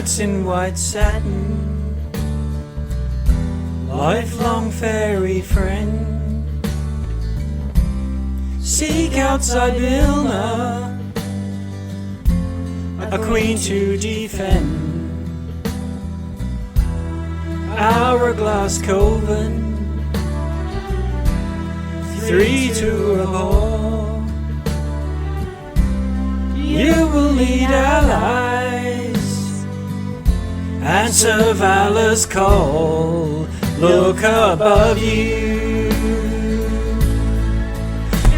Knights in white satin, lifelong fairy friend, seek outside Vilna, a queen to defend. Hourglass coven, three to abhor. You will lead allies, answer valor's call. Look above you,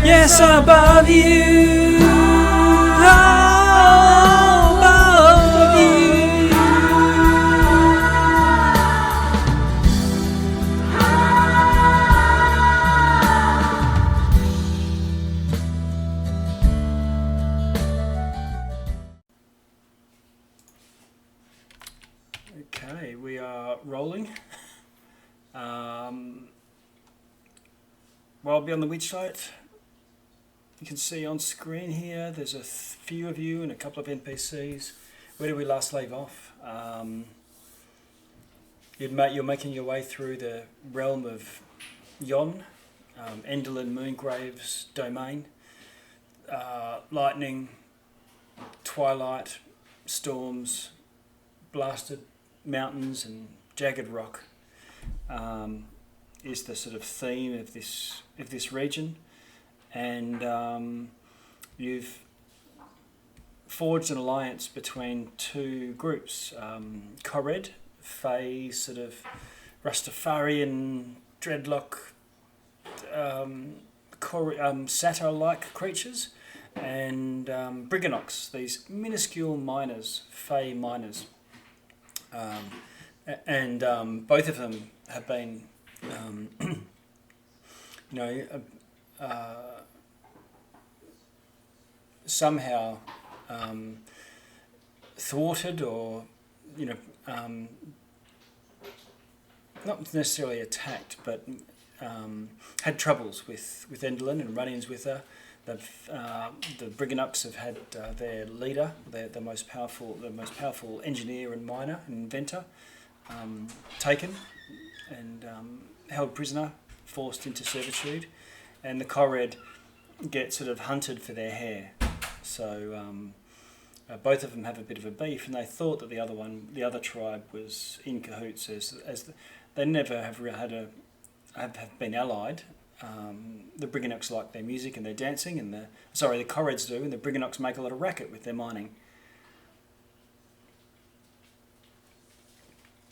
yes, above you, above you. Okay, we are rolling. Well, I'll be on the Witchlight. You can see on screen here, there's a few of you and a couple of NPCs. Where did we last leave off? You're making your way through the realm of Yon, Enderlin Moongrave's domain. Lightning, twilight, storms, blasted mountains and jagged rock is the sort of theme of this region, and you've forged an alliance between two groups, Kored, Fey, sort of Rastafarian dreadlock, satyr-like creatures, and Brigganock, these minuscule miners, Fey miners. And both of them have been, somehow thwarted, or not necessarily attacked, but had troubles with Enderlin and run-ins with her. The Brigganock have had their leader, the most powerful engineer and miner and inventor, taken and held prisoner, forced into servitude, and the Kored get sort of hunted for their hair. So both of them have a bit of a beef, and they thought that the other tribe was in cahoots, as they never have been allied. The Brigganock like their music and their dancing, and the Koreds do, and the Brigganock make a lot of racket with their mining.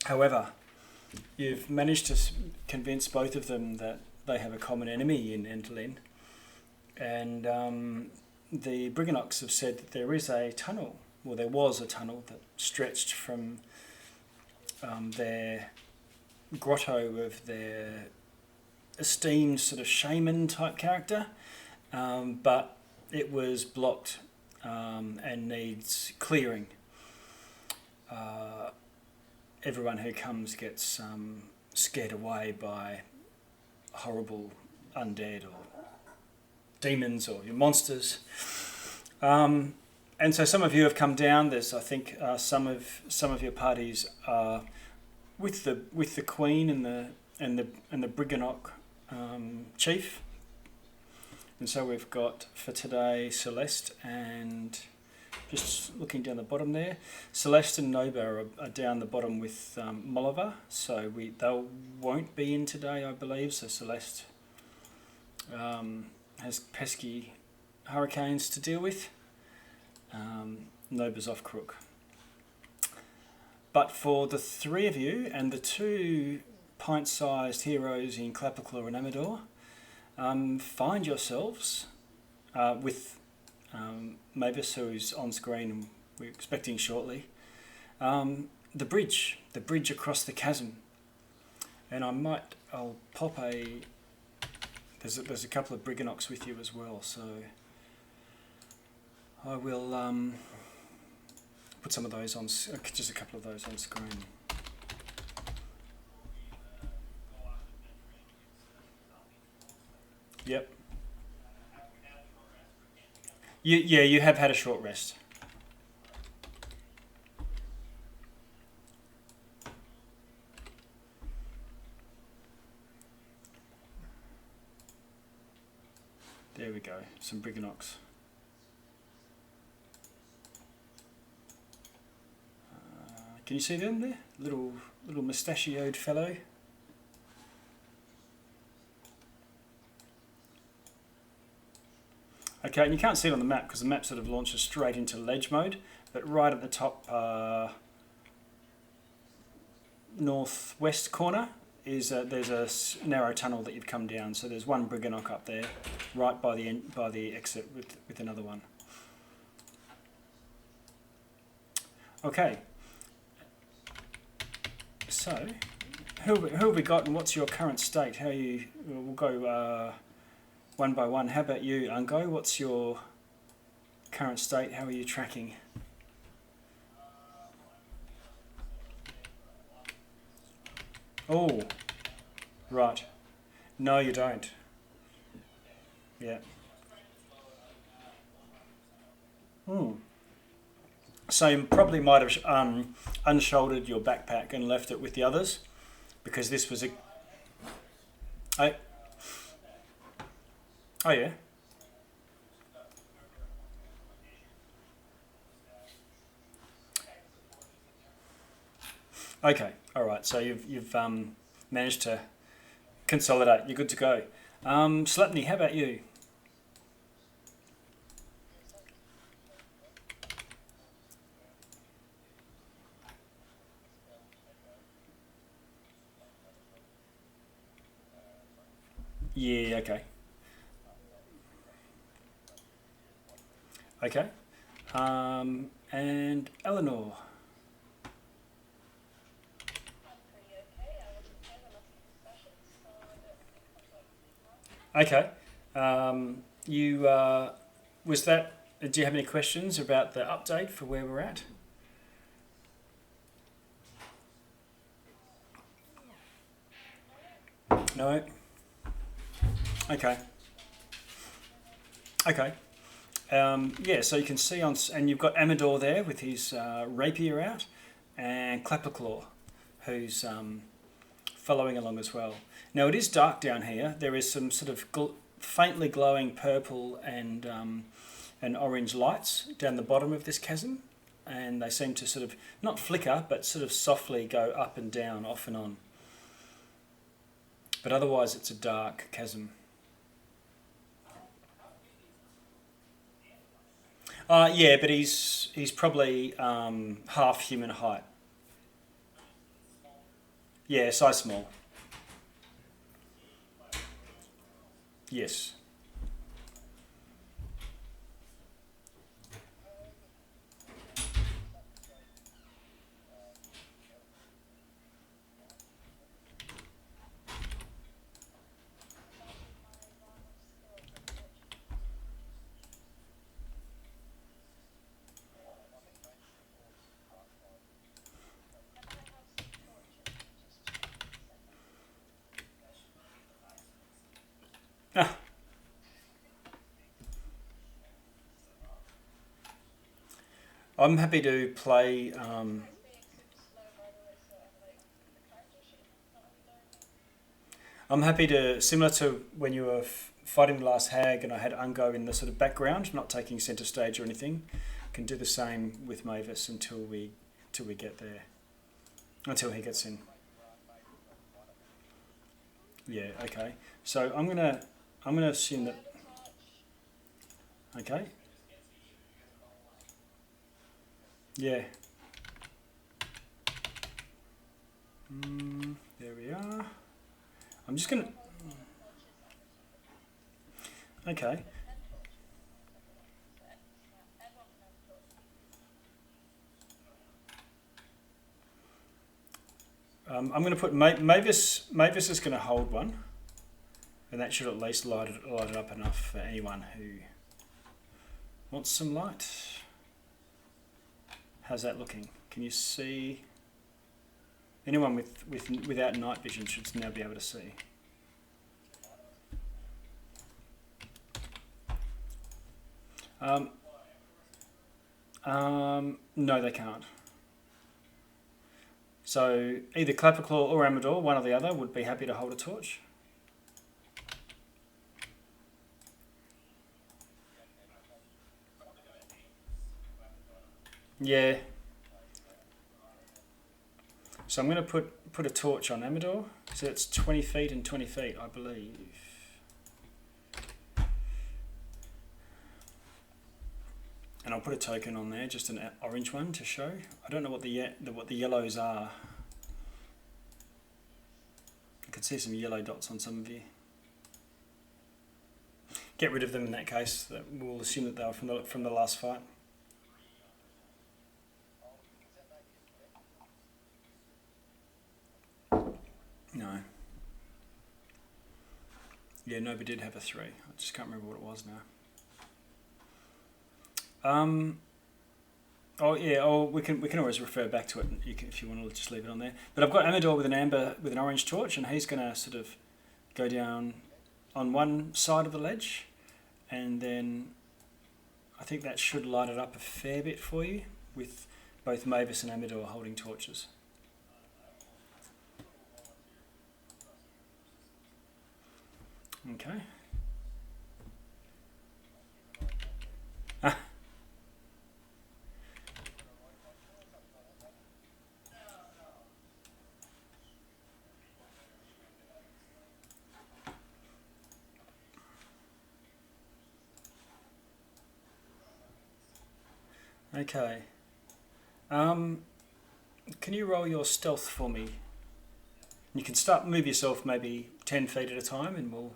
However, you've managed to convince both of them that they have a common enemy in Enderlin, and the Brigganock have said that there is a tunnel, well, there was a tunnel that stretched from their grotto of their esteemed sort of shaman type character, but it was blocked and needs clearing. Everyone who comes gets scared away by horrible undead or demons or monsters, and so some of you have come down. There's, I think, some of your parties are with the Queen and the Brigganock chief, and so we've got for today Celeste, and just looking down the bottom there, Celeste and Noba are down the bottom with Molliver, so they won't be in today, I believe. So Celeste has pesky hurricanes to deal with. Noba's off crook. But for the three of you and the two pint-sized heroes in Clapperclaw and Amador, find yourselves with Mavis, who's on screen and we're expecting shortly, the bridge across the chasm. And I'll pop there's a couple of Brigganock with you as well, so I will put some of those on, just a couple of those on screen. Yep. You have had a short rest. There we go, some Brigganoks. Can you see them there? Little mustachioed fellow. Okay, and you can't see it on the map because the map sort of launches straight into ledge mode, but right at the top northwest corner is there's a narrow tunnel that you've come down. So there's one Brigganock up there, right by the exit with another one. Okay. So, who have we got, and what's your current state? How you? We'll go one by one. How about you, Ungo? What's your current state? How are you tracking? Oh, right. No, you don't. Yeah. So you probably might have unshouldered your backpack and left it with the others, because this was a... Oh, oh yeah. Okay, all right. So you've managed to consolidate. You're good to go. Slapney, how about you? Yeah, okay. Okay. And Eleanor. Okay. You was that? Do you have any questions about the update for where we're at? No. Okay. Okay. Yeah. So you can see and you've got Amador there with his rapier out, and Clapperclaw, who's following along as well. Now it is dark down here. There is some sort of faintly glowing purple and orange lights down the bottom of this chasm, and they seem to sort of not flicker but sort of softly go up and down, off and on. But otherwise it's a dark chasm. Yeah, but he's probably half human height. Yeah, size small. Yes. Ah, I'm happy to play. I'm happy to, similar to when you were fighting the last hag and I had Ungo in the sort of background, not taking centre stage or anything. Can do the same with Mavis until we get there, until he gets in. Yeah. Okay. So I'm gonna assume that. Okay. Yeah. There we are. I'm just gonna. Okay. I'm going to put Mavis. Mavis is going to hold one, and that should at least light it up enough for anyone who wants some light. How's that looking? Can you see? Anyone without night vision should now be able to see. No, they can't. So either Clapperclaw or Amador, one or the other, would be happy to hold a torch. Yeah. So I'm going to put a torch on Amador. So it's 20 feet and 20 feet, I believe. And I'll put a token on there, just an orange one to show. I don't know what the yellows are. I can see some yellow dots on some of you. Get rid of them in that case. We'll assume that they were from the last fight. No. Yeah, Nova did have a 3. I just can't remember what it was now. Oh yeah. Oh, we can always refer back to it. If you want to just leave it on there. But I've got Amador with an orange torch, and he's going to sort of go down on one side of the ledge, and then I think that should light it up a fair bit for you, with both Mavis and Amador holding torches. Okay. Okay. Can you roll your stealth for me? You can move yourself maybe 10 feet at a time, and we'll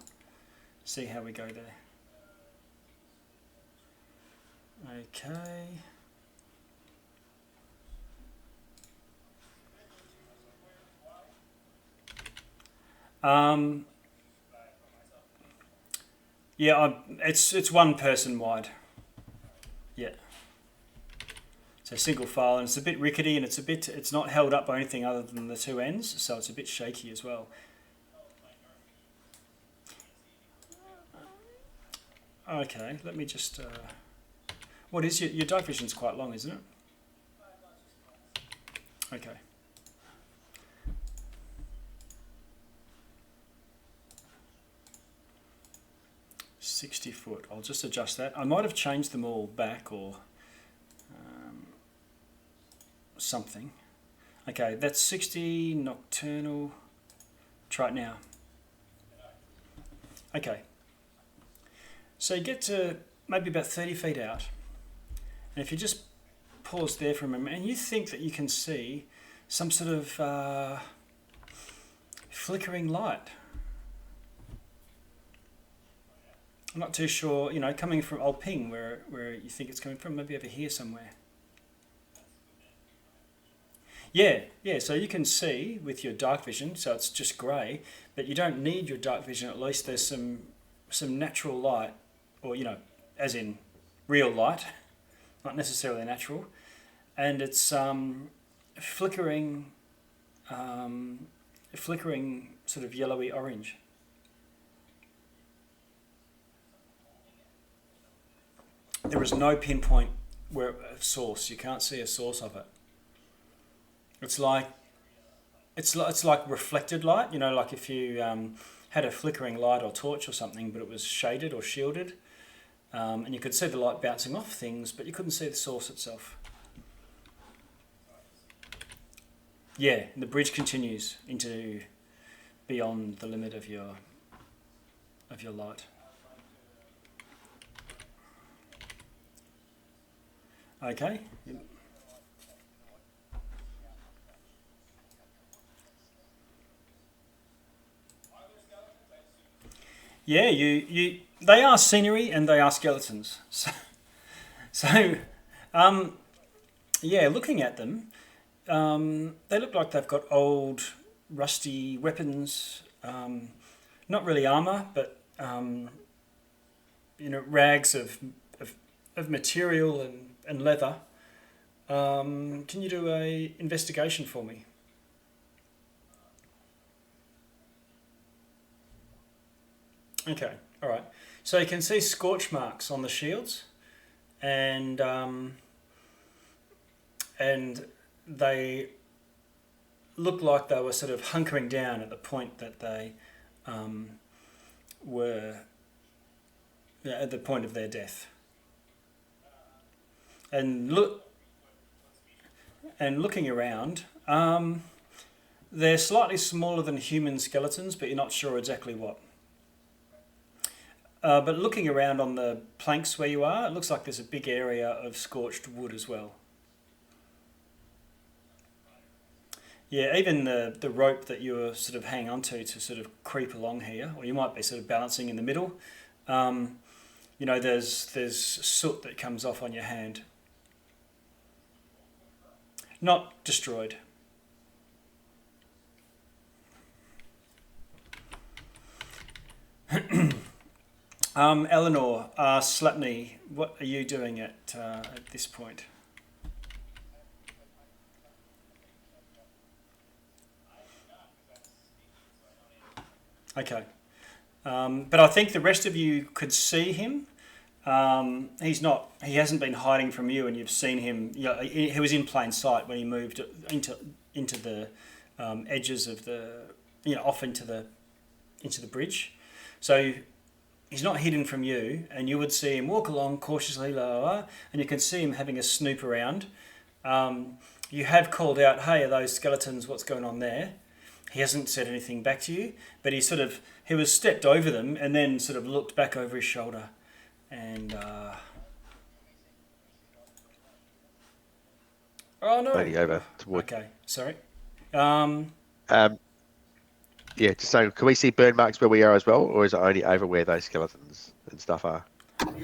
see how we go there. Okay. Yeah, it's one person wide. Yeah. So single file, and it's a bit rickety, and it's not held up by anything other than the two ends, so it's a bit shaky as well. Okay, let me just. What is your dark vision's quite long, isn't it? Okay. $60. I'll just adjust that. I might have changed them all back or something. Okay, that's 60 nocturnal. Try it now. Okay. So you get to maybe about 30 feet out, and if you just pause there for a moment, and you think that you can see some sort of flickering light. I'm not too sure, coming from Old Ping, where you think it's coming from, maybe over here somewhere. Yeah, so you can see with your dark vision, so it's just grey, but you don't need your dark vision. At least there's some natural light, or as in real light, not necessarily natural, and it's flickering sort of yellowy orange. There is no pinpoint source. You can't see a source of it. It's like reflected light, like if you had a flickering light or torch or something, but it was shaded or shielded, and you could see the light bouncing off things, but you couldn't see the source itself. Yeah, and the bridge continues into beyond the limit of your light. Okay. Yeah, they are scenery and they are skeletons. Yeah, looking at them, they look like they've got old, rusty weapons. Not really armor, but rags of material and leather. Can you do a investigation for me? Okay, all right. So you can see scorch marks on the shields, and they look like they were sort of hunkering down at the point that they were at the point of their death. And look, and looking around, they're slightly smaller than human skeletons, but you're not sure exactly what. But looking around on the planks where you are, it looks like there's a big area of scorched wood as well. Yeah, even the rope that you were sort of hanging onto to sort of creep along here, or you might be sort of balancing in the middle. There's soot that comes off on your hand. Not destroyed. Eleanor, Slapney, what are you doing at this point? Okay. But I think the rest of you could see him. He hasn't been hiding from you, and you've seen him. He was in plain sight when he moved into the edges of off into the bridge. So he's not hidden from you, and you would see him walk along cautiously, and you can see him having a snoop around. You have called out, "Hey, are those skeletons? What's going on there?" He hasn't said anything back to you, but he was stepped over them and then sort of looked back over his shoulder, and oh no, leaning over toward. Okay, sorry. Yeah, just saying, can we see burn marks where we are as well, or is it only over where those skeletons and stuff are?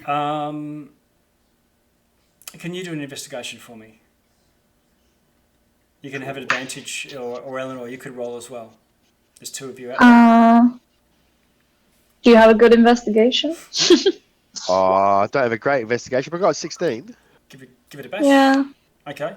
Can you do an investigation for me? You can have an advantage, or Eleanor, you could roll as well. There's two of you out there. Do you have a good investigation? I don't have a great investigation, but I got 16. Give it a bash. Yeah. Okay.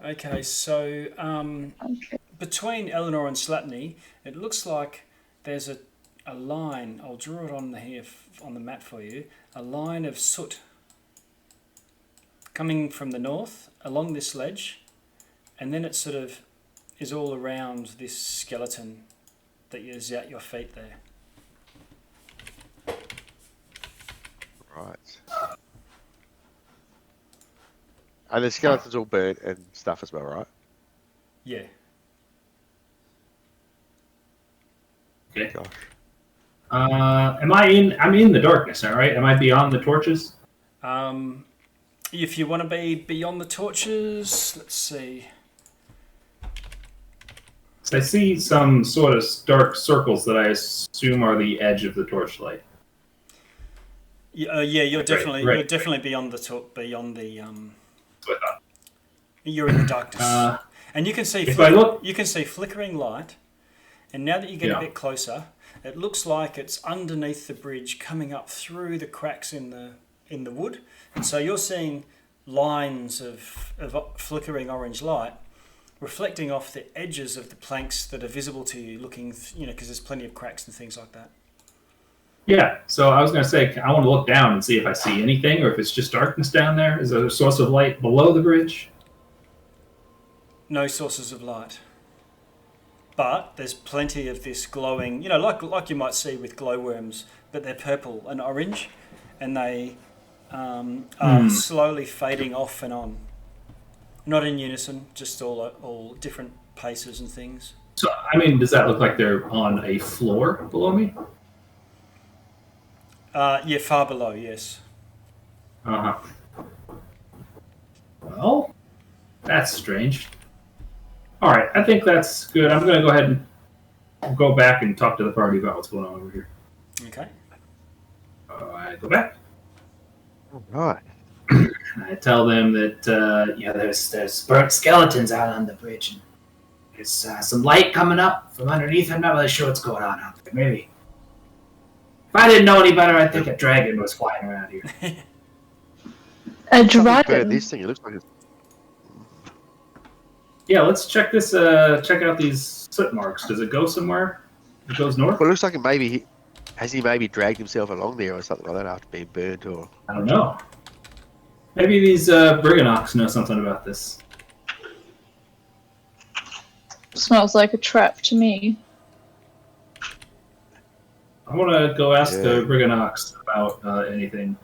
Okay, so between Eleanor and Slapney, it looks like there's a line. I'll draw it on here on the map for you. A line of soot coming from the north along this ledge, and then it sort of is all around this skeleton that is at your feet there. Right. And the skeleton's all burnt and stuff as well, right? Yeah. Okay. Gosh. I'm in the darkness, all right? Am I beyond the torches? If you want to be beyond the torches, let's see. So I see some sort of dark circles that I assume are the edge of the torchlight. Yeah, you're definitely right. You're definitely beyond the That's what I thought. You're in the darkness, and you can see you can see flickering light. And now that you get a bit closer, it looks like it's underneath the bridge, coming up through the cracks in the wood. And so you're seeing lines of flickering orange light reflecting off the edges of the planks that are visible to you, looking, because there's plenty of cracks and things like that. Yeah, so I was going to say, I want to look down and see if I see anything, or if it's just darkness down there. Is there a source of light below the bridge? No sources of light. But there's plenty of this glowing, like you might see with glowworms, but they're purple and orange, and they are slowly fading off and on. Not in unison, just all different paces and things. So, does that look like they're on a floor below me? Yeah, far below, yes. Uh-huh. Well, that's strange. All right, I think that's good. I'm going to go ahead and go back and talk to the party about what's going on over here. Okay. I go back. All right. I tell them that there's burnt skeletons out on the bridge, and there's some light coming up from underneath. I'm not really sure what's going on out there. Maybe if I didn't know any better, I'd think a dragon was flying around here. A dragon? This thing, it looks like it's... Yeah, let's check this. Check out these soot marks. Does it go somewhere? It goes north? Well, it looks like has he maybe dragged himself along there or something like that after being burnt, or... I don't know. Maybe these Brigganoks know something about this. Smells like a trap to me. I want to go ask Yeah. the Brigganock about anything,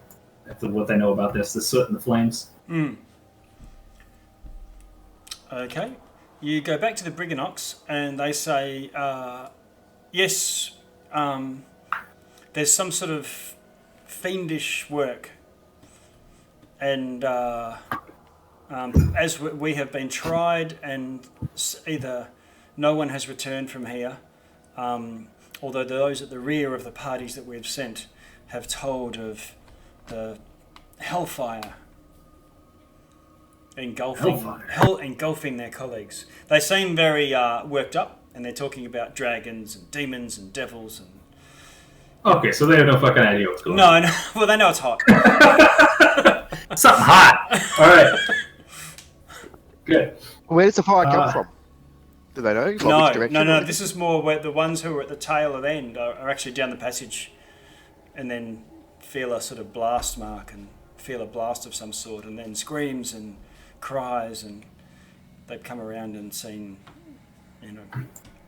what they know about this, the soot and the flames. Okay. You go back to the Brigganock and they say, yes, there's some sort of fiendish work. And as we have been tried and either no one has returned from here, although those at the rear of the parties that we've sent have told of the hellfire engulfing their colleagues. They seem very worked up, and they're talking about dragons and demons and devils. And Okay, so they have no fucking idea what's going on. no, well, they know it's hot. Something hot. All right. Good. Where does the fire come from? Do they know? Like, which direction No. or This is more where the ones who are at the tail of the end are actually down the passage, and then feel a sort of blast mark and feel a blast of some sort, and then screams and cries, and they've come around and seen,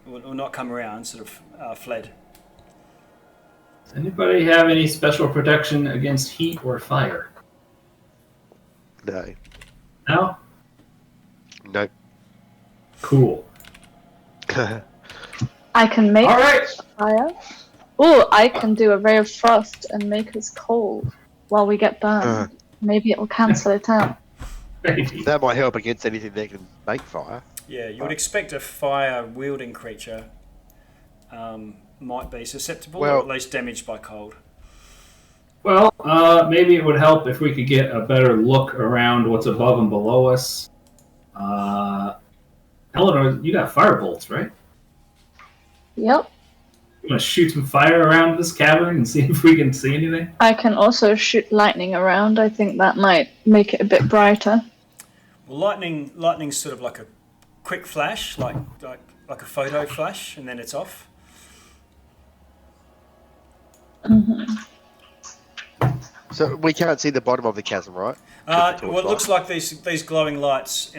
or not come around, sort of fled. Does anybody have any special protection against heat or fire? No. No? No. Cool. I can make All right. fire. Oh, I can do a ray of frost and make us cold while we get burned. Maybe it'll cancel it out. Maybe. That might help against anything that can make fire. Yeah, you would expect a fire-wielding creature might be susceptible, or at least damaged by cold. Well, maybe it would help if we could get a better look around what's above and below us. Eleanor, you got fire bolts, right? Yep. You want to shoot some fire around this cavern and see if we can see anything? I can also shoot lightning around. I think that might make it a bit brighter. Well, lightning's sort of like a quick flash, like a photo flash, and then it's off. Mm-hmm. So we can't see the bottom of the chasm, right? Well, it looks like these glowing lights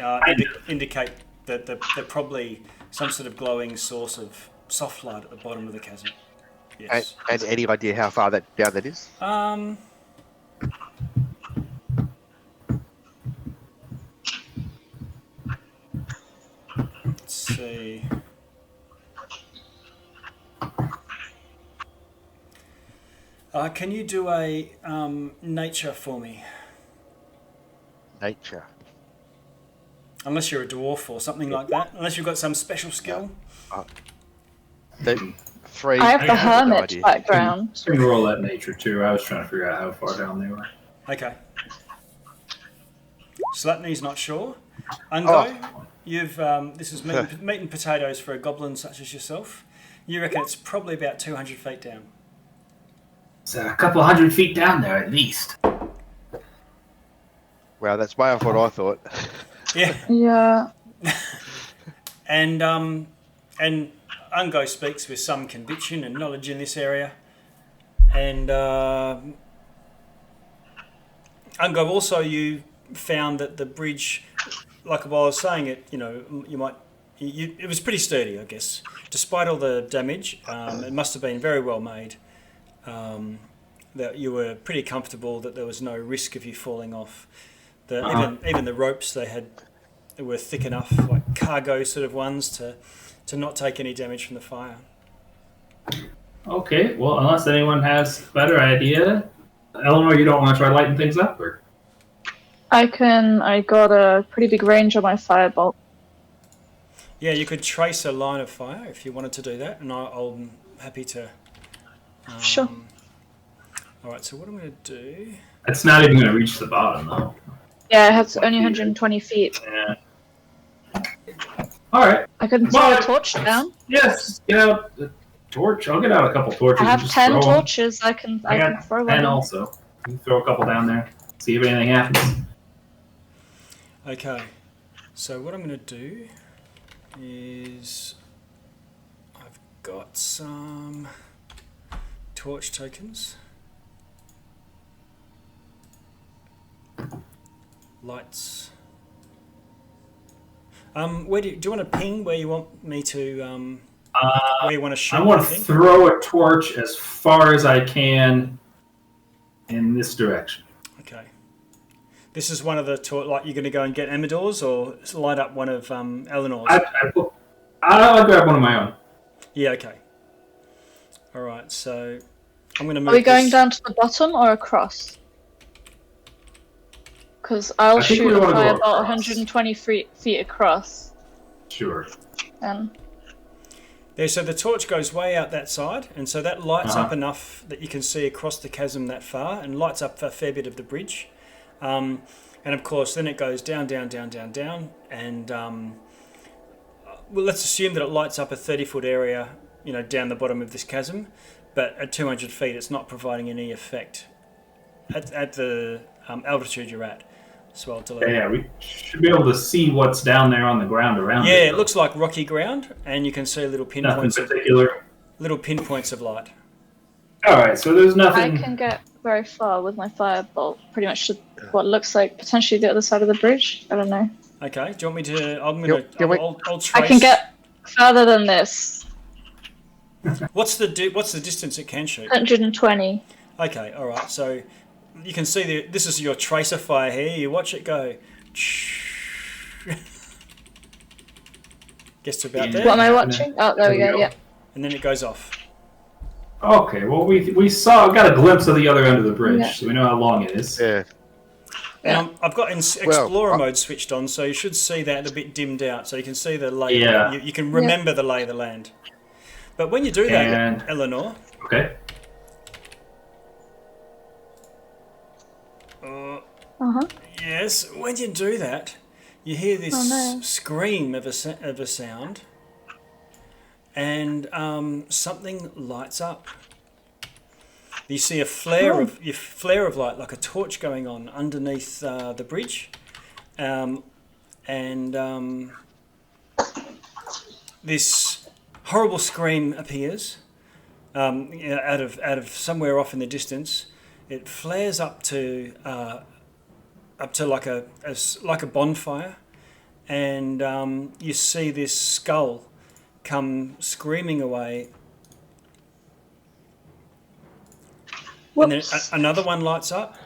indicate that they're probably some sort of glowing source of soft light at the bottom of the chasm. Yes. And any idea how far down that is? Let's see. Can you do a nature for me? Nature. Unless you're a dwarf or something like that. Unless you've got some special skill. Three. I have the I have no hermit idea. background. I'm going to roll that nature too. I was trying to figure out how far down they were. Okay. Slatney's not sure. Ungo, you've this is meat and potatoes for a goblin such as yourself. You reckon it's probably about 200 feet down. It's a couple 100 feet down there at least. Wow, that's way off what I thought. Yeah. Yeah. And Ungo speaks with some conviction and knowledge in this area. And Ungo, also you found that the bridge, like while I was saying it, it was pretty sturdy, I guess. Despite all the damage, it must have been very well made. That you were pretty comfortable that there was no risk of you falling off. Even the ropes they were thick enough, like cargo sort of ones, to not take any damage from the fire. Okay, well, unless anyone has a better idea. Eleanor, you don't want to try lighting things up? Or? I got a pretty big range on my firebolt. Yeah, you could trace a line of fire if you wanted to do that, and I'm happy to. Sure. All right, so what I'm going to do... It's not even going to reach the bottom, though. Yeah, it has only 120 feet. Yeah. All right. I can throw a torch down. Yes, get out the torch. I'll get out a couple torches. I have and just 10 throw 'em. torches. I can got throw 10 one. also. You can throw a couple down there. See if anything happens. Okay, so what I'm going to do is... I've got some torch tokens. Lights. Where do you want to ping? Where you want me to? Where you want to shoot? I want to throw a torch as far as I can in this direction. Okay. This is one of the like you're going to go and get Amador's or light up one of Eleanor's. I'll grab one of my own. Yeah. Okay. All right. So I'm going to move. Are we going down to the bottom or across? Because I'll shoot a fireball 120 feet across. Sure. There, so the torch goes way out that side, and so that lights up enough that you can see across the chasm that far, and lights up a fair bit of the bridge. And of course, then it goes down, down, down, down, down, and well, let's assume that it lights up a 30-foot area, down the bottom of this chasm, but at 200 feet, it's not providing any effect at the altitude you're at. So I'll delete. Yeah, we should be able to see what's down there on the ground around. Yeah, it looks like rocky ground, and you can see little pinpoints. Nothing particular. Little pinpoints of light. All right, so there's nothing. I can get very far with my firebolt, pretty much to what looks like potentially the other side of the bridge. I don't know. Okay, do you want me to? I'll trace. I can get further than this. What's the distance it can shoot? 120. Okay, all right. So you can see this is your tracer fire here. You watch it go. Gets to about there. What am I watching? Oh, there we go. Yeah. And then it goes off. Okay, well we got a glimpse of the other end of the bridge, so we know how long it is. Yeah. I've got Explorer mode switched on, so you should see that a bit dimmed out, so you can see the lay. Yeah. You can remember the lay of the land. But when you do that, Eleanor. Okay. Yes, when you do that, you hear this scream of a sound, and something lights up. You see a flare of light, like a torch going on underneath the bridge, and this horrible scream appears out of somewhere off in the distance. It flares up to like a bonfire, and you see this skull come screaming away. Whoops. And then another one lights up.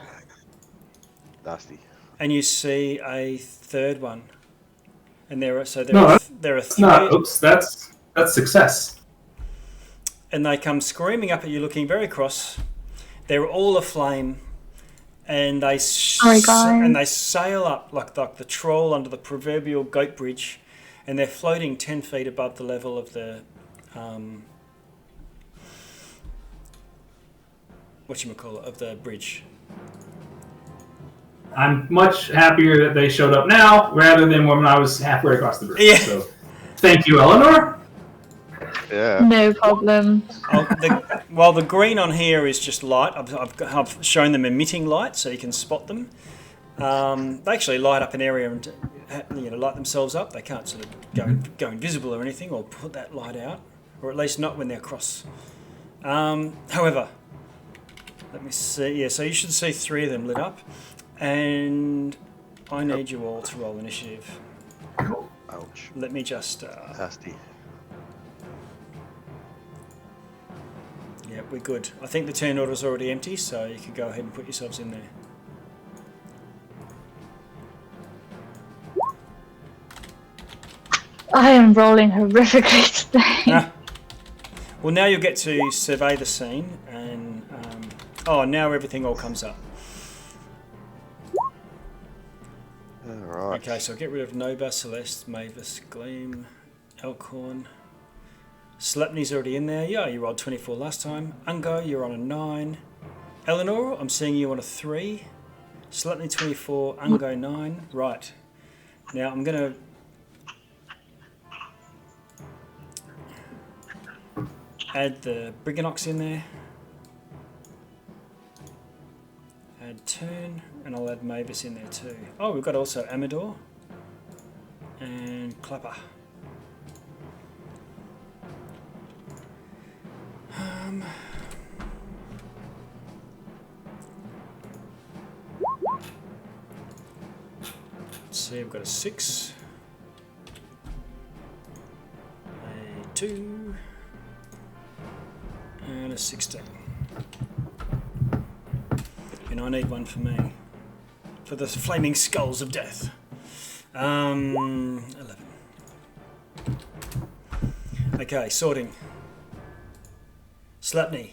Nasty. And you see a third one, and there are three. No, oops, that's success. And they come screaming up at you, looking very cross. They're all aflame, and they sail up like the troll under the proverbial goat bridge, and they're floating 10 feet above the level of the of the bridge. I'm much happier that they showed up now rather than when I was halfway across the bridge. Yeah. So, thank you, Eleanor. Yeah. No problem. The green on here is just light. I've shown them emitting light, so you can spot them. They actually light up an area and light themselves up. They can't sort of go invisible or anything, or put that light out, or at least not when they're cross. However, let me see. Yeah, so you should see 3 of them lit up, and I need you all to roll initiative. Ouch. Let me just. Nasty. Yeah, we're good. I think the turn order's already empty, so you can go ahead and put yourselves in there. I am rolling horrifically today. Well, now you'll get to survey the scene, and now everything all comes up. Alright. Okay, so get rid of Nova, Celeste, Mavis, Gleam, Elkhorn. Sleipney's already in there. Yeah, you rolled 24 last time. Ungo, you're on a 9. Eleanor, I'm seeing you on a 3. Sleipney 24, Ungo 9. Right. Now I'm going to add the Brigganock in there. Add Turn, and I'll add Mavis in there too. Oh, we've got also Amador and Clapper. Let's see, I've got a 6. 2 and a 16. And I need one for me. For the flaming skulls of death. 11. Okay, sorting. Slapney,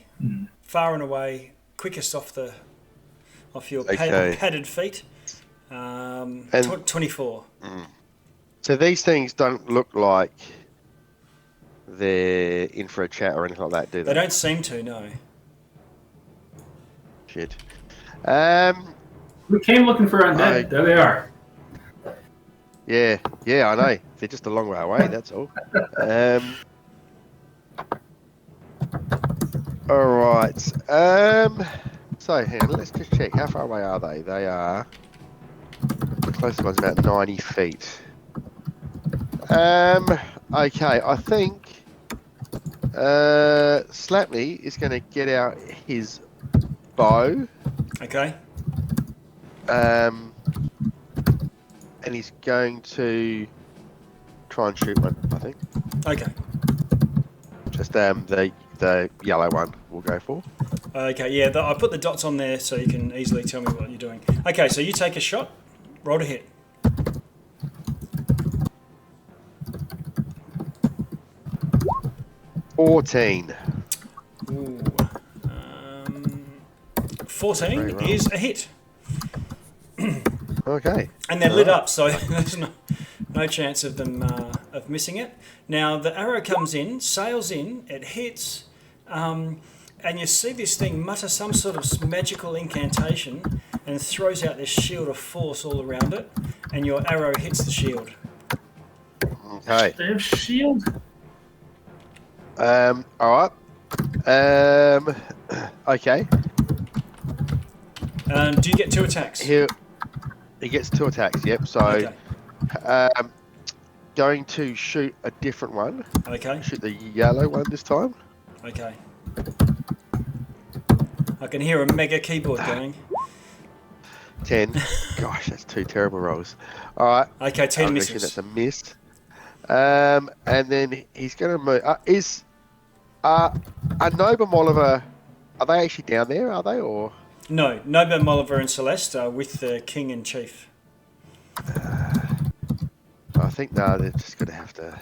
far and away, quickest off your padded feet. 24. So these things don't look like they're in for a chat or anything like that, do they? They don't seem to, no. Shit. We came looking for undead. There they are. Yeah, I know. They're just a long way away, that's all. All right. So, hang on, let's just check. How far away are they? They are... The closest one's about 90 feet. Okay, I think... Slapney is going to get out his bow. Okay. And he's going to try and shoot one, I think. Okay. Just the yellow one we'll go for. Okay, yeah, I put the dots on there so you can easily tell me what you're doing. Okay, so you take a shot, roll to hit. $14. Ooh. 14 is a hit. Okay. And they're lit up, so there's no chance of them of missing it. Now the arrow comes in, sails in, it hits, and you see this thing mutter some sort of magical incantation and throws out this shield of force all around it, and your arrow hits the shield. Okay. They have shield. All right. Okay. Do you get 2 attacks? He gets 2 attacks. Yep. So, Okay. Going to shoot a different one. Okay. Shoot the yellow one this time. Okay. I can hear a mega keyboard going. 10. Gosh, that's 2 terrible rolls. All right. Okay, 10 I'm misses. That's a miss. And then he's going to move. Are Noble and Oliver, are they actually down there? Are they or? No, Noba, Oliver, and Celeste are with the king and chief. I think no, they're just going to have to.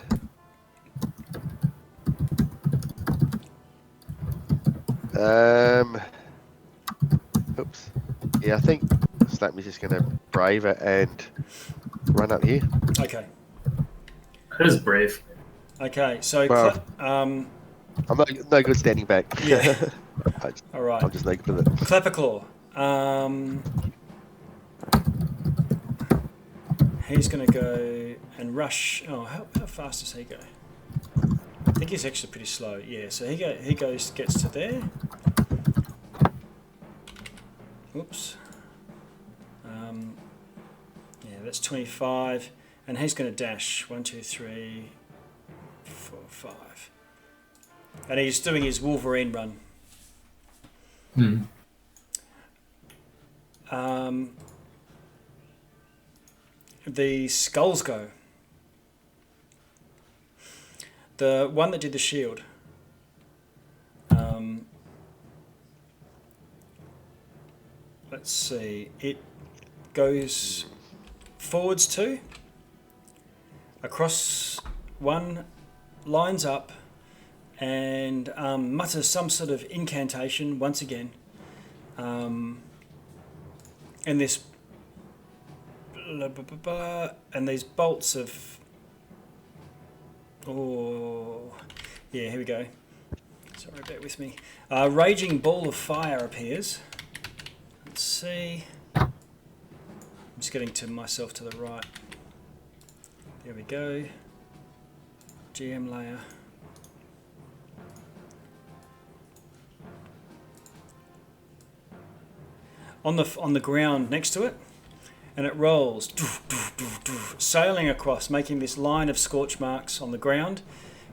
Oops. Yeah, I think Slapney's just going to brave it and run up here. Okay. That is brave. Okay, so Well, I'm no good standing back. Yeah. All right. I'm just no good with it. Clapperclaw. He's going to go and rush. Oh, how fast does he go? I think he's actually pretty slow. Yeah, so he gets to there. Oops. Yeah, that's 25, and he's going to dash 1, 2, 3, 4, 5, and he's doing his Wolverine run. The skulls go. The one that did the shield. Let's see. It goes forwards 2, across 1, lines up, and mutters some sort of incantation once again. And this and these bolts of yeah, here we go. Sorry, bear with me. Raging ball of fire appears. Let's see. I'm just getting to myself to the right. There we go. GM layer. On the ground next to it, and it rolls, sailing across, making this line of scorch marks on the ground,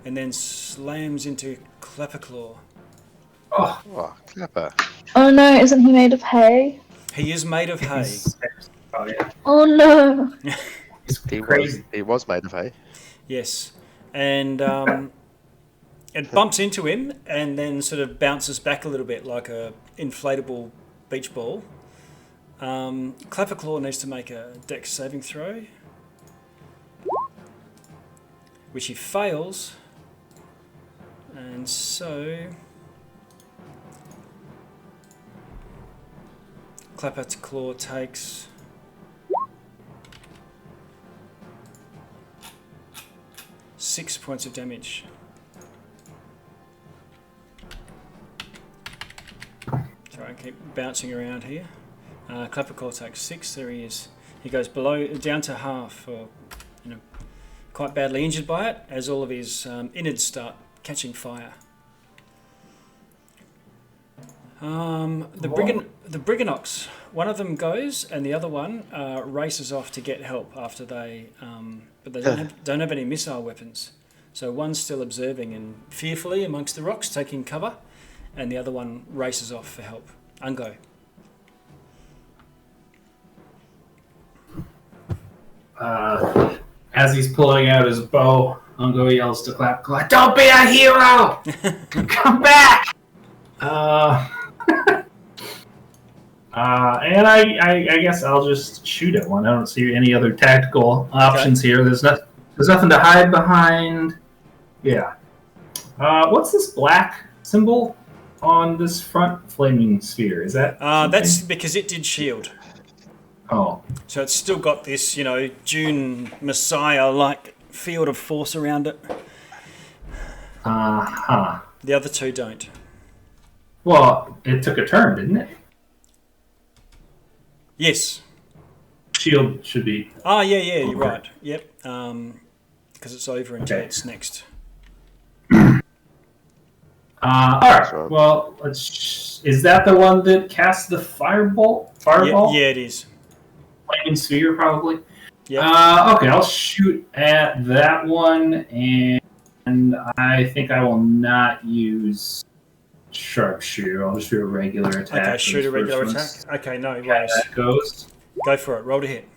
and then slams into Clapperclaw. Oh, Clapper. Oh no, isn't he made of hay? He is made of hay. Oh yeah. Oh no. He's crazy. He was made of hay. Yes, and It bumps into him and then sort of bounces back a little bit like a inflatable beach ball. Clapperclaw needs to make a dex saving throw, which he fails, and so Clapperclaw takes 6 points of damage. Try and keep bouncing around here. Clapperclaw takes 6. There he is. He goes down to half, or quite badly injured by it, as all of his innards start catching fire. The Brigganox, one of them goes, and the other one races off to get help after they, but they don't have any missile weapons. So one's still observing and fearfully amongst the rocks, taking cover, and the other one races off for help. Ungo. As he's pulling out his bow, Ungo yells to Clapperclaw, "Don't be a hero! Come back!" And I guess I'll just shoot at one. I don't see any other tactical options here. There's nothing to hide behind. Yeah. What's this black symbol on this front flaming sphere? Is that? That's because it did shield. Oh. So it's still got this, Dune Messiah-like field of force around it. The other two don't. Well, it took a turn, didn't it? Yes. Shield should be. Yeah, you're right. Yep. Because it's over until it's next. All right. Well, is that the one that casts the fireball? Fireball? Yeah, it is. Flaming sphere, probably. Yeah. Okay, I'll shoot at that one, and I think I will not use sharpshooter. I'll just do a regular attack. Okay, shoot a regular attack. Okay, no worries. That goes. Go for it. Roll to hit.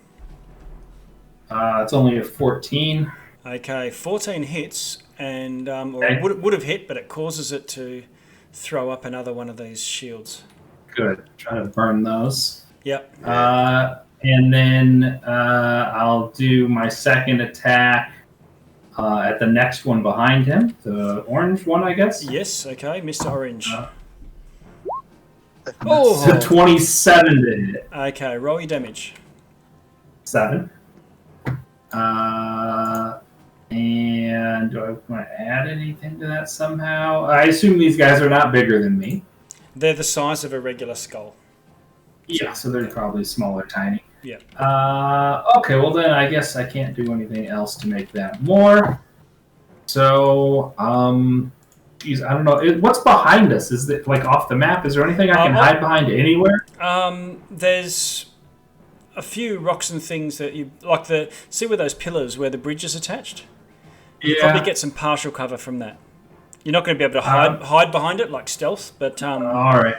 It's only a 14. Okay, 14 hits, and it would have hit, but it causes it to throw up another one of these shields. Good. Try to burn those. Yep. And then I'll do my second attack at the next one behind him, the orange one, I guess. Yes. Okay, Mr. Orange. So 27 to hit. Okay, roll your damage. 7. And do I want to add anything to that somehow? I assume these guys are not bigger than me. They're the size of a regular skull. Yeah, so they're probably smaller, tiny. Yeah. Okay, well then I guess I can't do anything else to make that more. So, geez, I don't know. What's behind us? Is it like off the map? Is there anything I can hide behind anywhere? There's a few rocks and things that you like. See where those pillars where the bridge is attached? You probably get some partial cover from that. You're not going to be able to hide behind it like stealth, but all right.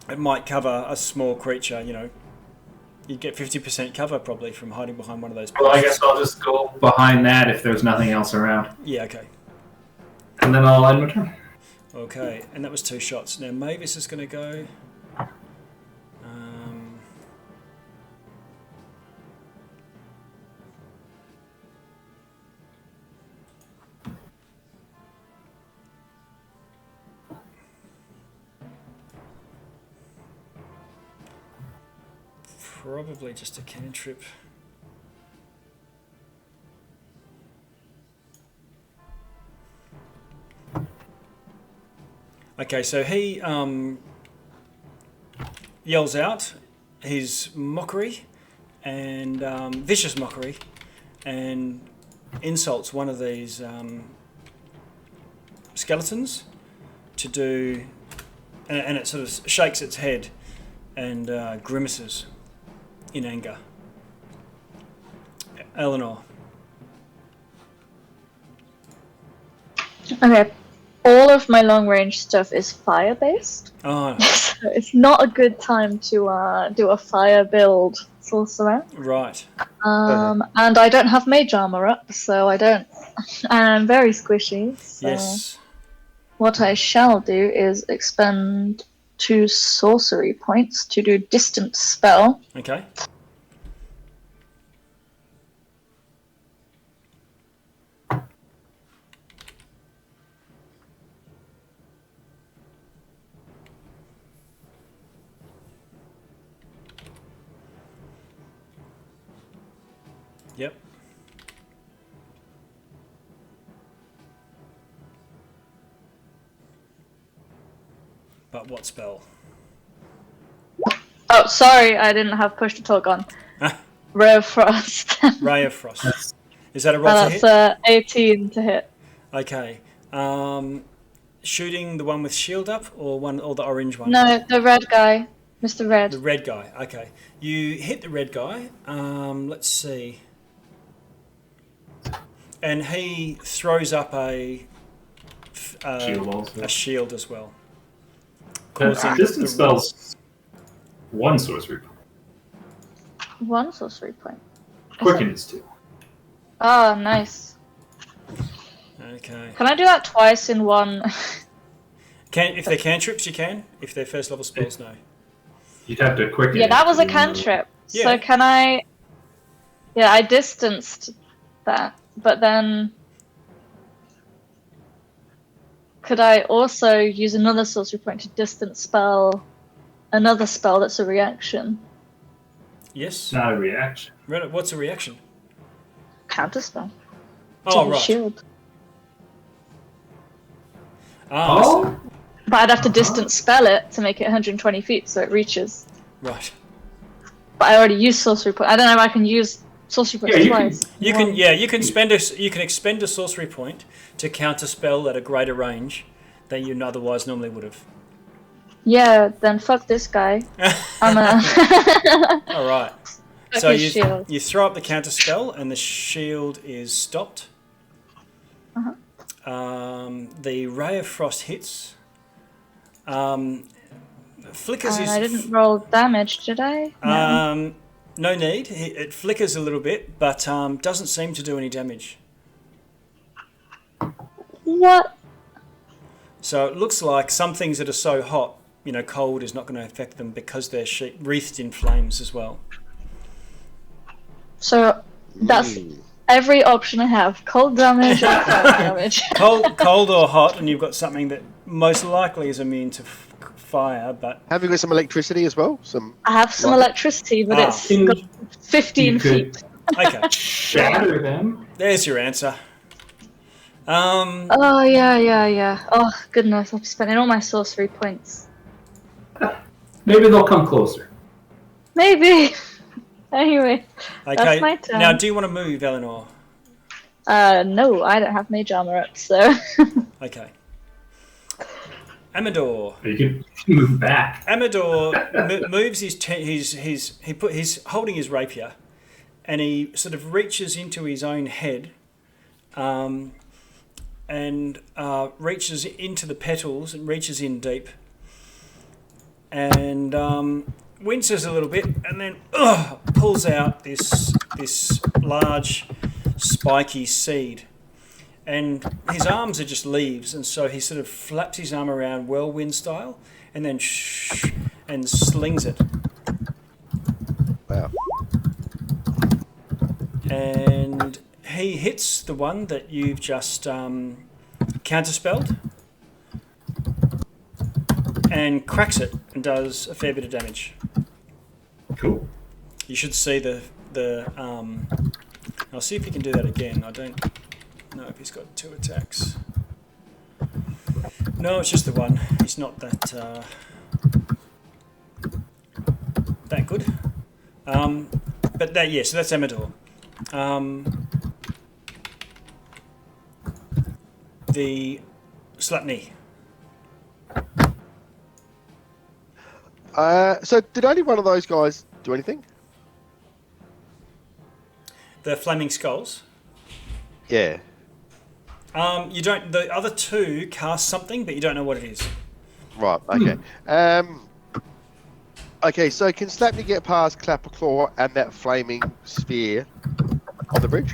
It might cover a small creature. You'd get 50% cover probably from hiding behind one of those pillars. Well, I guess I'll just go behind that if there's nothing else around. Yeah. Okay. And then I'll end my turn. Okay, and that was 2 shots. Now Mavis is going to go. Probably just a cantrip. Okay, so he yells out his mockery and vicious mockery and insults one of these skeletons to do, and it sort of shakes its head and grimaces in anger. Eleanor. Okay. All of my long range stuff is fire based. Oh. So it's not a good time to do a fire build. sorcerer. Right. And I don't have mage armor up, so I don't. And I'm very squishy. So Yes. what I shall do is expend 2 sorcery points to do distant spell. Okay. Yep. But what spell? Oh, sorry, I didn't have push to talk on. Ray of Frost. Ray of Frost. Is that a roll to hit? That's 18 to hit. Okay. Shooting the one with shield up, or the orange one? No, the red guy, Mr. Red. The red guy. Okay. You hit the red guy. Let's see. And he throws up a shield as well. Distant spells 1 sorcery point. 1 sorcery point. Quicken is 2. Oh, nice. Okay. Can I do that twice in one? If they're cantrips, you can. If they're first level spells, no. You'd have to quicken. Yeah, that it was a to- cantrip. Yeah. So can I... Yeah, I distanced that. But then... Could I also use another sorcery point to distance spell another spell that's a reaction? Yes. Not a reaction. What's a reaction? Counterspell. Oh, To the right. shield. Oh, But I'd have to distance spell it to make it 120 feet so it reaches. Right. But I already used sorcery point. I don't know if I can use sorcery point Yeah, twice. You can. Yeah, you can expend a sorcery point to counterspell at a greater range than you otherwise normally would have. Yeah, then fuck this guy. I'm a... All right. Fuck So his shield. you throw up the counterspell and the shield is stopped. The Ray of Frost hits. Flickers I didn't roll damage, did I? No. No need. It flickers a little bit, but doesn't seem to do any damage. What? So it looks like some things that are so hot, cold is not going to affect them because they're wreathed in flames as well. So that's every option I have. Cold damage or fire damage. Cold or hot, and you've got something that most likely is immune to fire, but... Have you got some electricity as well? I have some electricity, but it's got 15 you could- feet. Okay, shatter them. there's your answer. Oh, yeah. Oh, goodness, I'm spending all my sorcery points. Maybe they'll come closer. Maybe. Anyway, Okay, that's my turn. now do you want to move, Eleanor? No, I don't have mage armor up, so... Okay. Amador. You can move back. Amador moves he's holding his rapier, and he sort of reaches into his own head, and reaches into the petals and reaches in deep, and winces a little bit, and then pulls out this large spiky seed. And his arms are just leaves, and so he sort of flaps his arm around whirlwind style, and then and slings it. Wow. And he hits the one that you've just counterspelled, and cracks it, and does a fair bit of damage. Cool. You should see the I'll see if he can do that again. I don't know if he's got 2 attacks. No, it's just the one. He's not that good. But so that's Amador. The Slapney. So did only one of those guys do anything? The Flaming Skulls. Yeah. You don't. The other 2 cast something, but you don't know what it is. Right. Okay. Okay, so can Slapney get past Clapperclaw and that flaming sphere on the bridge?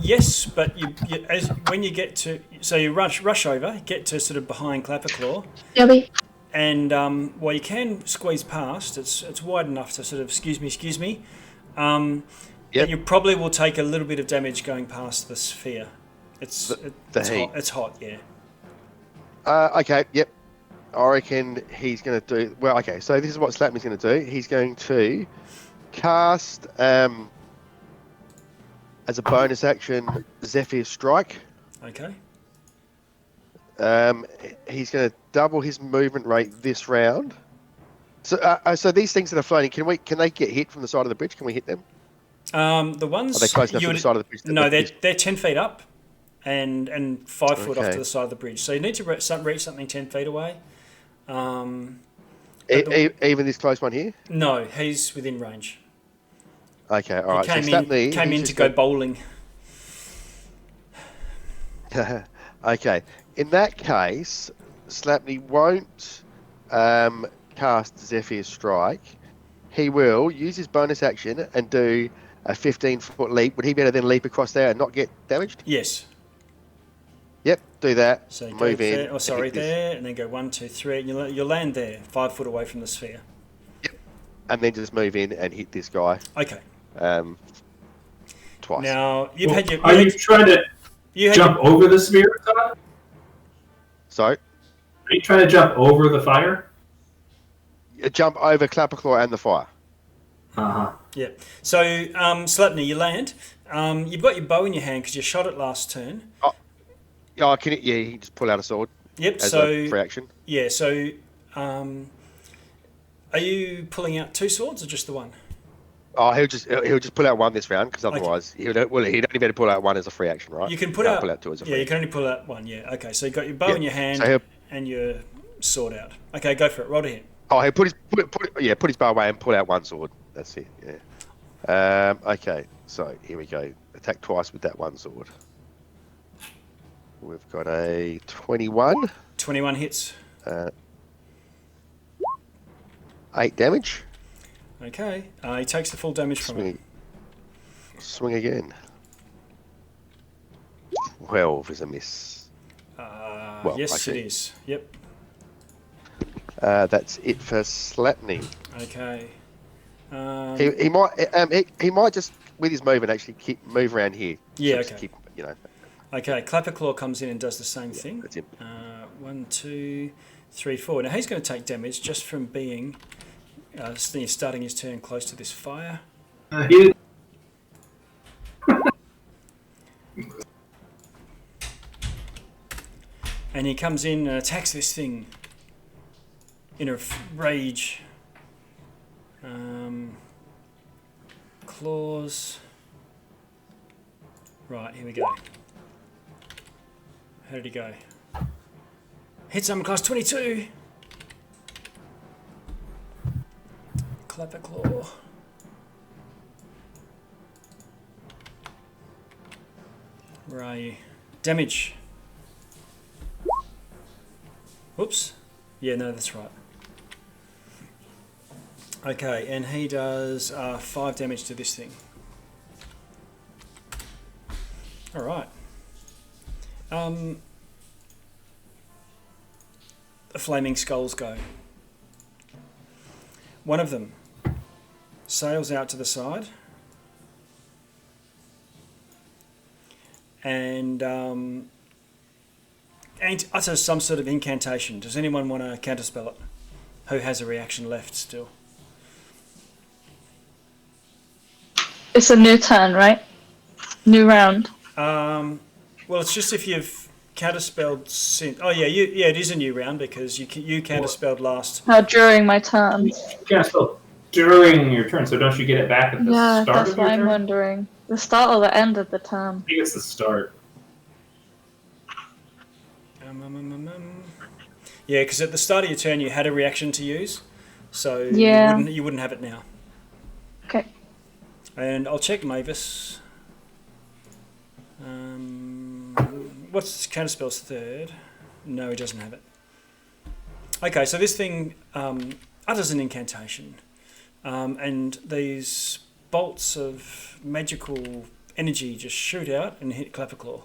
Yes, but when you get to, so you rush over, get to sort of behind Clapperclaw, Yubby. and well, you can squeeze past. It's wide enough to sort of excuse me. But Yep. you probably will take a little bit of damage going past the sphere. It's heat. hot. It's hot, yeah. Okay, yep. I reckon he's going to do... Well, okay, so this is what Slapney's going to do. He's going to cast, as a bonus action, Zephyr's Strike. Okay. He's going to double his movement rate this round. So these things that are floating, can they get hit from the side of the bridge? Can we hit them? The ones... Are they close enough to the side of the bridge? No, they're 10 feet up and 5 foot off Okay. to the side of the bridge. So you need to reach something 10 feet away. Even this close one here? No, he's within range. Okay, all right. He came in to go bowling. Okay. In that case, Slapney won't cast Zephyr's Strike. He will use his bonus action and do a 15-foot leap. Would he be able to then leap across there and not get damaged? Yes. Yep, do that. So Move go in. there, hit this. there, and then go 1, 2, 3, and you'll land there, 5 foot away from the sphere. And then just move in and hit this guy Okay. twice. Now you've had your. Are you trying to jump over the sphere, Todd? Sorry? Are you trying to jump over the fire? Jump over Clapperclaw and the fire. Uh-huh. Yeah. So, Slapney, you land. You've got your bow in your hand because you shot it last turn. Yeah, you can just pull out a sword. Yep. As a free action. Yeah. So, are you pulling out 2 swords or just the one? Oh, he'll just pull out one this round because otherwise he'd only be able to pull out one as a free action, right? You can pull out 2 as a free. Yeah, you can only pull out 1. Yeah. Okay. So you got your bow in your hand and your sword out. Okay, go for it. Roll to hit. Oh, he'll put his bow away and pull out 1 sword. That's it. Yeah. Okay. So here we go. Attack twice with that 1 sword. We've got a 21. 21 hits. 8 damage. Okay. He takes the full damage from it. Swing again. 12 is a miss. Yes, it is. Yep. That's it for Slapney. Okay. He might just with his movement actually move around here. Yeah. So Okay. Keep, Okay. Clapperclaw comes in and does the same thing. That's him. 1, 2, 3, 4. Now he's going to take damage just from being starting his turn close to this fire. And he comes in and attacks this thing in a rage. Claws. Right, here we go. How did he go? Hits armor class 22. Clapperclaw. Where are you? Damage. Whoops. Yeah, no, that's right. Okay, and he does 5 damage to this thing. Alright. The flaming skulls go. One of them sails out to the side and utters some sort of incantation. Does anyone want to counterspell it? Who has a reaction left still? It's a new turn, right? New round. Well, it's just if you've counterspelled since. Oh yeah, it is a new round because you counterspelled last. During my turn. Cancel during your turn, so don't you get it back at the Yeah, start that's of your what I'm turn? wondering. The start or the end of the turn? I think it's the start. Yeah, because at the start of your turn you had a reaction to use, so Yeah. you wouldn't have it now. Okay. And I'll check Mavis. What's counterspell's third? No, he doesn't have it. Okay, so this thing utters an incantation, and these bolts of magical energy just shoot out and hit Clapperclaw.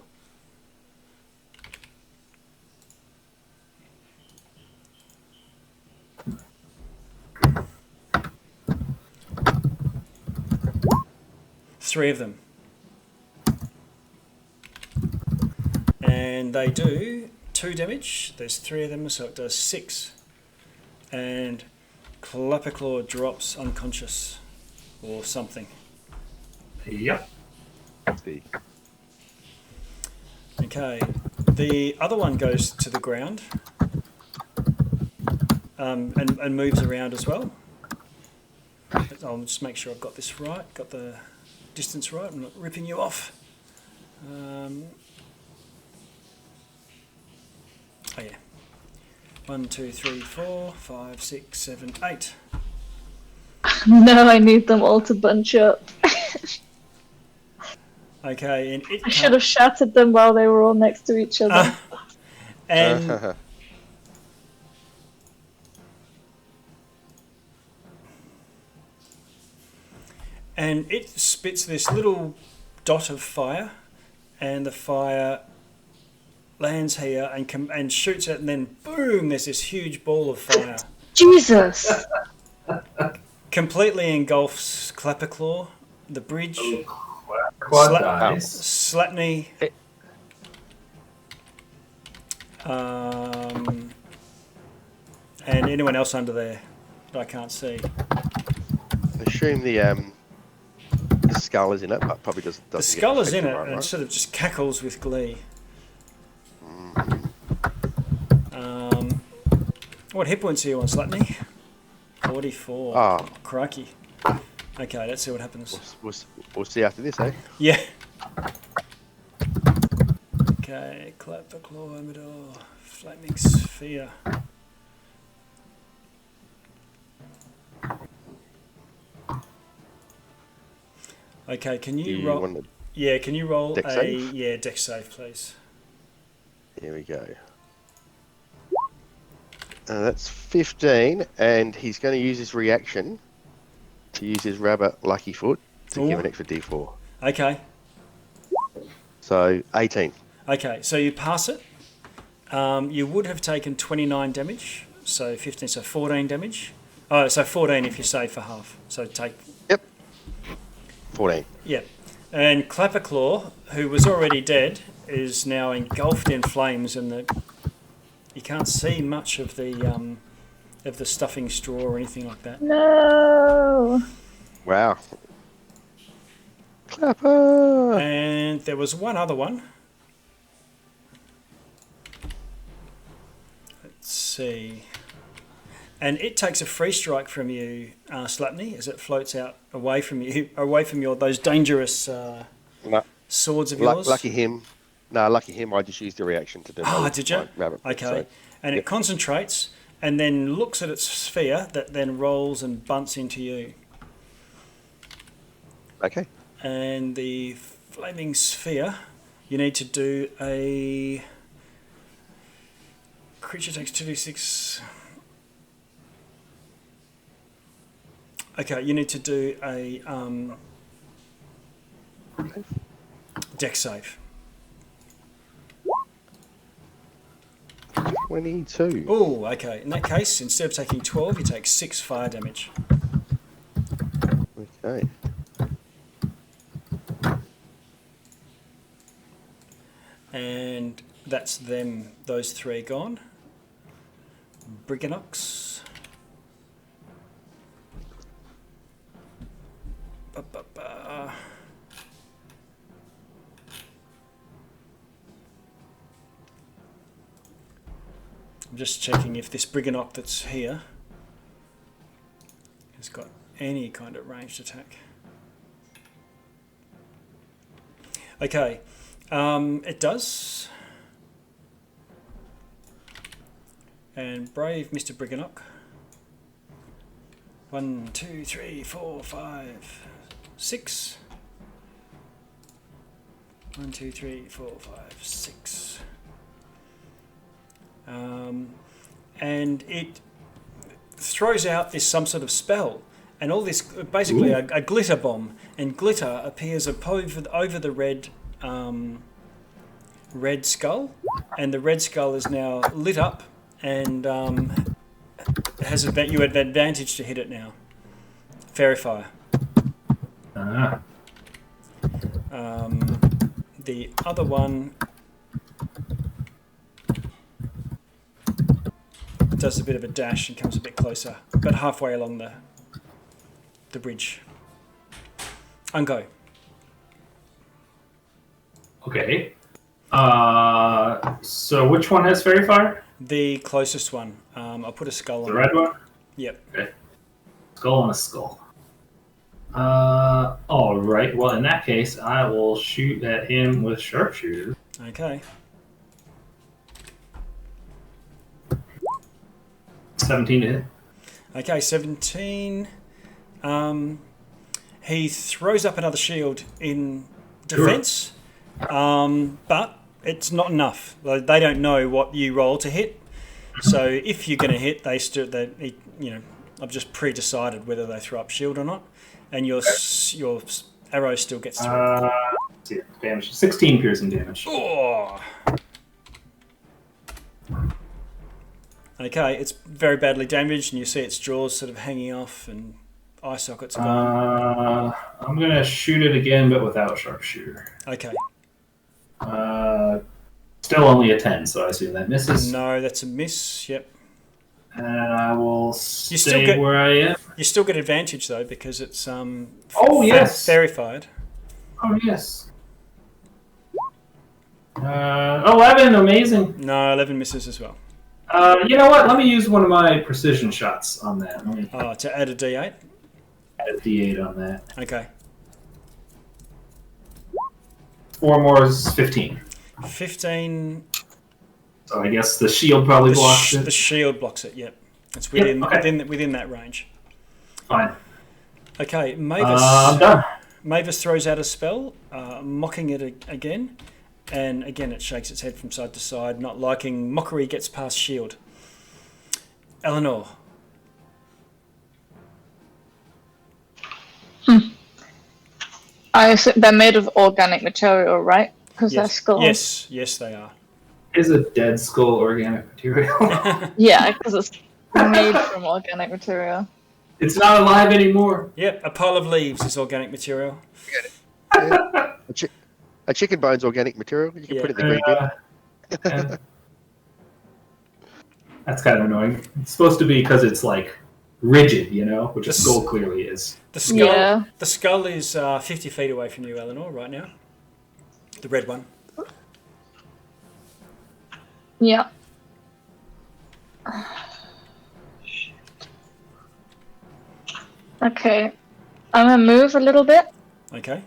Three of them. And they do 2 damage. There's 3 of them, so it does 6. And Clapperclaw drops unconscious or something. Yep. Okay. The other one goes to the ground and moves around as well. I'll just make sure I've got this right, got the distance right. I'm not ripping you off. Oh yeah. 1, 2, 3, 4, 5, 6, 7, 8. No, I need them all to bunch up. Okay, and I should have shattered them while they were all next to each other. And and it spits this little dot of fire, and the fire lands here and shoots it, and then boom! There's this huge ball of fire. Jesus! Completely engulfs Clapperclaw, the bridge, Quad dies. Slapney, and anyone else under there that I can't see. I assume the skull is in it, but probably doesn't. The skull is in it right, and sort of just cackles with glee. What hit points are you on, Slapney? 44. Oh. Crikey. Okay, let's see what happens. We'll see after this, eh? Yeah. Okay, Clapperclaw, Amador, Flaming Sphere. Okay, can you roll? Yeah, can you roll dex a save? dex save, please? Here we go. That's 15, and he's going to use his reaction to use his rabbit lucky foot to give an extra d4. Okay. So 18. Okay, so you pass it. You would have taken 29 damage, so 15, so 14 damage. Oh, so 14 if you save for half. So take. Yep. 14. Yep. And Clapperclaw, who was already dead, is now engulfed in flames, and you can't see much of the stuffing straw or anything like that. No! Wow. Clapper! And there was one other one. Let's see. And it takes a free strike from you, Slapney, as it floats out away from you, away from those dangerous swords of yours. Lucky him. No, lucky him. I just used the reaction to do. Oh, did you? Rabbit, okay. So, and it concentrates and then looks at its sphere that then rolls and bunts into you. Okay. And the flaming sphere, you need to do a creature takes 2d6. Okay, you need to do a dex save. 22. Oh, okay. In that case, instead of taking 12, you take 6 fire damage. Okay. And that's them, those 3 gone. Brigganox. I'm just checking if this Brigganock that's here has got any kind of ranged attack. Okay, it does. And brave Mr. Brigganock. 1, 2, 3, 4, 5, 6. 1, 2, 3, 4, 5, 6. And it throws out some sort of spell, and all this basically a glitter bomb, and glitter appears over the red skull, and the red skull is now lit up, and you have advantage to hit it now. Fairy fire. The other one does a bit of a dash and comes a bit closer, but halfway along the bridge. Ungo. Okay. So which one has fairy fire? The closest one. I'll put a skull The on red it. one? Yep. Okay. Skull on a skull. All right. Well, in that case, I will shoot at him with sharpshooter. Okay. 17 to hit. Okay, 17. He throws up another shield in defense, but it's not enough. Like, they don't know what you roll to hit. So if you're going to hit, I've just pre-decided whether they throw up shield or not, and your arrow still gets through. Damage. 16 piercing damage. Oh. Okay, it's very badly damaged, and you see its jaws sort of hanging off, and eye sockets are gone. I'm gonna shoot it again, but without sharpshooter. Okay. Still only a 10, so I assume that misses. No, that's a miss. Yep. And I will stay where I am. You still get advantage though because it's yes, fairy fired. Oh yes. 11, amazing. No, 11 misses as well. You know what? Let me use one of my precision shots on that. Let me To add a D8. add a D8 on that. Okay. 4 more is 15. 15. So I guess the shield probably blocks it. The shield blocks it. Yep. It's within that range. Fine. Okay, Mavis. I'm done. Mavis throws out a spell, mocking it again, and again it shakes its head from side to side, not liking mockery gets past shield. Eleanor. I assume they're made of organic material, right? Because they're skulls. Yes, they are. Is a dead skull organic material? Yeah, because it's made from organic material. It's not alive anymore. Yep, a pile of leaves is organic material. Yeah. A chicken bone's organic material. You can put it in the green bin. Yeah. That's kind of annoying. It's supposed to be because it's like rigid, which a skull clearly is. The skull is 50 feet away from you, Eleanor, right now. The red one. Yeah. Okay. I'm gonna move a little bit. Okay.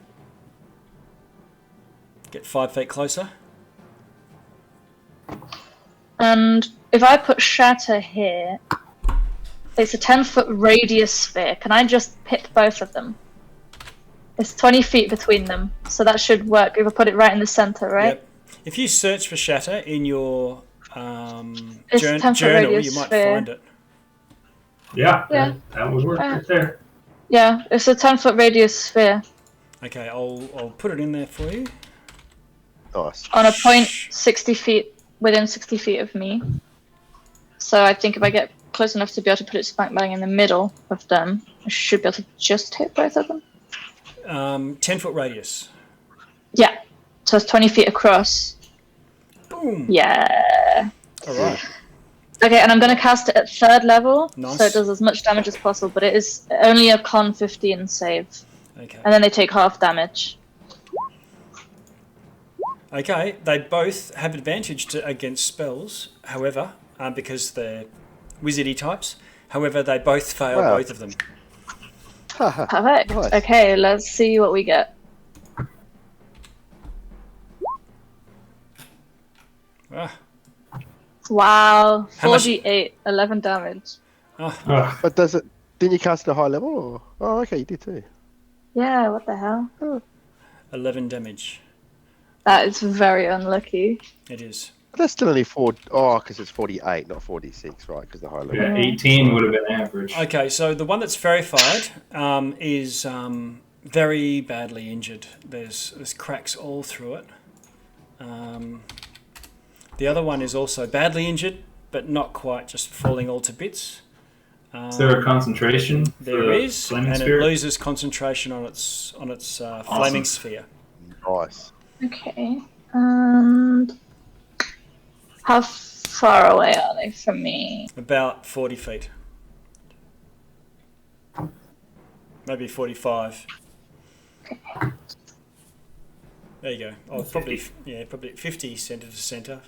Get 5 feet closer. And if I put Shatter here, it's a 10-foot radius sphere. Can I just hit both of them? It's 20 feet between them, so that should work if I put it right in the center, right? Yep. If you search for Shatter in your It's journal, you might find it. Yeah. That would work right there. Yeah, it's a 10-foot radius sphere. Okay, I'll put it in there for you. Nice. On a point 60 feet, within 60 feet of me. So I think if I get close enough to be able to put it smack bang in the middle of them, I should be able to just hit both of them. 10-foot radius. Yeah, so it's 20 feet across. Boom. Yeah. All right. Okay, and I'm going to cast it at 3rd level, Nice. so it does as much damage as possible, but it is only a con 15 save. Okay. And then they take half damage. Okay, they both have advantage against spells, however, because they're wizardy types. However, they both fail both of them. Perfect. Nice. Okay, let's see what we get. Ah, Wow, How much- 48, 11 damage. Ugh. But didn't you cast at a high level? Or? Oh, okay, you did too. Yeah, what the hell? 11 damage. That is very unlucky. It is. That's still only 4. Oh, because it's 48, not 46, right? Because the high level. Yeah, 18 would have been average. Okay, so the one that's verified is very badly injured. There's cracks all through it. The other one is also badly injured, but not quite, just falling all to bits. Is there a concentration? There is, flaming and sphere? it loses concentration on its flaming sphere. Nice. Okay. And how far away are they from me? About 40 feet. Maybe 45. There you go. Oh, probably 50 centre to centre.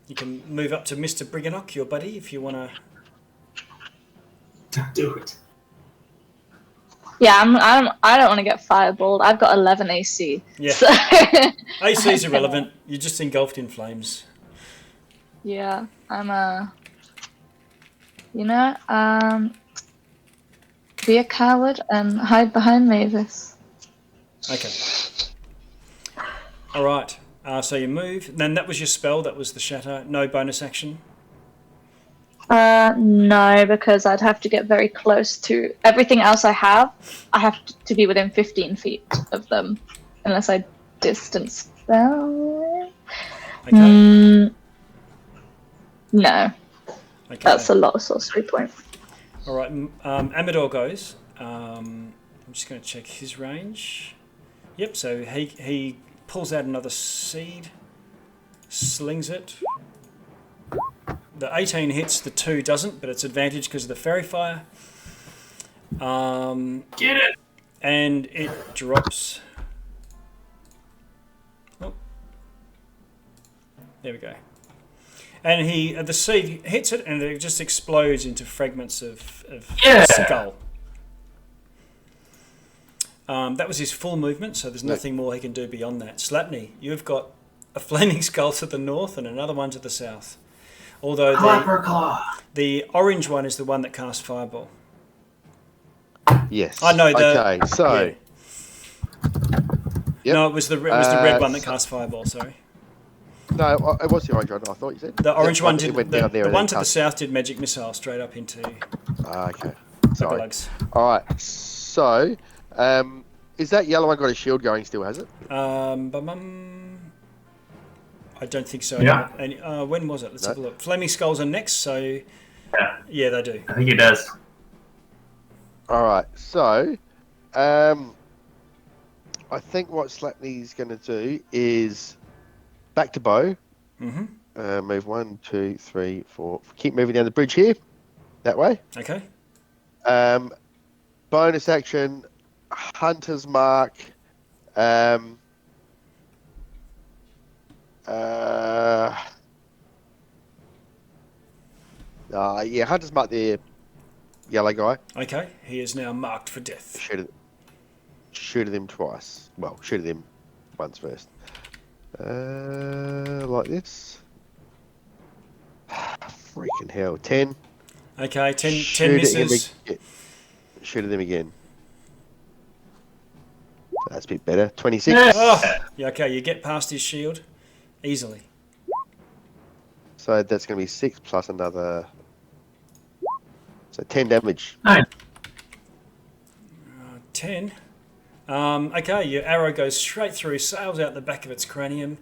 You can move up to Mr. Brigganock, your buddy, if you want to. Don't do it. Yeah, I don't want to get fireballed. I've got 11 AC. Yeah. So AC's irrelevant. You're just engulfed in flames. yeah, I'm be a coward and hide behind Mavis. Okay. All right. So you move. Then that was your spell. That was the shatter. No bonus action. No, because I'd have to get very close to everything else I have. I have to be within 15 feet of them, unless I distance spell. Okay. No, Okay. that's a lot of sorcery points. All right. Amador goes. I'm just going to check his range. Yep. So he pulls out another seed, slings it. The 18 hits, the 2 doesn't, but it's advantage because of the fairy fire. Get it! And it drops. Oh. There we go. And the seed hits it, and it just explodes into fragments of skull. That was his full movement, so there's nothing more he can do beyond that. Slapney, you've got a flaming skull to the north and another one to the south. Although the orange one is the one that casts fireball. Yes. I know. Okay, so. Yeah. Yep. No, it was the red one that cast fireball. Sorry. No, it was the orange one. I thought you said. The orange one did. Went The down there and one then to the cast- south did magic missile straight up into okay. the Sorry. bugs. All right. So, is that yellow one got a shield going still? Has it? I don't think so. Yeah. And when was it? Let's have a look. Flaming skulls are next, so yeah, they do. I think it does. All right. So, I think what Slapney's going to do is back to bow. Mm-hmm. Move 1, 2, 3, 4. Keep moving down the bridge here. That way. Okay. Bonus action, Hunter's Mark. Yeah, Hunter's Mark the yellow guy. Okay. He is now marked for death. Shoot at him twice. Well, shoot at him once first. Like this. Freaking hell. 10. Okay. 10 Shoot misses. Shoot at him again. That's a bit better. 26. Oh, yeah. Okay. You get past his shield easily. So that's going to be 6 plus another. So 10 damage. 9. 10. Okay, your arrow goes straight through, sails out the back of its cranium,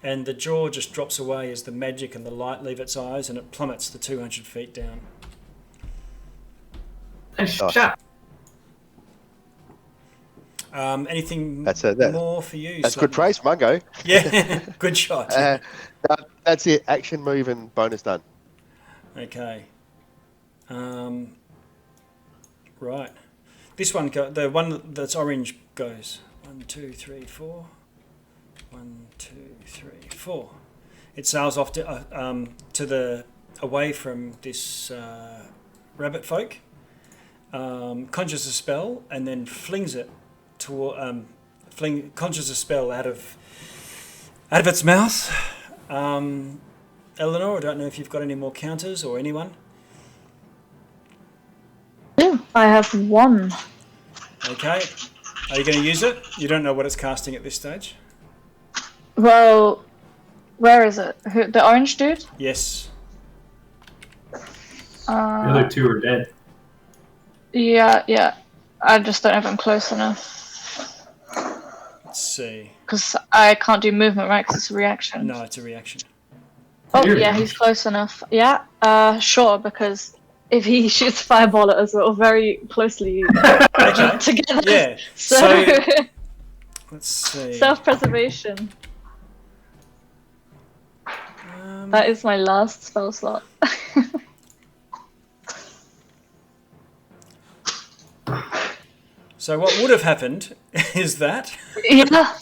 and the jaw just drops away as the magic and the light leave its eyes, and it plummets the 200 feet down. Nice shot. Anything more for you? That's good praise, Mungo. Yeah, good shot. That's it. Action, move, and bonus done. Okay. Right. This one, the one that's orange goes 1, 2, 3, 4. 1, 2, 3, 4. It sails off to away from this rabbit folk. Conjures a spell and then flings it conjures a spell out of its mouth. Eleanor, I don't know if you've got any more counters or anyone. I have one. Okay. Are you going to use it? You don't know what it's casting at this stage? Well, where is it? The orange dude? Yes. The other two are dead. Yeah. I just don't know if I'm close enough. Let's see. Because I can't do movement, right? Because it's a reaction. No, it's a reaction. Oh, Here we yeah, go. he's close enough. Yeah, sure, because if he shoots fireball at us, we're all very closely Okay. together. Yeah. So, Let's see. self-preservation. That is my last spell slot. So what would have happened is that. Yeah.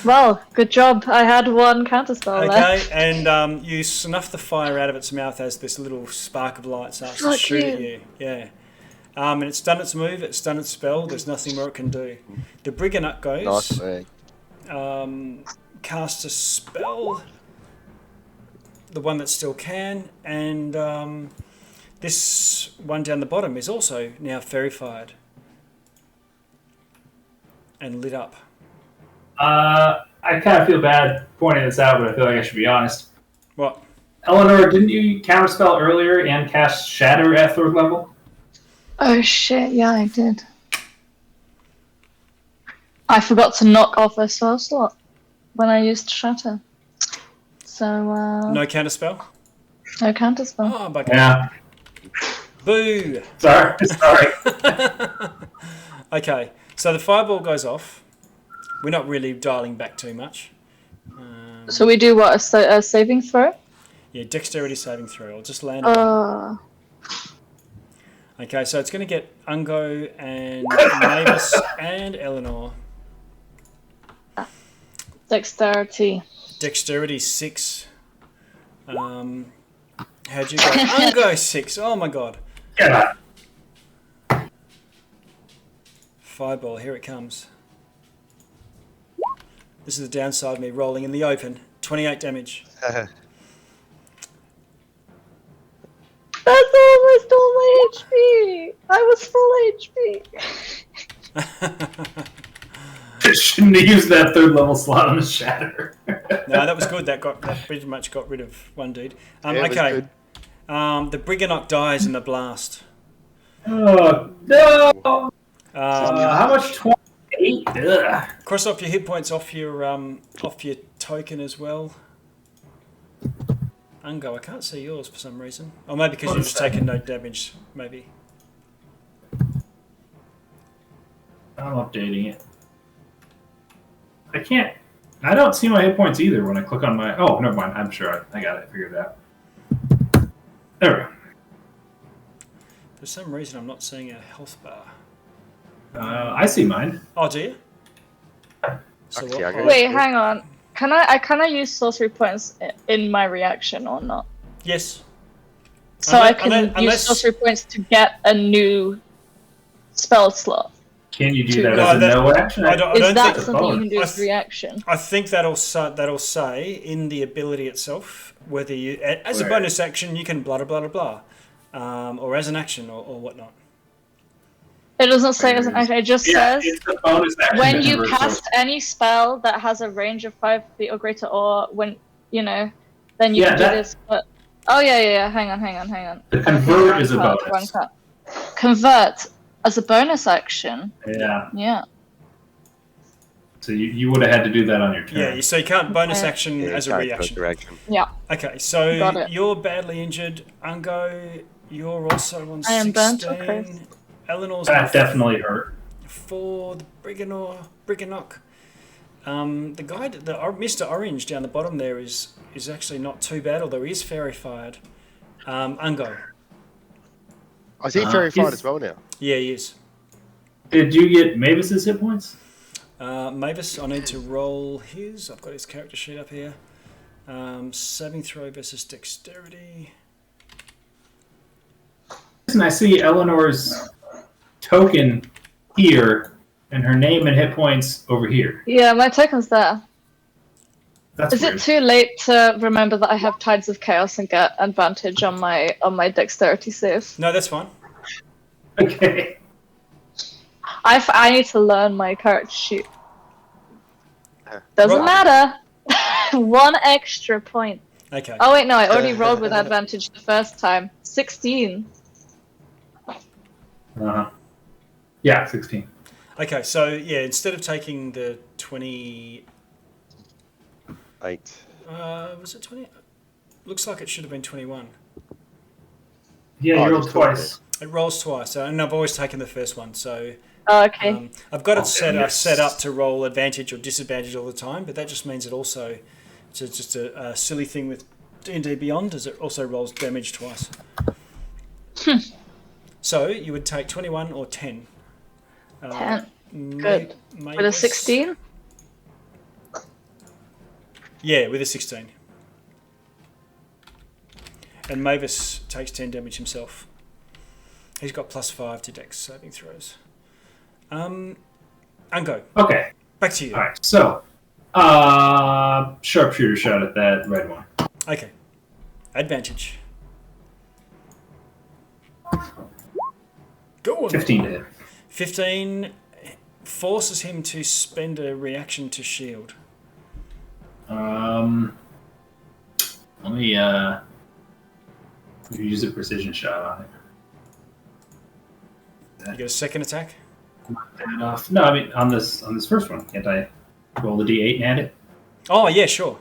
Well, good job. I had one counterspell left. Okay, and you snuff the fire out of its mouth as this little spark of light starts to Fuck shoot at you. you. Yeah. And it's done its move, it's done its spell, there's nothing more it can do. The Brigganock Nice goes, work. casts a spell, the one that still can, and this one down the bottom is also now fairy-fired and lit up. I kind of feel bad pointing this out, but I feel like I should be honest. What? Eleanor, didn't you counterspell earlier and cast Shatter at 3rd level? Oh shit, yeah, I did. I forgot to knock off a spell slot when I used Shatter. So, No counterspell? no counterspell. Oh, bugger. Yeah. Boo! Sorry. Okay, so the fireball goes off. We're not really dialing back too much. So we do what, a saving throw? Yeah, dexterity saving throw. I'll just land on. Okay, so it's going to get Ungo and Mavis and Eleanor. Dexterity. Dexterity 6. How'd you go? Ungo 6. Oh my god. Yeah. Fireball, here it comes. This is the downside of me rolling in the open. 28 damage. That's almost all my HP! I was full HP! Shouldn't have used that 3rd level slot on the Shatter. No, that was good. That pretty much got rid of one dude. Yeah, it was Okay. good. The Brigganock dies in the blast. Oh, no! How much? 28? Ugh. Cross off your hit points off your token as well. Ungo, I can't see yours for some reason. Or maybe because you've just taken no damage, maybe. I'm updating it. I don't see my hit points either when I click on my... Oh, never mind. I'm sure I got it figured out. There we go. For some reason, I'm not seeing a health bar. I see mine. Oh, do you? So Okay, I what? got Wait, hang on. Can I use sorcery points in my reaction or not? Yes. So I can Unless- use sorcery points to get a new spell slot. Can you do No, that as a that- no action? I don't Is that think- something you can do I as reaction? I think that'll say in the ability itself whether you, as a Right. bonus action, you can blah blah blah blah, or as an action or whatnot. It doesn't say as an action. It just Yeah, says it's a bonus action. when to you convert cast source. any spell that has a range of 5 feet or greater, or when then you Yeah, can do that- this. But yeah. Hang on. The convert is a Wrong bonus. cut. Convert as a bonus action. Yeah. Yeah. So you would have had to do that on your turn. Yeah, so you can't bonus Okay. action Yeah, as a can't reaction. go reaction. Yeah. Okay, so Got it. you're badly injured. Ungo, you're also on I am 16. burnt or cursed? Eleanor's on That definitely hurt. 4. The Brigganock. The guy, Mr. Orange down the bottom there is actually not too bad, although he is fairy fired. Ungo. I see Fairy Fight he's- as well now. Yeah, he is. Did you get Mavis's hit points? Mavis, I need to roll his. I've got his character sheet up here. Saving throw versus dexterity. And I see Eleanor's token here, and her name and hit points over here. Yeah, my token's there. That's Is weird. it too late to remember that I have Tides of Chaos and get advantage on my dexterity save? No, that's fine. Okay. I need to learn my character sheet. Uh, Doesn't Right. matter. 1 extra point. Okay. Oh wait, no, I already rolled with advantage the first time. 16. Yeah, 16. Okay, so yeah, instead of taking the 20... 8. was it 20? Looks like it should have been 21. Yeah, Oh, you rolled that's twice. It rolls twice, and I've always taken the first one, so... Oh, okay. I've got it yes. set up to roll advantage or disadvantage all the time, but that just means it also... It's just a silly thing with D&D Beyond, as it also rolls damage twice. So, you would take 21 or 10. 10. Good. With a 16? Yeah, with a 16. And Mavis takes 10 damage himself. He's got +5 to Dex saving throws. Ungo, Okay. back to you. All right. So, sharpshooter shot at that red one. Okay. Advantage. Go on. 15 to hit. 15 forces him to spend a reaction to shield. Let me use a precision shot on it. You get a second attack? That off. No, I mean on this first one. Can't I roll the d8 and add it? Oh, yeah, sure.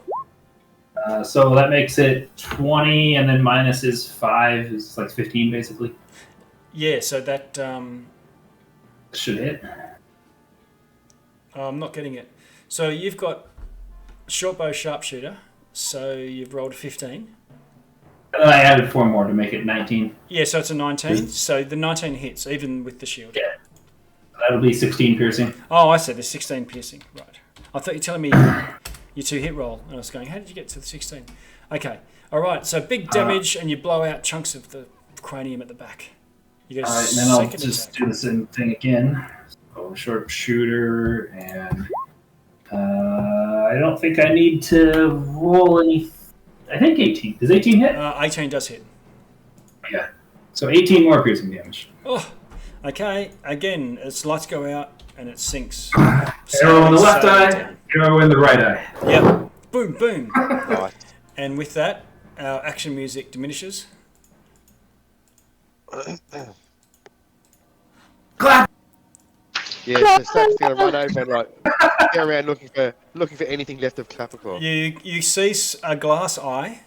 So that makes it 20, and then minus is 5 is like 15 basically. Yeah, so that... Should hit. I'm not getting it. So you've got short bow sharpshooter, so you've rolled a 15. And then I added 4 more to make it 19. Yeah, so it's a 19. So the 19 hits, even with the shield. Yeah. That'll be 16 piercing. Oh, I said there's 16 piercing. Right. I thought you were telling me your 2 hit roll. And I was going, how did you get to the 16? Okay. All right. So big damage, and you blow out chunks of the cranium at the back. You get a Alright, and then I'll second just attack. do the same thing again. So sharpshooter, and I don't think I need to roll any. I think 18. Does 18 hit? 18 does hit. Yeah. So 18 more piercing damage. Oh, okay. Again, its lights go out and it sinks. Arrow in the left Slowly eye, down. arrow in the right eye. Yep. Boom, boom. Right. And with that, our action music diminishes. Clap! Yeah, so Slap's gonna run over and like go around looking for anything left of Clapperclaw. You see a glass eye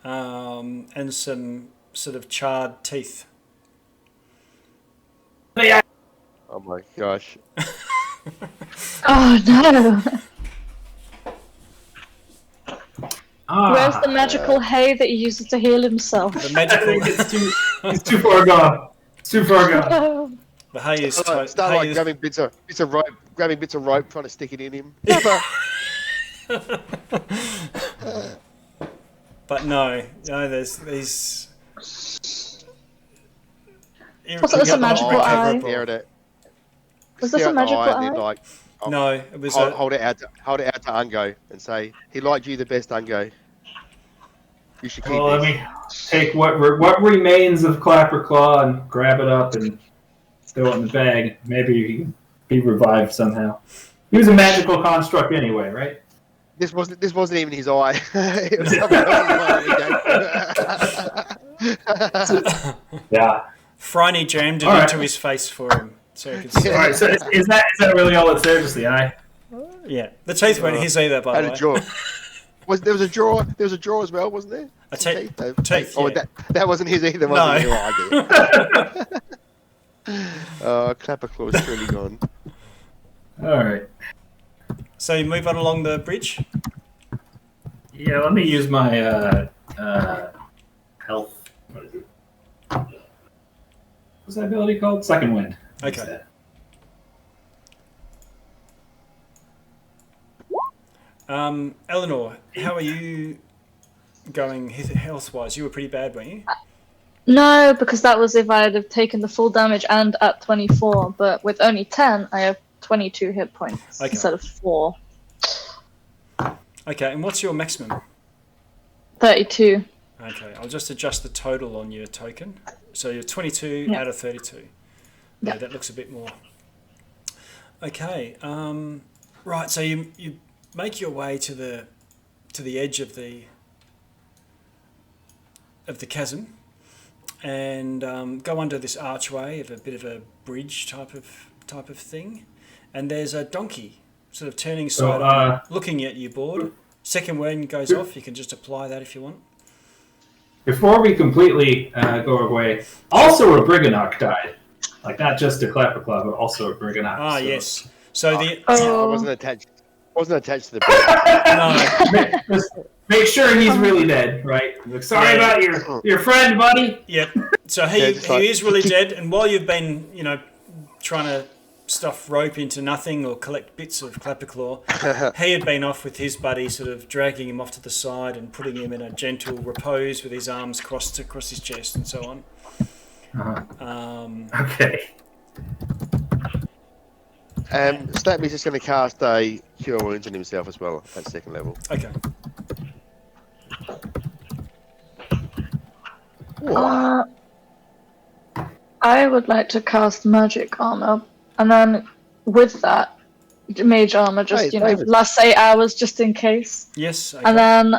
and some sort of charred teeth. Oh my gosh. Oh no! Where's the Ah, magical hay that he uses to heal himself? The I magical... think it's too far gone. It's too far gone. Oh, The hay is... Start hay like is- grabbing bits of rope, trying to stick it in him. But no, there's these... Was this a magical eye? Stare at it. Was this Stare a at the magical and then, eye? like, No, it was hold it out to Ungo and say he liked you the best, Ungo. You should keep Well, let this. me take what remains of Clapper Claw and grab it up and throw it in the bag. Maybe he can be revived somehow. He was a magical construct anyway, right? This wasn't even his eye. It was someone else's eye. Yeah. Franny jammed it All right. into his face for him, so he could see. All right. So is that really all that's there? Just the eye? Yeah, the teeth weren't his either, by Had the a way. jaw. There was a drawer. There was a drawer as well, wasn't there? A Some teeth, though. teeth, Oh, yeah. that wasn't his either. No. Was it? Oh, Clapperclaw's truly gone. All right. So you move on along the bridge. Yeah. Let me use my health. What is it? What's that ability called? Second wind. What's Okay. that? Eleanor, how are you going health-wise? You were pretty bad, weren't you? No, because that was if I had have taken the full damage and at 24, but with only 10, I have 22 hit points Okay. instead of 4. Okay, and what's your maximum? 32. Okay, I'll just adjust the total on your token. So you're 22 Yeah. out of 32. Yeah. Yeah, that looks a bit more Okay. Right. So you make your way to the edge of the chasm, and go under this archway of a bit of a bridge type of thing, and there's a donkey sort of turning side on, looking at you, bored. Second wind goes off. You can just apply that if you want. Before we completely go away, also a Brigganock died. Like, not just a Clapperclaw, but also a Brigganock. Ah, so. yes. So I Oh, wasn't attached to the bed. no. Just make sure he's really dead, right? Like, sorry about your friend, buddy. Yep. So Yeah, he just like- is really dead, and while you've been, trying to stuff rope into nothing or collect bits of Clapperclaw, he had been off with his buddy, sort of dragging him off to the side and putting him in a gentle repose with his arms crossed across his chest and so on. Okay. Slappy's just going to cast a Cure Wounds on himself as well at second level. Okay. I would like to cast magic armor, and then with that, mage armor, just last 8 hours, just in case. Yes. Okay. And then,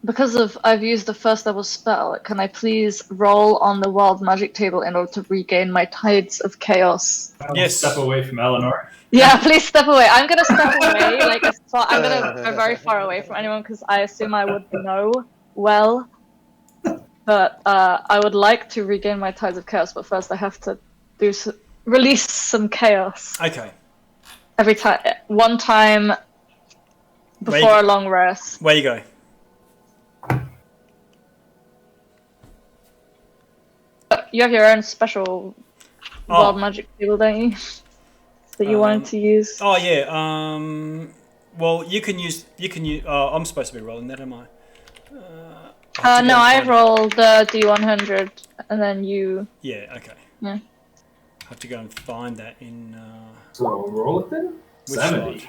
because I've used the first level spell, can I please roll on the wild magic table in order to regain my tides of chaos? Yes. Step away from Eleanor. Yeah, please step away. I'm gonna step away. I'm gonna go very far away from anyone because I assume I would know well. But I would like to regain my tides of chaos. But first, I have to release some chaos. Okay. Every time, one time before a long rest. Where you go? You have your own special wild magic table, don't you? That you wanted to use. Oh yeah. Well, you can use. Oh, I'm supposed to be rolling that, am I? No, I rolled the D100, and then you. Yeah. Okay. Yeah. I have to go and find that in. So roll it then. 70.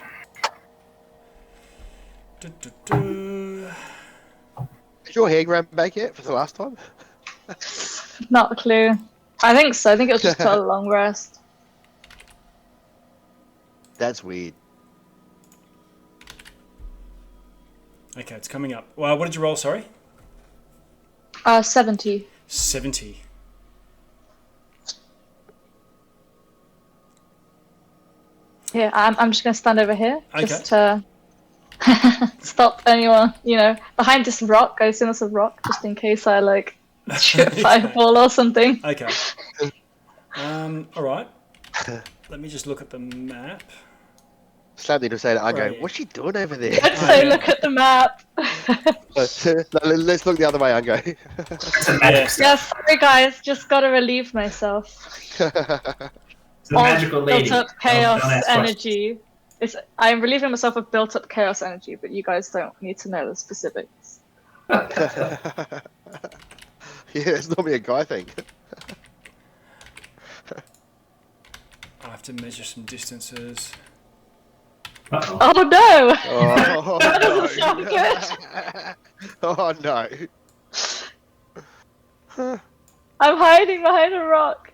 Is your hair grown back yet for the last time? Not a clue. I think so. I think it was just a long rest. That's weird. Okay, it's coming up. Well, what did you roll? Sorry. 70. 70. Yeah, I'm just gonna stand over here, Okay. just to stop anyone, behind this rock. I assume it's a rock, just in case I shoot a fireball or something. Okay. All right. Let me just look at the map. Slappy to say that. I go, Right. what's she doing over there? I'd say look at the map. Let's look the other way and go. Yeah. Yeah, sorry guys, just gotta relieve myself. It's a magical lady. Built up chaos Don't ask energy. I'm relieving myself of built up chaos energy, but you guys don't need to know the specifics. Yeah, it's normally a guy thing. I have to measure some distances. Uh-oh. Oh no! Oh, That doesn't sound oh no. I'm hiding behind a rock.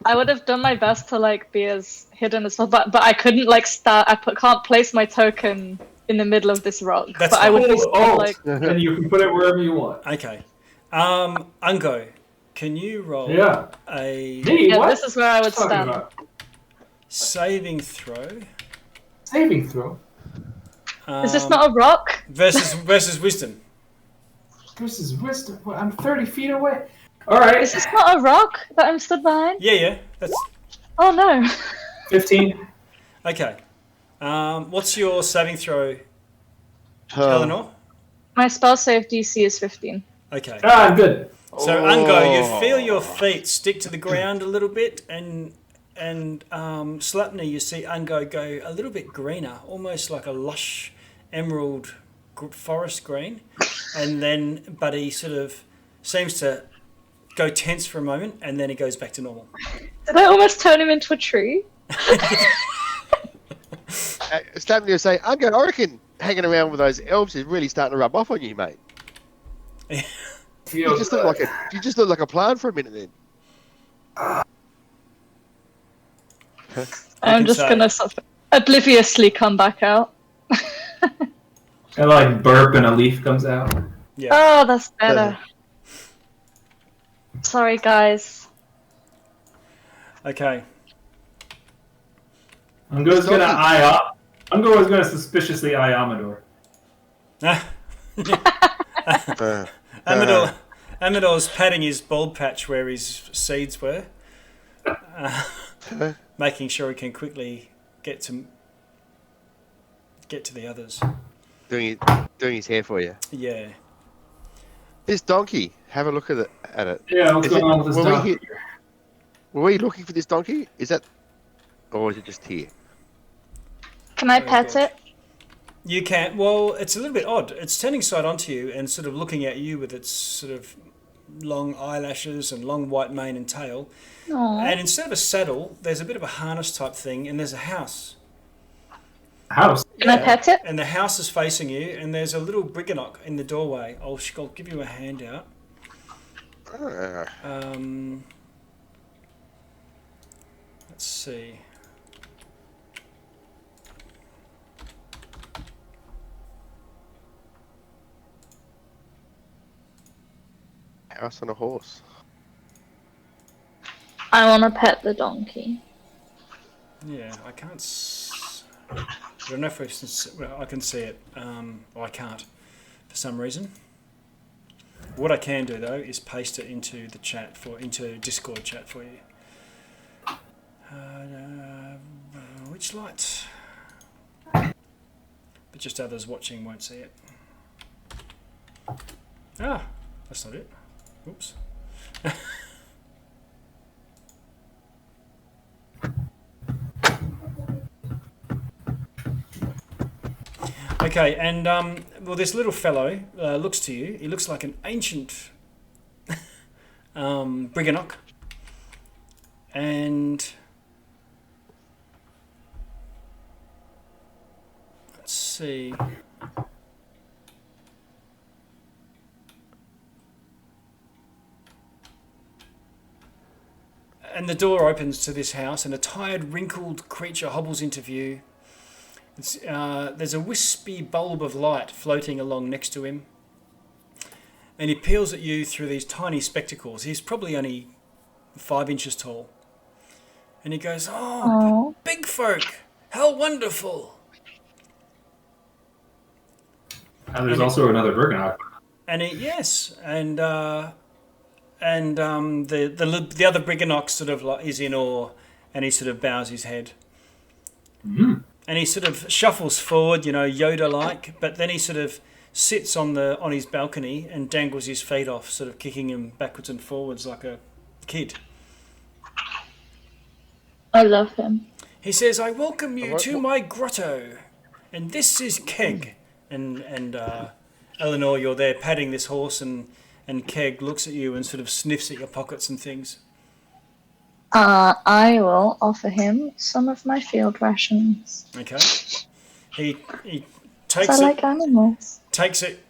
I would have done my best to be as hidden as possible, but I couldn't can't place my token in the middle of this rock. That's but I would be and you can put it wherever you want. Okay. Ungo, can you roll Yeah. a Hey, Yeah, what? this is where I would Talking stand. about saving throw? saving throw. Is this not a rock? Versus wisdom. This is wisdom. Well, I'm 30 feet away. All right. Is this not a rock that I'm stood behind? Yeah. That's Oh no. 15. okay. What's your saving throw, Eleanor? My spell save DC is 15. Okay. Ah, I'm good. So Ungo, you feel your feet stick to the ground a little bit, and Slapney, you see Ungo go a little bit greener, almost like a lush emerald forest green, but he sort of seems to go tense for a moment, and then he goes back to normal. Did I almost turn him into a tree? Slappy will say, I reckon hanging around with those elves is really starting to rub off on you, mate. You just look like a plant for a minute then. I'm just gonna sort of obliviously come back out. I like burp and a leaf comes out. Yeah. Oh, that's better. Sorry, guys. Okay. I'm just gonna eye up. I'm always gonna suspiciously eye Amador. Amador's patting his bald patch where his seeds were, making sure he can quickly get to the others. Doing his hair for you. Yeah. This donkey. Have a look at it. Yeah, what's going on with this donkey? Were we looking for this donkey? Is that, or is it just here? Can I pet it? You can. Well, it's a little bit odd. It's turning side onto you and sort of looking at you with its sort of long eyelashes and long white mane and tail. Aww. And instead of a saddle, there's a bit of a harness type thing, and there's a house. House? Can I pet it? And the house is facing you, and there's a little Brigganock in the doorway. I'll give you a handout. Let's see. House on a horse. I want to pet the donkey. Yeah, I can't. I don't know if I can see it. I can't for some reason. What I can do though is paste it into the chat into Discord chat for you. Witchlight, but just others watching won't see it. Ah, that's not it. Oops. Okay, and well, this little fellow looks to you. He looks like an ancient Brigganock, and let's see. And the door opens to this house, and a tired, wrinkled creature hobbles into view. There's a wispy bulb of light floating along next to him, and he peers at you through these tiny spectacles. He's probably only 5 inches tall, and he goes, "Oh, big folk, how wonderful!" And there's also another Brigganock. And the other Brigganock sort of like is in awe, and he sort of bows his head. Mm. And he sort of shuffles forward, Yoda-like, but then he sort of sits on his balcony and dangles his feet off, sort of kicking him backwards and forwards like a kid. I love him. He says, "I welcome you to my grotto, and this is Keg." And Eleanor, you're there patting this horse, and Keg looks at you and sort of sniffs at your pockets and things. I will offer him some of my field rations. Okay. He takes I it. like animals. Takes it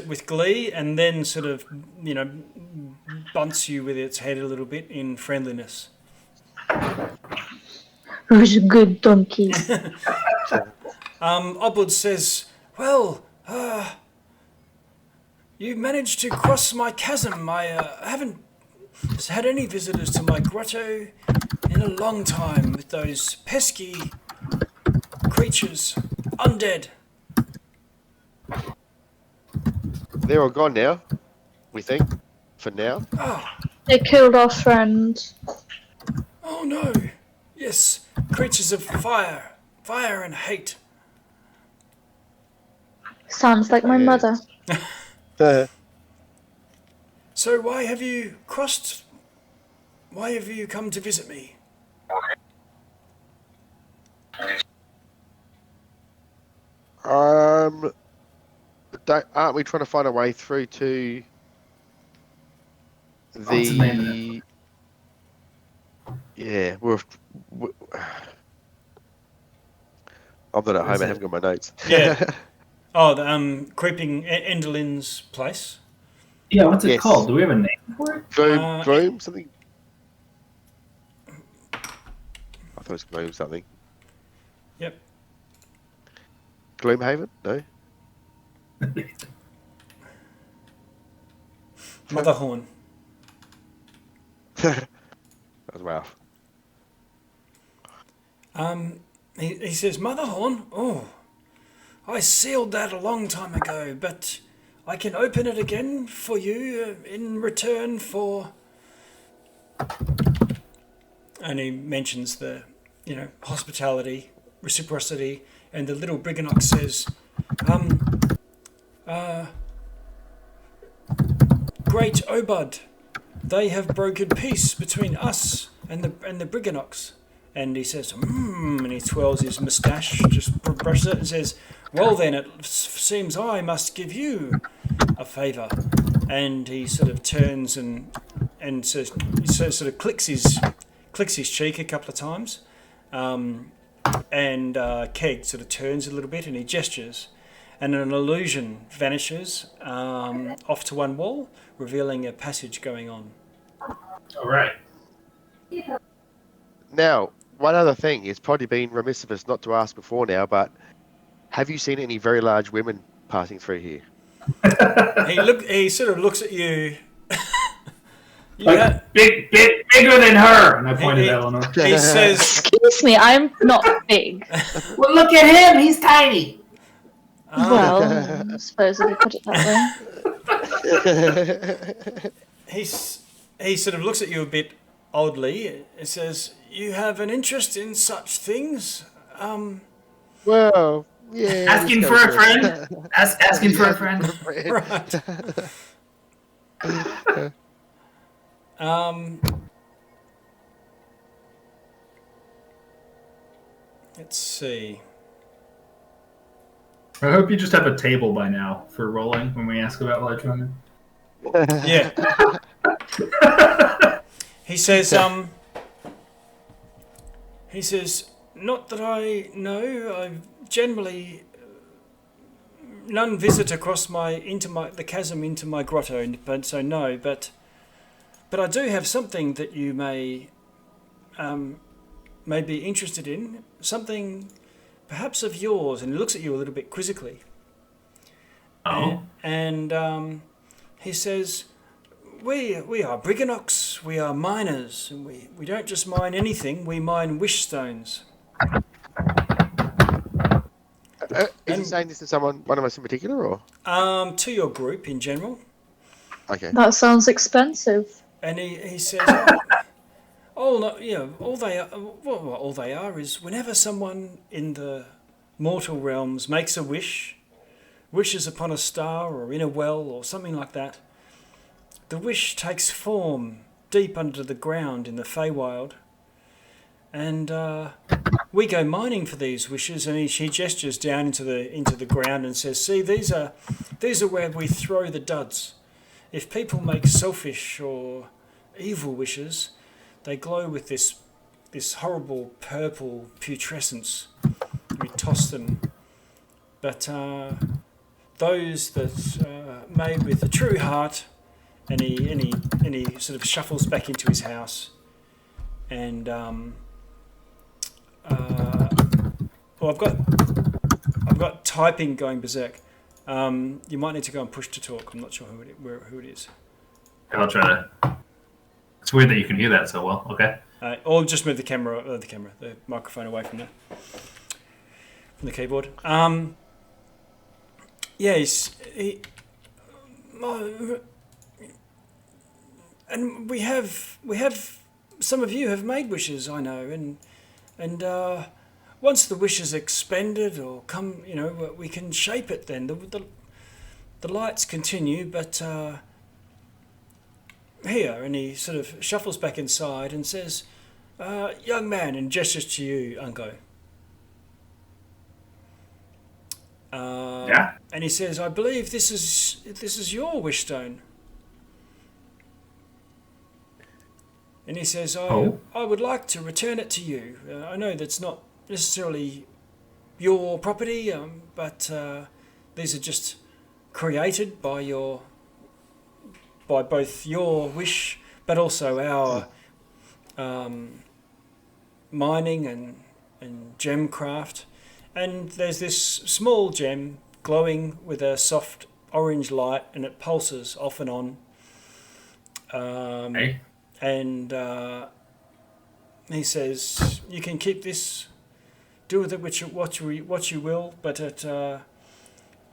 with glee, and then sort of bunts you with its head a little bit in friendliness. Who's a good donkey? Obwood says, "Well, you managed to cross my chasm. I haven't had any visitors to my grotto in a long time with those pesky creatures, undead." They're all gone now, we think, for now. They killed our friend. Oh no! Yes, creatures of fire and hate. Sounds like my mother. So why have you crossed? Why have you come to visit me? Aren't we trying to find a way through to What's the name of it? Yeah, I'm not at home. I haven't got my notes. Yeah. Oh, the Creeping Lyn's place. Yeah, what's it Yes. called? Do we have a name for it? Gloom something? I thought it was Gloom something. Yep. Gloomhaven? No? Motherhorn. That was rough. He says, Motherhorn? Oh, I sealed that a long time ago, but I can open it again for you in return for... And he mentions the, hospitality, reciprocity, and the little Brigganock says, Great Obud, they have broken peace between us and the Briggannocks. And he says, and he twirls his moustache, just brushes it and says, well then, it seems I must give you a favour. And he sort of turns and so sort of clicks his cheek a couple of times. And Keg sort of turns a little bit and he gestures. And an illusion vanishes off to one wall, revealing a passage going on. All right. Now, one other thing, it's probably been remiss of us not to ask before now, but have you seen any very large women passing through here? He sort of looks at you. Bigger than her. And I pointed at Eleanor. He says, Excuse me, I'm not big. Well, look at him. He's tiny. Well, I suppose if you put it that way. he sort of looks at you a bit oddly. It says, you have an interest in such things? Well, yeah. Asking for a friend. Asking for a friend. Right. Let's see. I hope you just have a table by now for rolling when we ask about large women. Yeah. He says, not that I know, I generally none visit across the chasm into my grotto, but I do have something that you may be interested in, something perhaps of yours. And he looks at you a little bit quizzically. Oh. And he says, we are Briggannocks, we are miners, and we don't just mine anything, we mine wish stones. Is he saying this to one of us in particular, or? To your group in general. Okay. That sounds expensive. And he says, all they are is whenever someone in the mortal realms makes a wishes upon a star or in a well or something like that, the wish takes form deep under the ground in the Feywild, and we go mining for these wishes. And he gestures down into the ground and says, "See, these are where we throw the duds. If people make selfish or evil wishes, they glow with this horrible purple putrescence. We toss them, but those that made with a true heart." And he sort of shuffles back into his house, and I've got typing going berserk. You might need to go and push to talk. I'm not sure who it is. I'll try to. It's weird that you can hear that so well. Okay. Or just move the microphone away from the keyboard. And we have some of you have made wishes, I know, and once the wish is expended or come, we can shape it. Then the lights continue, but here, and he sort of shuffles back inside and says, "Young man," and gestures to you, Ungo. Yeah. And he says, "I believe this is your wish stone." And he says, I would like to return it to you. I know that's not necessarily your property, but these are just created by your by both your wish, but also our mining and gem craft. And there's this small gem glowing with a soft orange light, and it pulses off and on. And he says, "You can keep this. Do with it what you will, but I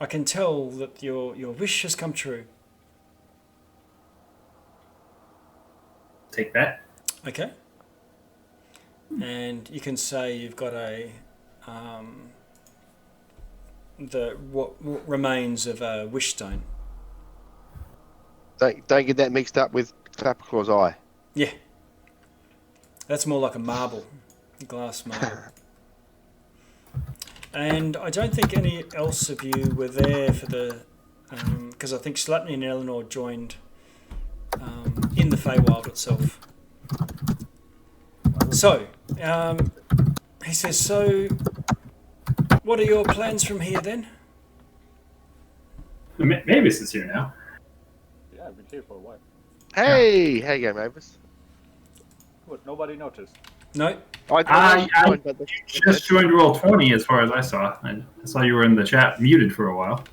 can tell that your wish has come true." Take that. Okay. And you can say you've got a what remains of a wish stone. Don't get that mixed up with Clapperclaw's eye. Yeah. That's more like a marble, glass marble. And I don't think any else of you were there for the, because I think Slatney and Eleanor joined in the Feywild itself. So, he says, "So, what are your plans from here then?" Mavis is here now. Yeah, I've been here for a while. Hey, how you going, Mavis? What? Nobody noticed. No? I just joined Roll20 as far as I saw. I saw you were in the chat muted for a while.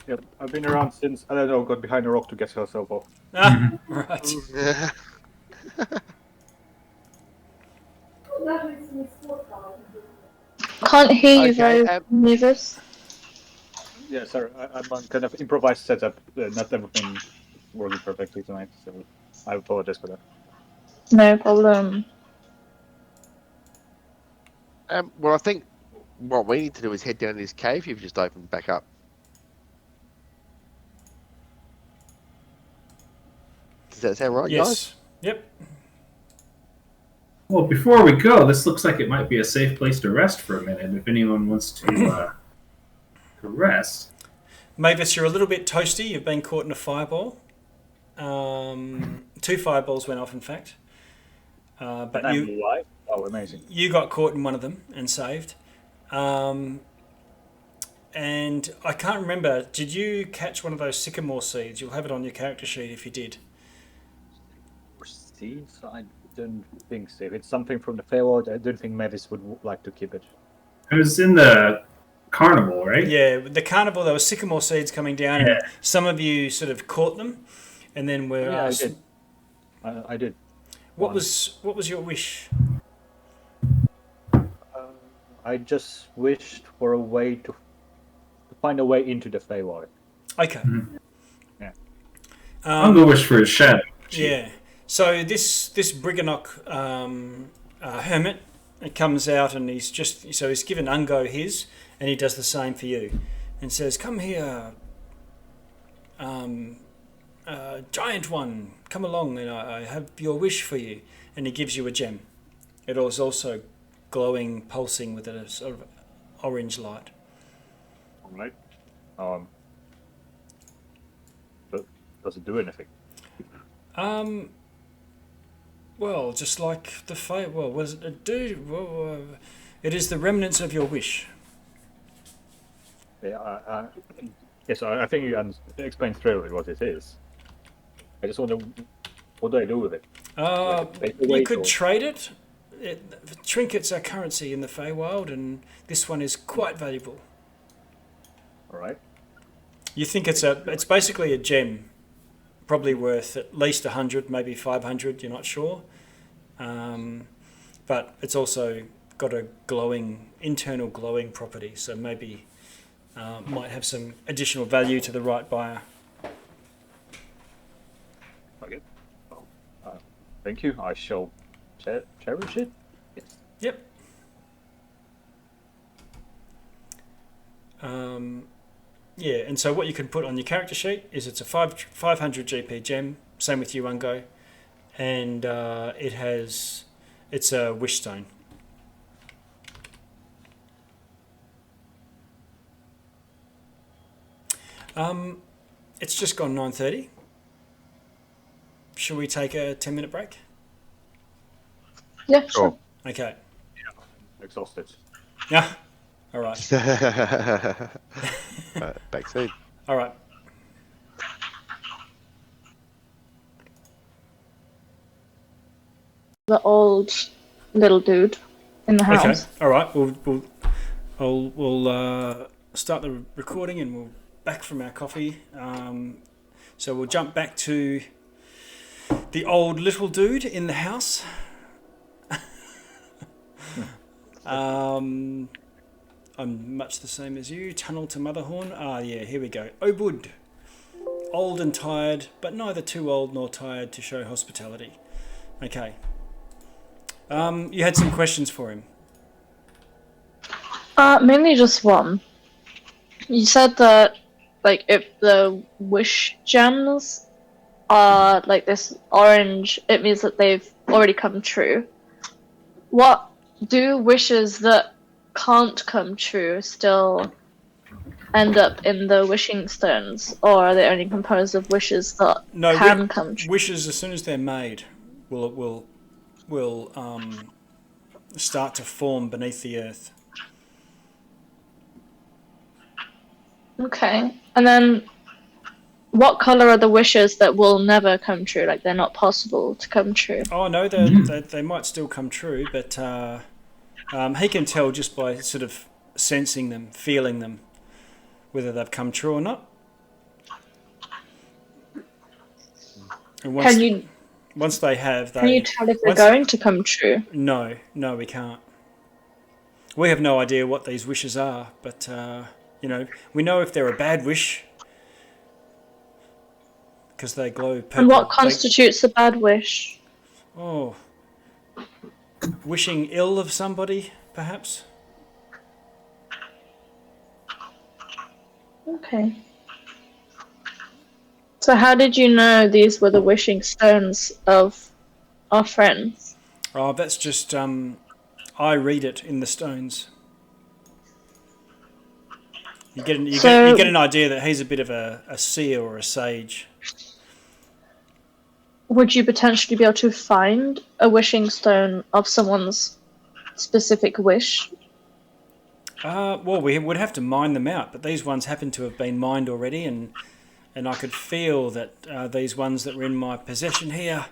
Yep, I've been around since Eleanor got behind a rock to get herself off. Ah, right. Can't hear you Okay, though, Mavis. Yeah, sorry, I'm on kind of improvised setup. Not everything working perfectly tonight, so I apologize for that. No problem. Well, I think what we need to do is head down this cave you've just opened back up. Does that sound right, guys? Yes. Yep. Well, before we go, this looks like it might be a safe place to rest for a minute. If anyone wants to rest. Mavis, you're a little bit toasty. You've been caught in a fireball. 2 fireballs went off, in fact. But I'm you... alive? Oh, amazing. You got caught in one of them and saved. And I can't remember, did you catch one of those sycamore seeds? You'll have it on your character sheet if you did. Seeds? I don't think so. If it's something from the Feywild, I don't think Mavis would like to keep it. It was in the carnival, right? Yeah, the carnival, there were sycamore seeds coming down, Yeah. and some of you sort of caught them, and then were Yeah, asked, I did. what was your wish? I just wished for a way to find a way into the Feywild. Okay. Mhm. Yeah. I'm going to wish for his shadow. Yeah. So this Brigganock hermit, it comes out and he's given Ungo his, and he does the same for you, and says, "Come here, giant one, come along, and I have your wish for you." And he gives you a gem. It was also glowing, pulsing with a sort of orange light. Right. But does it do anything? Well, just like the fate. Well, was it a dude? Well, it is the remnants of your wish. Yeah. Yes, I think you explained thoroughly what it is. I just wonder, what do I do with it? You could trade it. Trinkets are currency in the Feywild, and this one is quite valuable. All right. You think it's basically a gem, probably worth at least 100, maybe 500. You're not sure, but it's also got a internal glowing property. So maybe might have some additional value to the right buyer. Okay. Well, thank you. I shall cherish it. Yes. Yep. Yeah, and so what you can put on your character sheet is it's a 500 GP gem, same with you, Ungo, and it's a wish stone. It's just gone 9:30. Should we take a 10-minute break? Yeah, sure. Okay. Exhausted. Yeah. All right. Back soon. All right. the old little dude in the house. Okay. All right. We'll start the recording and we'll back from our coffee. So we'll jump back to the old little dude in the house. I'm much the same as you. Tunnel to Motherhorn. Ah, yeah, here we go. Obud. Old and tired, but neither too old nor tired to show hospitality. Okay. You had some questions for him. Mainly just one. You said that, like, if the wish gems are like this orange, it means that they've already come true. What do wishes that can't come true still end up in the wishing stones, or are they only composed of wishes that can come true? Wishes, as soon as they're made, will start to form beneath the earth. Okay, and then what color are the wishes that will never come true? Like they're not possible to come true. Oh no, they might still come true, but he can tell just by sort of sensing them, feeling them, whether they've come true or not. And once they have, can you tell if they're going to come true? No, we can't. We have no idea what these wishes are, but we know if they're a bad wish because they glow purple. And what constitutes a bad wish? Oh, wishing ill of somebody, perhaps. Okay. So how did you know these were the wishing stones of our friends? Oh, that's just I read it in the stones. You get an idea that he's a bit of a seer or a sage. Would you potentially be able to find a wishing stone of someone's specific wish? Well, we would have to mine them out, but these ones happen to have been mined already, and I could feel that these ones that were in my possession here,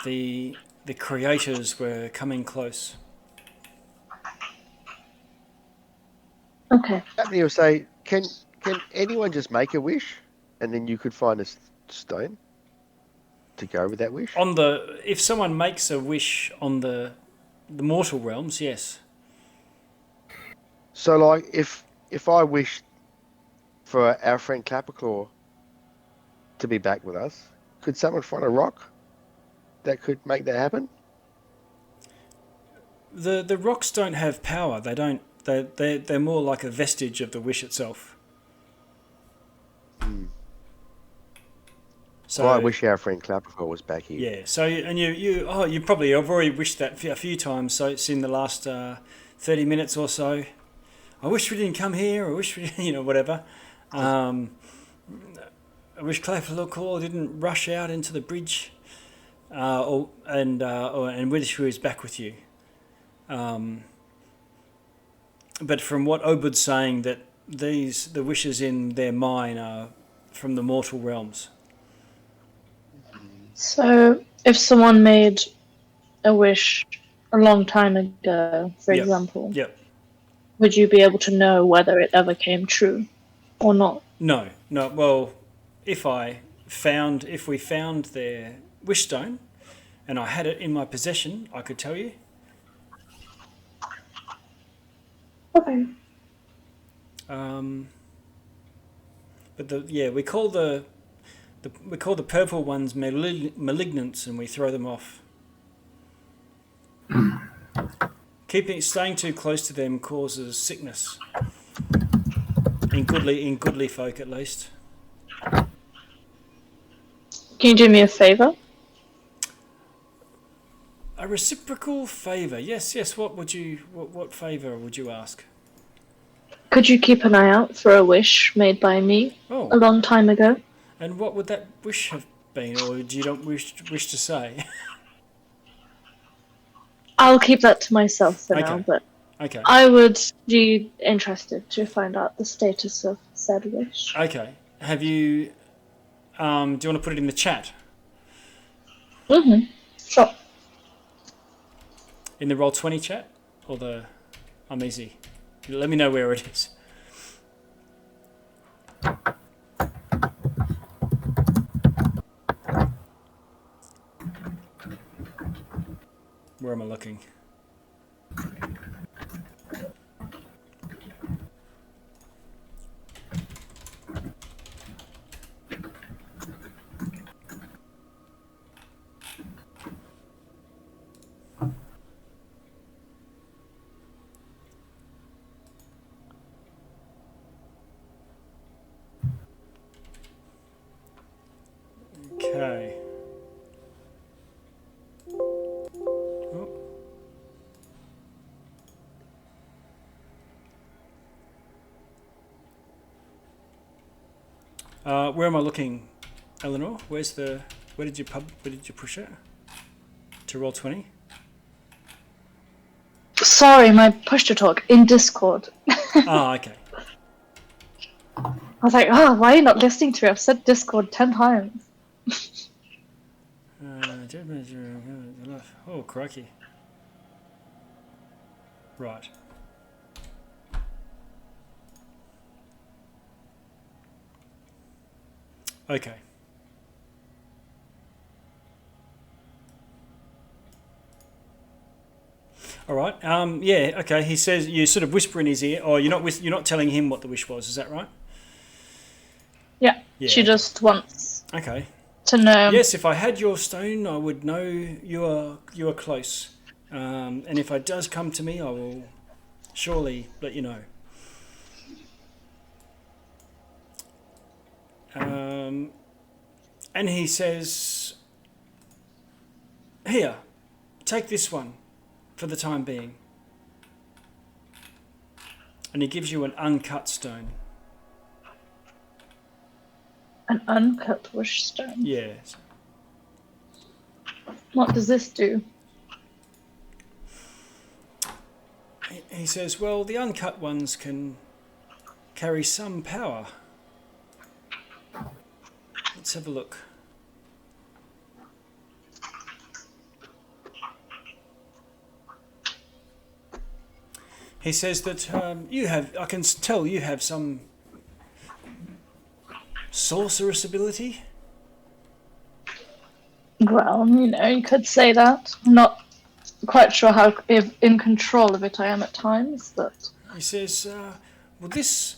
the creators were coming close. Okay. You'll say, can anyone just make a wish, and then you could find a stone to go with that wish? If someone makes a wish on the mortal realms, yes. So, like, if I wished for our friend Clapperclaw to be back with us, could someone find a rock that could make that happen? The rocks don't have power. They don't. They're more like a vestige of the wish itself. So I wish our friend Clapperclaw was back here. Yeah. So you probably have already wished that a few times. So it's in the last 30 minutes or so. I wish we didn't come here. I wish we, whatever. I wish Clapperclaw didn't rush out into the bridge, and wish he was back with you. But from what Obud's saying, that the wishes in their mine are from the mortal realms. So, if someone made a wish a long time ago, for example, would you be able to know whether it ever came true or not? No. Well, if we found their wish stone and I had it in my possession, I could tell you. Okay. But we call the purple ones malignants, and we throw them off. Staying too close to them causes sickness. In goodly folk, at least. Can you do me a favor? A reciprocal favour. Yes. What favour would you ask? Could you keep an eye out for a wish made by me a long time ago? And what would that wish have been, or do you not wish to say? I'll keep that to myself for now, but I would be interested to find out the status of said wish. Okay. Have you... do you want to put it in the chat? Mm-hmm. Sure. In the Roll20 chat? Or the... I'm easy. Let me know where it is. Where am I looking? Okay. Where am I looking, Eleanor? Where did you push it? To Roll20? Sorry, my push to talk in Discord. Ah, okay. I was like, oh, why are you not listening to me? I've said Discord 10 times. Oh, crikey. Right. Okay. All right. Yeah. Okay. He says you sort of whisper in his ear, or you're not telling him what the wish was. Is that right? Yeah. She okay. just wants Okay. to know. Yes. If I had your stone, I would know you are close. And if it does come to me, I will surely let you know. And he says, "Here, take this one for the time being." And he gives you an uncut stone. An uncut wish stone. Yes. What does this do? He says, well, the uncut ones can carry some power. Let's have a look. He says that I can tell you have some sorceress ability. Well, you could say that. I'm not quite sure how in control of it I am at times, but... He says, well, this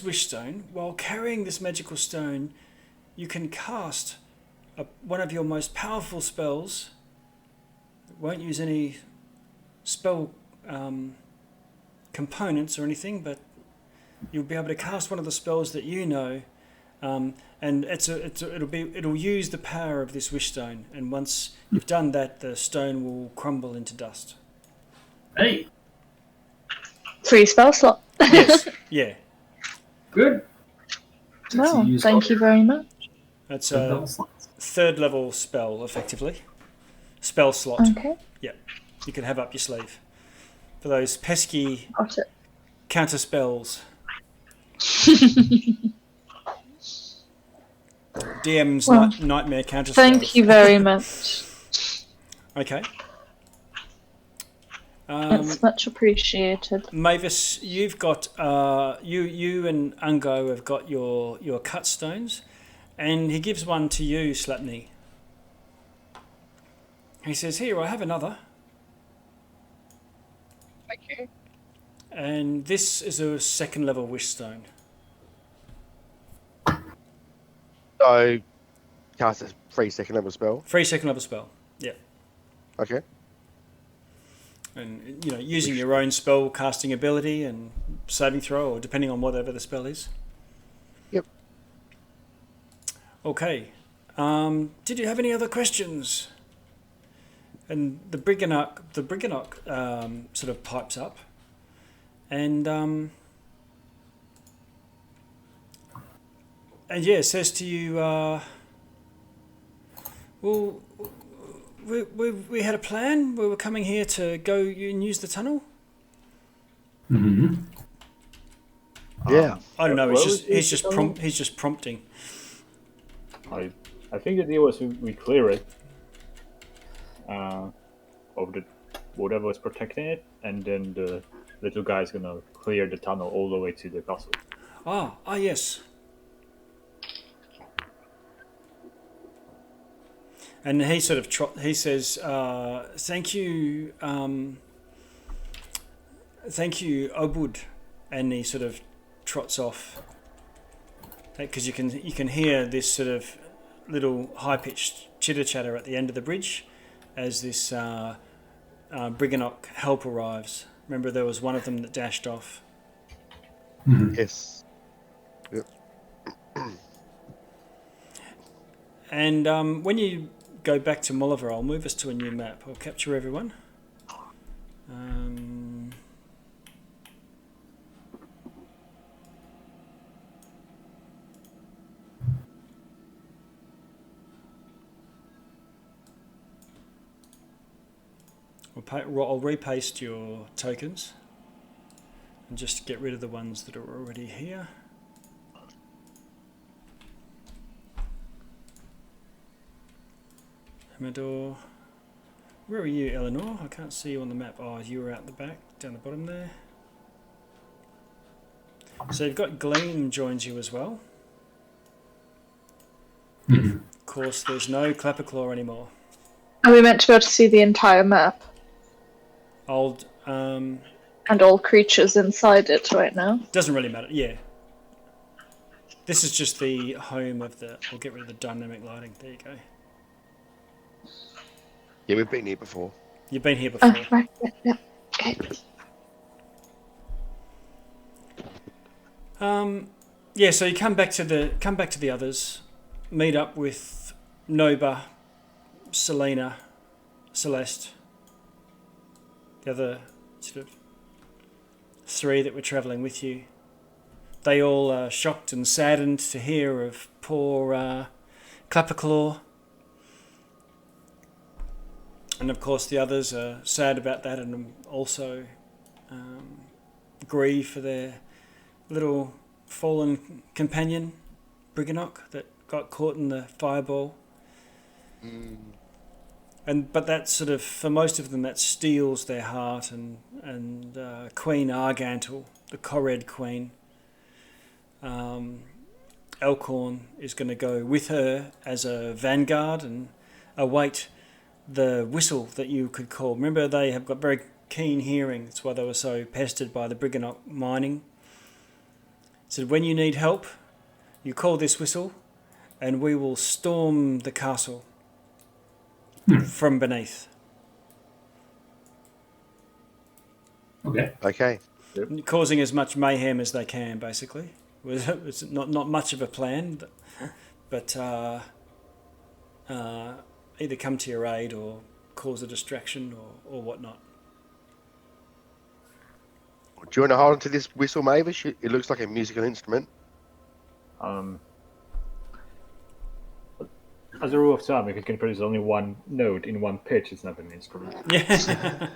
wish stone, while carrying this magical stone, you can cast one of your most powerful spells. It won't use any spell components or anything, but you'll be able to cast one of the spells that you know, and it'll use the power of this wish stone. And once you've done that, the stone will crumble into dust. Hey, Free spell slot. Yes. Yeah. good. Well, thank you very much. That's a third level spell, effectively. Spell slot. Okay. Yeah. You can have up your sleeve for those pesky Got it. counter spells. DM's Well, nightmare counter spells. Thank you very much. Okay. It's much appreciated. Mavis, you've got you and Ungo have got your cut stones, and he gives one to you, Slapney. He says, "Here, I have another." Thank you. And this is a second level wish stone. So, cast a free second level spell. Free second level spell. Yeah. Okay. And using your own spell casting ability and saving throw, or depending on whatever the spell is. Yep. Okay. Did you have any other questions? And the Brigganock sort of pipes up, and yeah, says to you, well, we had a plan. We were coming here to go and use the tunnel. Mm-hmm. Yeah. I don't know. Well, He's just prompting. I think the deal was we clear it, of the whatever is protecting it, and then the little guy is gonna clear the tunnel all the way to the castle. Yes. And he sort of he says, "Thank you, Obud," and he sort of trots off because you can hear this sort of little high pitched chitter chatter at the end of the bridge as this Brigganock help arrives. Remember, there was one of them that dashed off. Yes. Yep. And when you go back to Molliver, I'll move us to a new map. I'll capture everyone. I'll repaste your tokens and just get rid of the ones that are already here. Amador. Where are you, Eleanor? I can't see you on the map. Oh, you were out the back, down the bottom there. So you've got Gleam joins you as well. Of course, there's no Clapperclaw anymore. Are we meant to be able to see the entire map? And all creatures inside it right now? Doesn't really matter, yeah. This is just the home of the... We'll get rid of the dynamic lighting. There you go. Yeah, we've been here before. You've been here before. Oh, right. Yeah. Okay. Yeah, so you come back to the others, meet up with Noba, Selena, Celeste, the other sort of three that were travelling with you. They all are shocked and saddened to hear of poor Clapperclaw. And of course the others are sad about that and also grieve for their little fallen companion, Brigganock, that got caught in the fireball. But that sort of, for most of them, that steals their heart. And Queen Argantel, the Korred Queen, Elkhorn is going to go with her as a vanguard and await the whistle that you could call. Remember, they have got very keen hearing. That's why they were so pestered by the Brigganock mining. So when you need help, you call this whistle, and we will storm the castle from beneath. Okay. Causing as much mayhem as they can, basically. It's not much of a plan, but either come to your aid or cause a distraction or whatnot. Do you want to hold on to this whistle, Mavis? It looks like a musical instrument. As a rule of thumb, if it can produce only one note in one pitch, it's not an instrument. Yeah.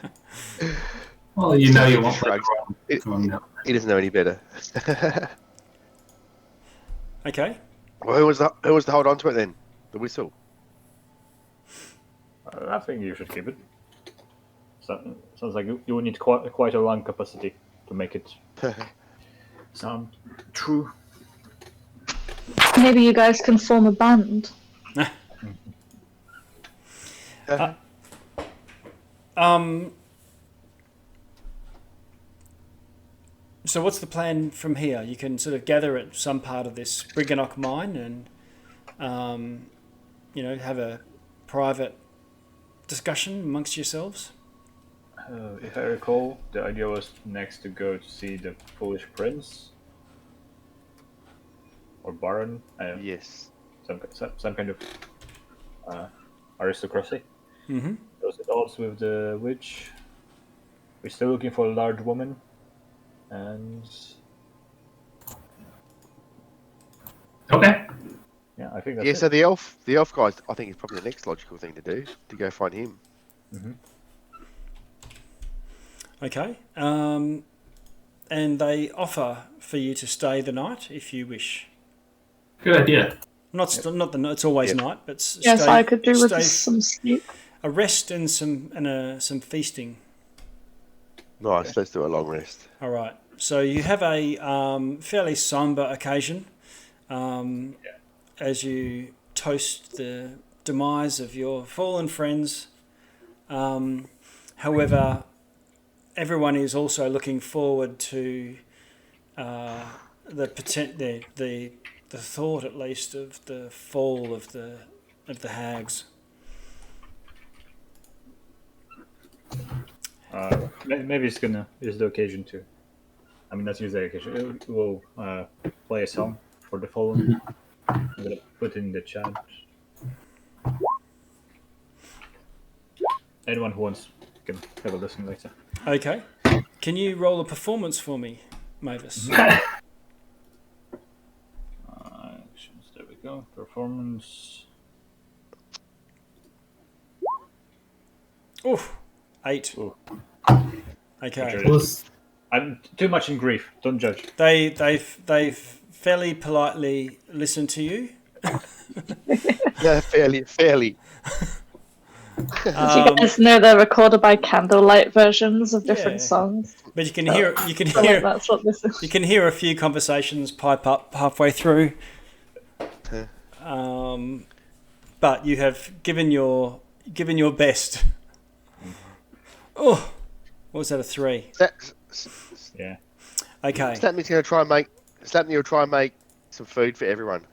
Well, you know you won't play It doesn't know any better. Okay. Well, who was to hold on to it then? The whistle. I think you should keep it. Sounds like you will need quite a lung capacity to make it sound true. Maybe you guys can form a band. So what's the plan from here? You can sort of gather at some part of this Brigganock mine and, have a private discussion amongst yourselves. If I recall, the idea was next to go to see the foolish prince or baron. Yes. Some kind of aristocracy. Mm-hmm. Those at odds with the witch. We're still looking for a large woman, and Okay. yeah, I think that's Yeah. it. So the elf guy, I think is probably the next logical thing to do, to go find him. Mm-hmm. Okay. And they offer for you to stay the night if you wish. Good idea. Not it's always Yep. night, but Yes, I could do with some sleep. a rest and some feasting. Nice. Let's do a long rest. All right. So you have a fairly somber occasion as you toast the demise of your fallen friends. However, everyone is also looking forward to the thought, at least, of the fall of the hags. Maybe it's the occasion to. I mean, not use the occasion. We'll play a song for the fallen. I'm gonna put in the chat. Anyone who wants can have a listen later. Okay. Can you roll a performance for me, Mavis? Actions. There we go. Performance. Oof. 8. Ooh. Okay. I'm too much in grief. Don't judge. They've fairly politely listened to you. Yeah, fairly. Do you guys know they're recorded by candlelight versions of different Yeah. songs? But you can hear I feel like that's what this is. you can hear a few conversations pipe up halfway through. But you have given your best. Oh, what was that? A 3? Yeah. Okay. Slapney's gonna try and make. Slapney will try and make some food for everyone.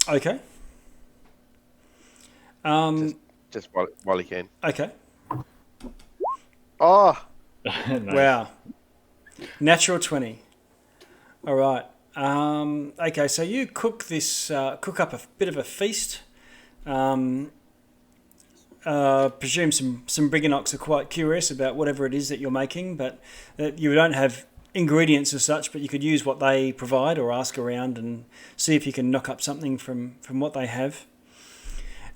Okay. Just while he can. Okay. Oh, Nice. Wow. Natural 20. All right. Okay, so you cook up a bit of a feast. Presume some Brigganoks are quite curious about whatever it is that you're making, but you don't have ingredients as such, but you could use what they provide or ask around and see if you can knock up something from what they have.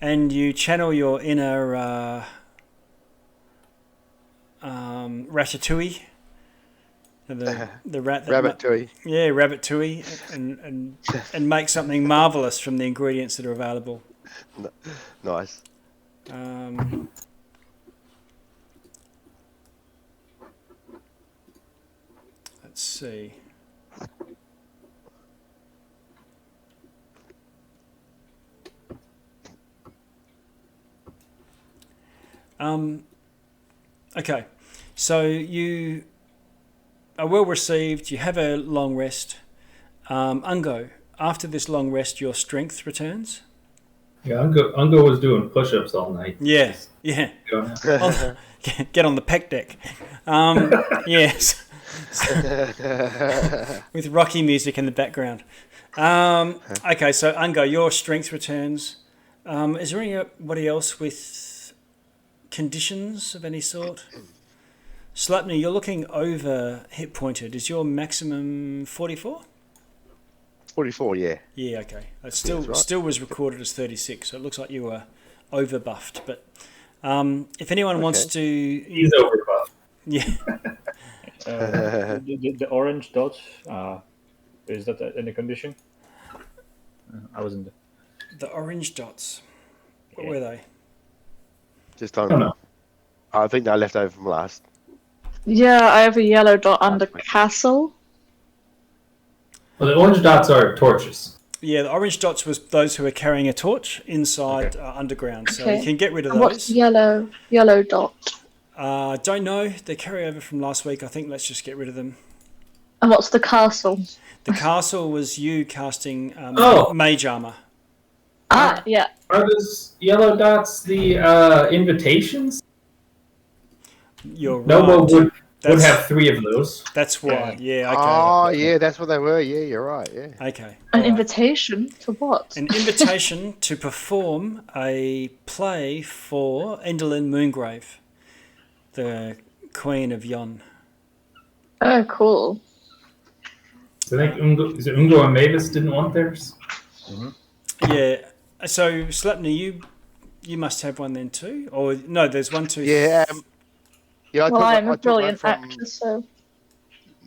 And you channel your inner Ratatouille. The rat that Rabbit-touille. Yeah, Rabbit-touille, and make something marvellous from the ingredients that are available. Nice. Let's see. Okay, so you are well received. You have a long rest. Ungo, after this long rest, your strength returns. Yeah, Ungo was doing push-ups all night. Yeah. Get on the pec deck. Yes. With Rocky music in the background. Okay, so Ungo, your strength returns. Is there anybody else with conditions of any sort? Slapney, you're looking over hit pointed. Is your maximum 44? 44, yeah. Yeah, okay. It That's right. still was recorded as 36, so it looks like you were over buffed. But if anyone wants to, He's overbuffed. yeah, The orange dot, is that any condition? I wasn't. the orange dots. What Yeah. were they? Just I on. don't know. I think they're left over from last. Yeah, I have a yellow dot under castle. Well, the orange dots are torches. Yeah, the orange dots was those who are carrying a torch inside underground. So Okay. you can get rid of And what's those. yellow dot? Don't know. They carry over from last week. I think let's just get rid of them. And what's the castle? The castle was you casting Oh. mage armor. Ah, yeah. Are those yellow dots the invitations? You're right. Nobo would That's- have 3 of those. That's why. Yeah. Okay. Oh, yeah, that's what they were. Yeah, you're right. Yeah. Okay. An Alright. invitation to what? An invitation to perform a play for Enderlyn Moongrave, the Queen of Yon. Oh, cool. So I think Ungo and Mavis didn't want theirs. Yeah. So Slapney, you must have one then too, or no? There's 1, 2. Yeah. Yeah, Well, I'm I a took brilliant one from actor, so.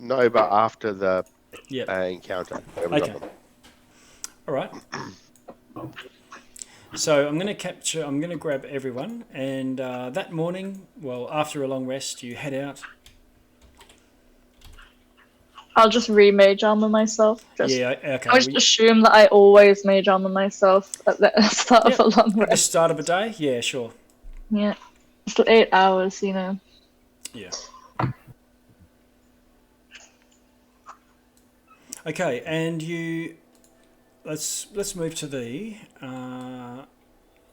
Nova after the Yep. encounter. There we Okay. got them. All right. So I'm going to grab everyone, and that morning, well, after a long rest, you head out. I'll just re-mage armor myself. Yeah, okay. I just assume that I always mage armor myself at the start Yep, of a long at the rest. start of a day? Yeah, sure. Yeah. After 8 hours, you know. Yeah. Okay, and you... Let's move to the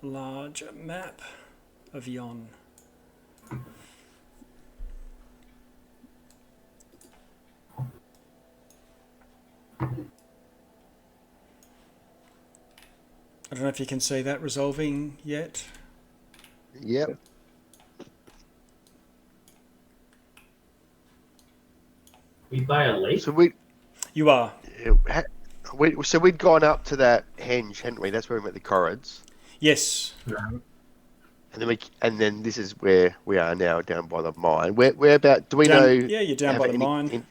large map of Yon. I don't know if you can see that resolving yet. Yep. We buy a lake. So You are. we'd gone up to that henge, hadn't we? That's where we met the Corrids. Yes. And then this is where we are now, down by the mine. Where about? Do we Down, know? yeah, you're down by the mine.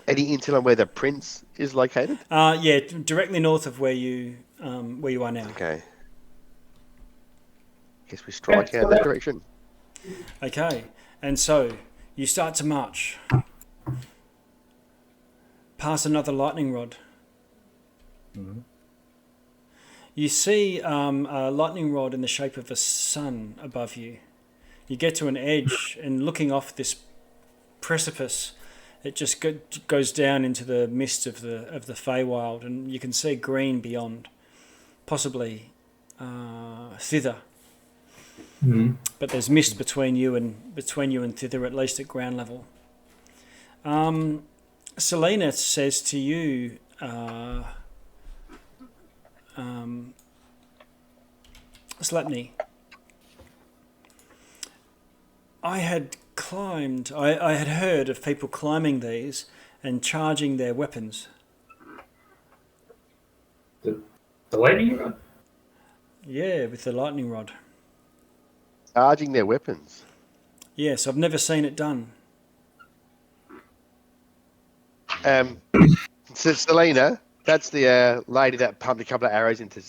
Any intel on where the prince is located? Yeah, directly north of where you are now. Okay. Guess we strike out in that direction. Okay, and so you start to march past another lightning rod. Mm-hmm. You see a lightning rod in the shape of a sun above you. You get to an edge, and looking off this precipice, it just goes down into the mist of the Feywild, and you can see green beyond, possibly thither. Mm-hmm. But there's mist between you and thither, at least at ground level. Selena says to you, Slapney, I had heard of people climbing these and charging their weapons. The lightning rod? Yeah, with the lightning rod. Charging their weapons. Yes, I've never seen it done. So Selena, that's the lady that pumped a couple of arrows into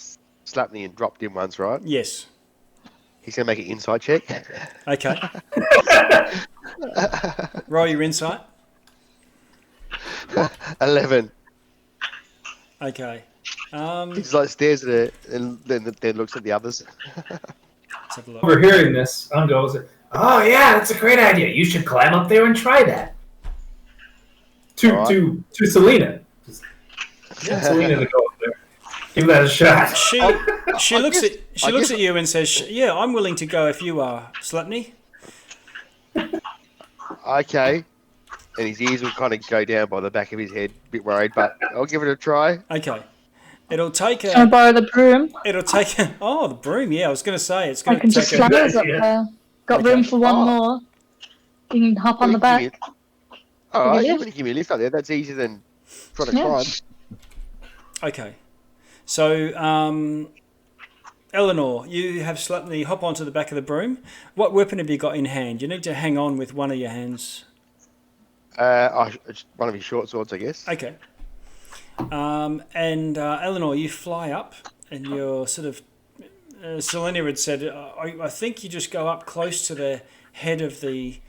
Slapney and dropped him once, right? Yes. He's going to make an insight check. Okay. Roll your insight. 11. Okay. He's like stares at it and then looks at the others. Let's have a look. Overhearing this, Ungo goes, "Oh yeah, that's a great idea. You should climb up there and try that." To Selena. Get Selena to go up there. Give that a shot. She looks at you and says, "Yeah, I'm willing to go if you are, Slapney." Okay. And his ears will kind of go down by the back of his head, a bit worried, but I'll give it a try. Okay. It'll take Can I borrow the broom? the broom. Yeah, I was going to say it's going I can to just take. slide us up there. Got Okay. room for one more. You can hop on the back. All right, Give me a you want to give me a lift up there? That's easier than trying to Yeah. climb. Okay. So, Eleanor, you have Slapney hop onto the back of the broom. What weapon have you got in hand? You need to hang on with one of your hands. It's one of his short swords, I guess. Okay. And Eleanor, you fly up, and you're sort of. Selena had said, I think you just go up close to the head of the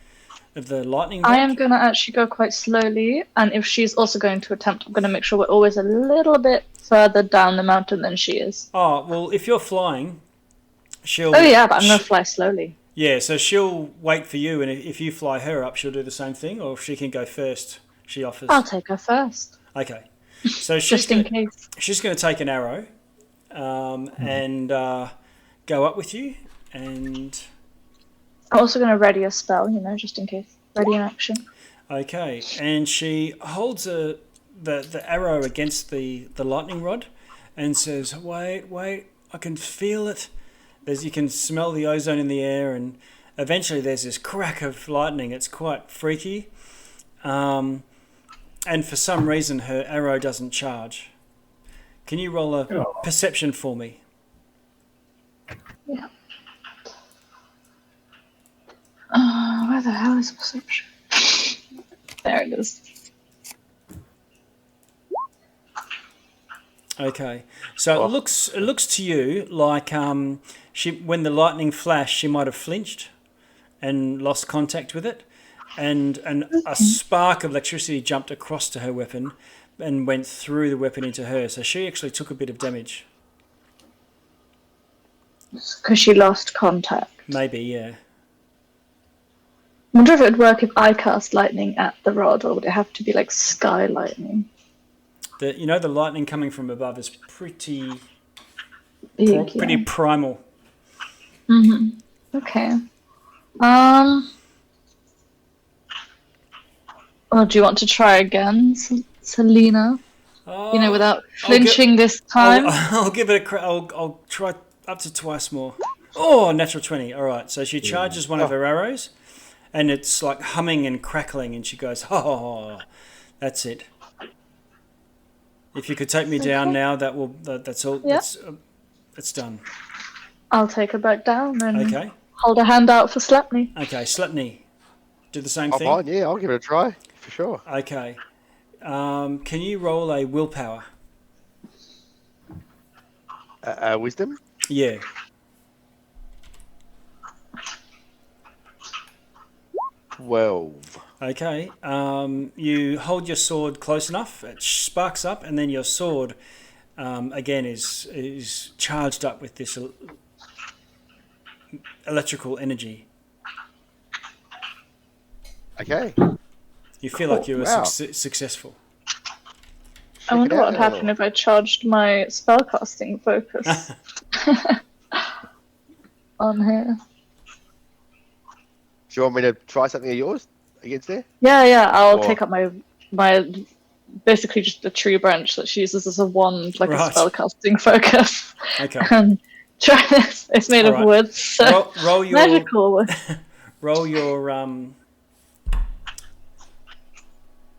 lightning rod. I am going to actually go quite slowly, and if she's also going to attempt, I'm going to make sure we're always a little bit further down the mountain than she is. Oh, well, if you're flying, she'll... Oh yeah, but I'm going to fly slowly. Yeah, so she'll wait for you, and if you fly her up, she'll do the same thing, or if she can go first, she offers. I'll take her first. Okay. So Just in case. She's going to take an arrow and go up with you, and... I'm also going to ready a spell, just in case. Ready in action. Okay, and she holds the arrow against the lightning rod and says, wait, I can feel it. You can smell the ozone in the air, and eventually there's this crack of lightning. It's quite freaky. And for some reason, her arrow doesn't charge. Can you roll a perception for me? Yeah. Where the hell is perception? There it is. Okay, so Oh. it looks to you like when the lightning flashed, she might have flinched and lost contact with it, and a spark of electricity jumped across to her weapon and went through the weapon into her. So she actually took a bit of damage. Because she lost contact. Maybe, yeah. I wonder if it would work if I cast lightning at the rod, or would it have to be like sky lightning? The lightning coming from above is pretty Big, pretty primal. Okay. Or do you want to try again, Selena? Without flinching this time. I'll give it I'll try up to twice more. Oh, natural 20. All right. So she charges one of her arrows, and it's like humming and crackling, and she goes, "Oh, that's it." If you could take me down now, that's all. Yeah. It's done. I'll take her back down and Okay. hold a hand out for Slapney. Okay, Slepny, do the same I'm thing. fine, yeah, I'll give it a try, for sure. Okay. Can you roll a willpower? Wisdom? Yeah. Twelve. Okay. You hold your sword close enough. It sparks up, and then your sword, again, is charged up with this electrical energy. Okay. You feel like you were Wow. successful. I wonder Check it what would out. happen if I charged my spellcasting focus on here. Do you want me to try something of yours against there? Yeah, I'll Or- take up my basically just a tree branch that she uses as a wand, like Right. a spellcasting focus. Okay. And try this. It's made of Alright. wood, so Roll your magical wood. roll your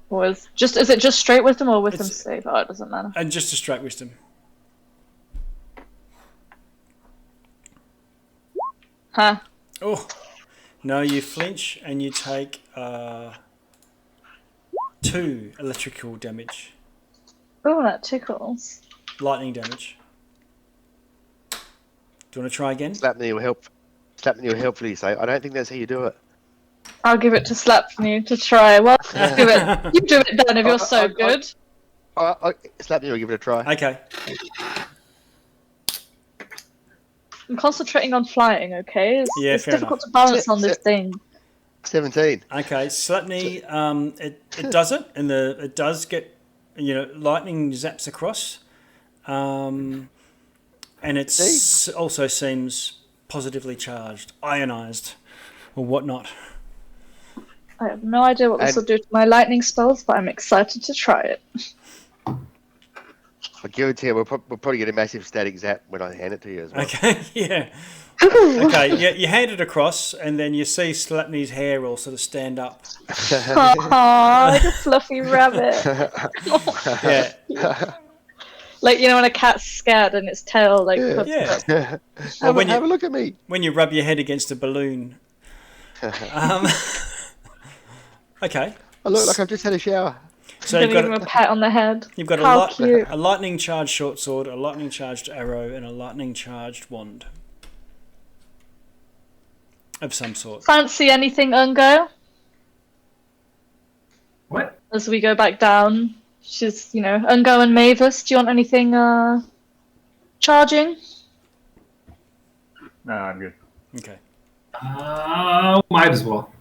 Is it just straight wisdom or wisdom It's- save? Oh, it doesn't matter. and just a straight wisdom. Huh. Oh, no! You flinch and you take 2 electrical damage, Oh, that tickles. lightning damage. Do you want to try again? Slapney will helpfully say, I don't think that's how you do it. I'll give it to Slapney to try. Well, do it. You do it, Dan, if you're so good. Slapney will give it a try. Okay. I'm concentrating on flying, okay? Yeah, It's fair difficult to balance on this thing. 17. Okay, Slapney, it does it, and it does get, lightning zaps across, and it also seems positively charged, ionized, or whatnot. I have no idea what this will do to my lightning spells, but I'm excited to try it. I guarantee we'll probably get a massive static zap when I hand it to you as well. Okay, yeah. Okay, you hand it across, and then you see Slapney's hair all sort of stand up. Aww, like a fluffy rabbit. Yeah. Like, when a cat's scared and its tail, like... Yeah. have, when have a look at me. When you rub your head against a balloon. Okay. I look like I've just had a shower. So Gonna give him a pat on the head. You've got How cute. a lightning charged short sword, a lightning charged arrow, and a lightning charged wand of some sort. Fancy anything, Ungo? What? As we go back down, she's, Ungo and Mavis, do you want anything, charging? No, I'm good. Okay. Might as well.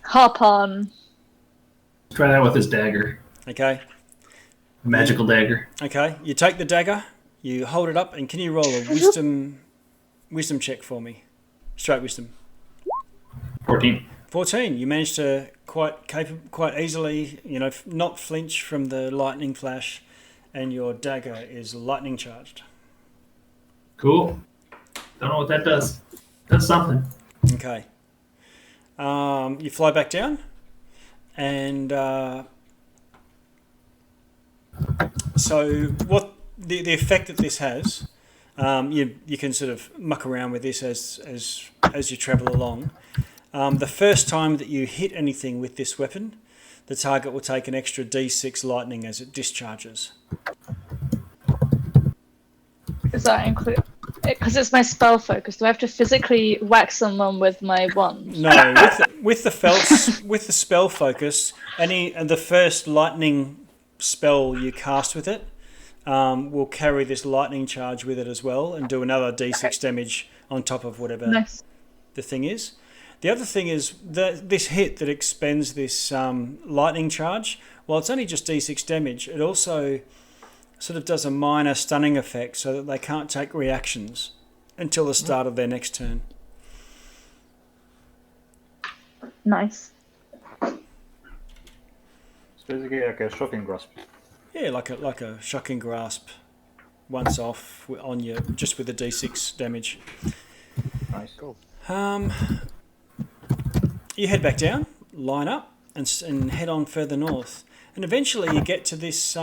Hop on. Try that with his dagger. Okay. Magical dagger. Okay. You take the dagger, you hold it up, and can you roll a wisdom check for me? Straight wisdom. 14. 14. You managed to quite easily, not flinch from the lightning flash, and your dagger is lightning charged. Cool. Don't know what that does. Does something. Okay. You fly back down, and so what the effect that this has, you can sort of muck around with this as you travel along. The first time that you hit anything with this weapon, the target will take an extra D6 lightning as it discharges. Does that include? Because it's my spell focus. Do I have to physically whack someone with my wand? No, with the spell focus, the first lightning spell you cast with it will carry this lightning charge with it as well, and do another d6 damage on top of whatever the thing is. The other thing is that this hit that expends this lightning charge, while it's only just d6 damage, it also sort of does a minor stunning effect so that they can't take reactions until the start of their next turn. Nice. It's basically like a shocking grasp. Yeah, like a shocking grasp, once off on you, just with the d6 damage. Nice. Cool. You head back down, line up, and head on further north, and eventually you get to this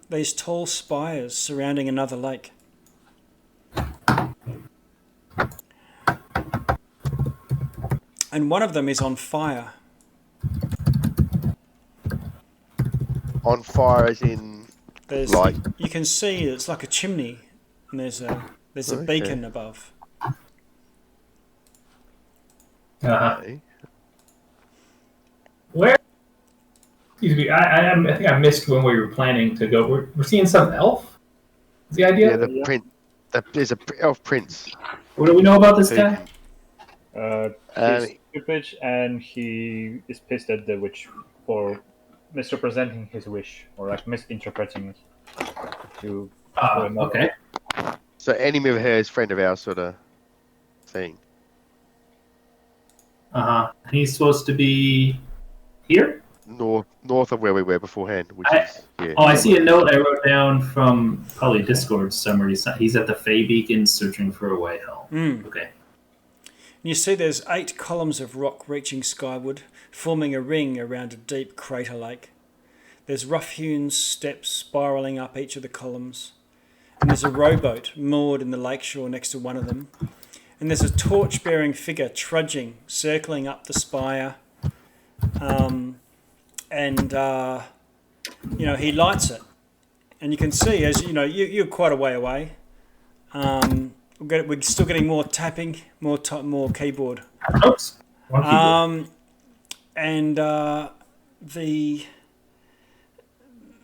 these tall spires surrounding another lake. And one of them is on fire. On fire, as in There's like you can see it's like a chimney, and there's a beacon above. okay. Where? Excuse me. I think I missed when we were planning to go. We're seeing some elf. Is the idea? Yeah, the prince. There's a elf prince. What do we know about this Who- guy? He's stupid, and he is pissed at the witch for misrepresenting his wish, or like misinterpreting it. To Okay. So enemy of hers, friend of ours, sort of thing. He's supposed to be here. North of where we were beforehand, which is yeah. Oh, I see a note I wrote down from probably Discord somewhere. He's at the Fey Beacon searching for a way home. Okay. You see there's 8 columns of rock reaching skyward, forming a ring around a deep crater lake. There's rough-hewn steps spiralling up each of the columns. And there's a rowboat moored in the lakeshore next to one of them. And there's a torch-bearing figure trudging, circling up the spire. He lights it. And you can see, as you know, you're quite a way away. We're still getting more tapping, more keyboard. Oops. One keyboard.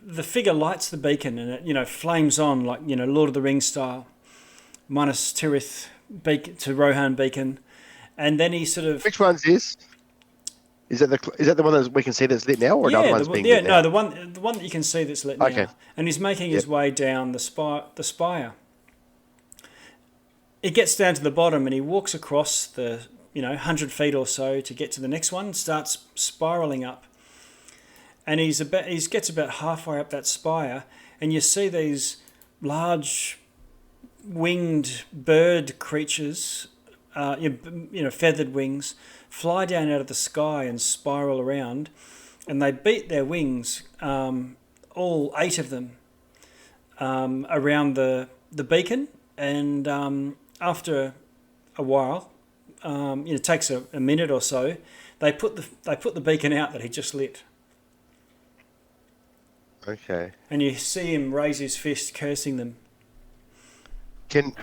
The figure lights the beacon, and it flames on like Lord of the Rings style, Minas Tirith beacon to Rohan beacon, and then he sort of. Which one's this? Is that the one that we can see that's lit now, or another one's being lit now? the one that you can see that's lit now, and he's making his way down the spire. He gets down to the bottom and he walks across the 100 feet or so to get to the next one, starts spiraling up. And he gets about halfway up that spire, and you see these large winged bird creatures, feathered wings, fly down out of the sky and spiral around, and they beat their wings, all 8 of them, around the beacon, and after a while, it takes a minute or so, they put the beacon out that he just lit. Okay. And you see him raise his fist, cursing them. From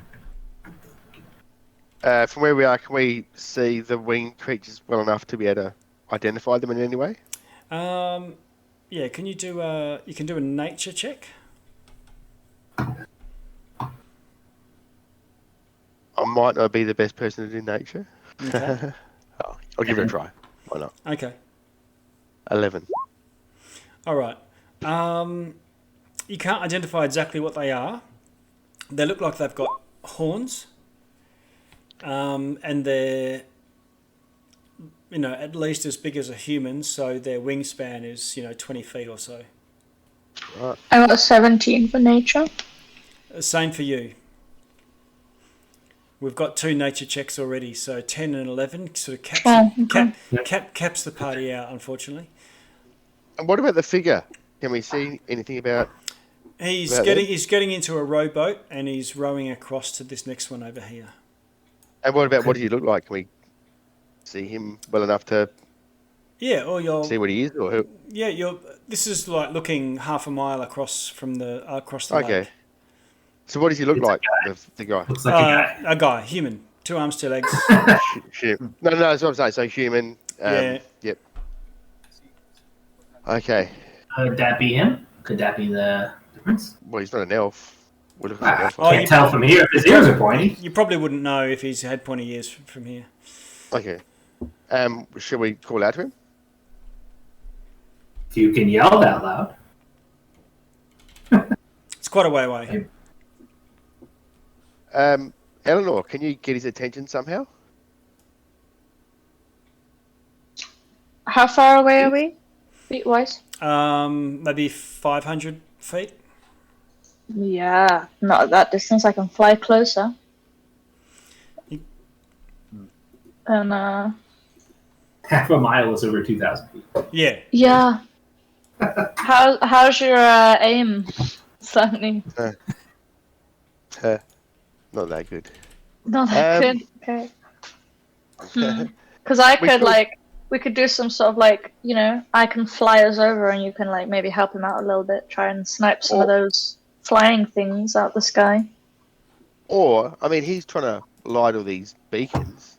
where we are, can we see the winged creatures well enough to be able to identify them in any way? Yeah. Can you do a nature check? I might not be the best person to do nature. Okay. I'll give it a try. Why not? Okay. 11. All right. You can't identify exactly what they are. They look like they've got horns, and they're at least as big as a human. So their wingspan is 20 feet or so. Right. I got 17 for nature. Same for you. We've got 2 nature checks already, so 10 and 11 sort of caps the party out, unfortunately. And what about the figure? Can we see anything about? He's getting into a rowboat and he's rowing across to this next one over here. And what does he look like? Can we see him well enough to? Yeah, or you're see what he is, or who? Yeah, this is like looking half a mile across the lake. So what does he look It's a like, the guy? Looks like a guy. A guy, human, 2 arms, 2 legs. No, that's what I'm saying. So human. Yeah. Yep. Okay. Could that be him? Could that be the difference? Well, he's not an elf. We're looking at an elf. Oh, I can't tell from here if his ears are pointy. You probably wouldn't know if he's had pointy ears from here. Okay. Should we call out to him? If you can yell that loud. It's quite a way away. Eleanor, can you get his attention somehow? How far away are we? Feet-wise? Maybe 500 feet. Yeah, not at that distance. I can fly closer. And, Half a mile is over 2,000 feet. Yeah. yeah. How's your aim, Sunny? Not that good. Not that good. Okay. Because I could we could do some sort of I can fly us over and you can maybe help him out a little bit, try and snipe some of those flying things out the sky. Or, I mean, he's trying to light all these beacons.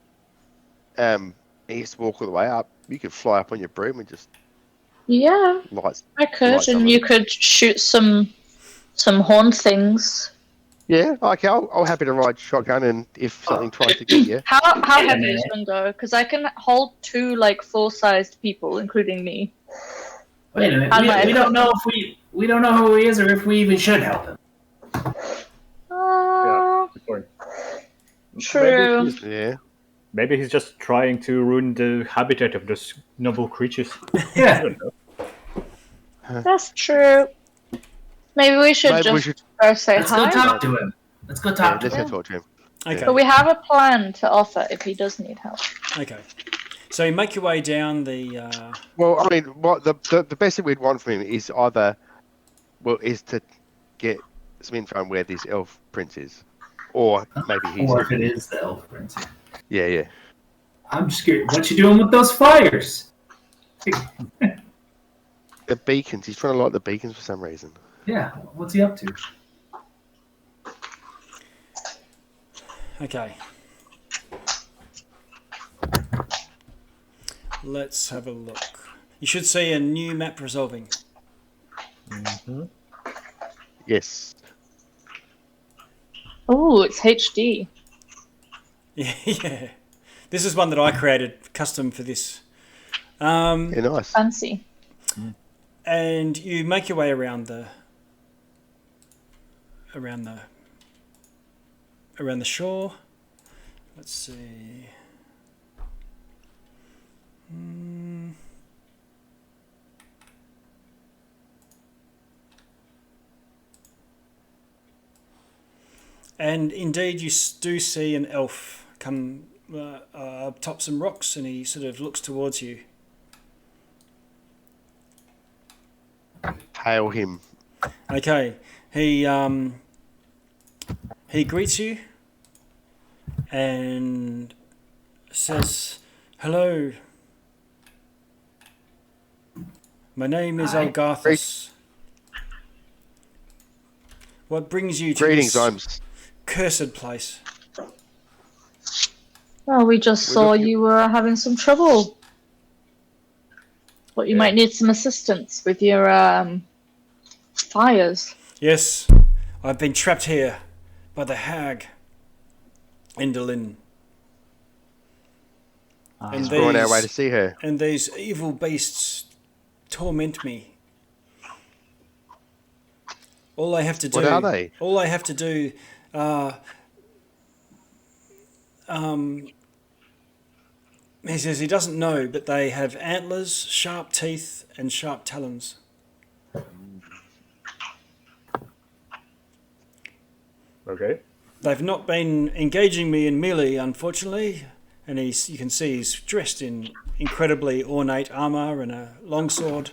He has to walk all the way up. You could fly up on your broom and just light. I could, and you could shoot some horn things. Yeah, okay. I'll happy to ride shotgun, and if something tries to get you. How heavy is Window? Because I can hold 2 full-sized people, including me. Wait a minute. We don't know if we don't know who he is or if we even should help him. Good point. True. Yeah. Maybe he's just trying to ruin the habitat of those noble creatures. Yeah. I don't know. That's true. Maybe we should go say Let's hi. go talk to him. Let's go talk to Let's him. go talk to him. Okay. But we have a plan to offer if he does need help. Okay. So you make your way down the. Well, I mean, what the best thing we'd want from him is is to get some info on where this elf prince is, or maybe he's. Or if it is the elf prince. Yeah. I'm just curious. What you doing with those fires? The beacons. He's trying to light the beacons for some reason. Yeah. What's he up to? Okay. Let's have a look. You should see a new map resolving. Mm-hmm. Yes. Oh, it's HD. Yeah. This is one that I created custom for this. Yeah, nice. Fancy. And you make your way around the shore. Let's see. And indeed, you do see an elf come atop some rocks, and he sort of looks towards you. Hail him. Okay, he greets you and says, "Hello, my name is Algarthus. What brings you to Greetings, this cursed place?" Well, we just saw you were having some trouble. But you might need some assistance with your fires. Yes, I've been trapped here by the hag, Lyn. And We're on our way to see her. And these evil beasts torment me. All I have to do. What are they? All I have to do. He says he doesn't know, but they have antlers, sharp teeth, and sharp talons. Okay. They've not been engaging me in melee, unfortunately, and you can see he's dressed in incredibly ornate armour and a longsword.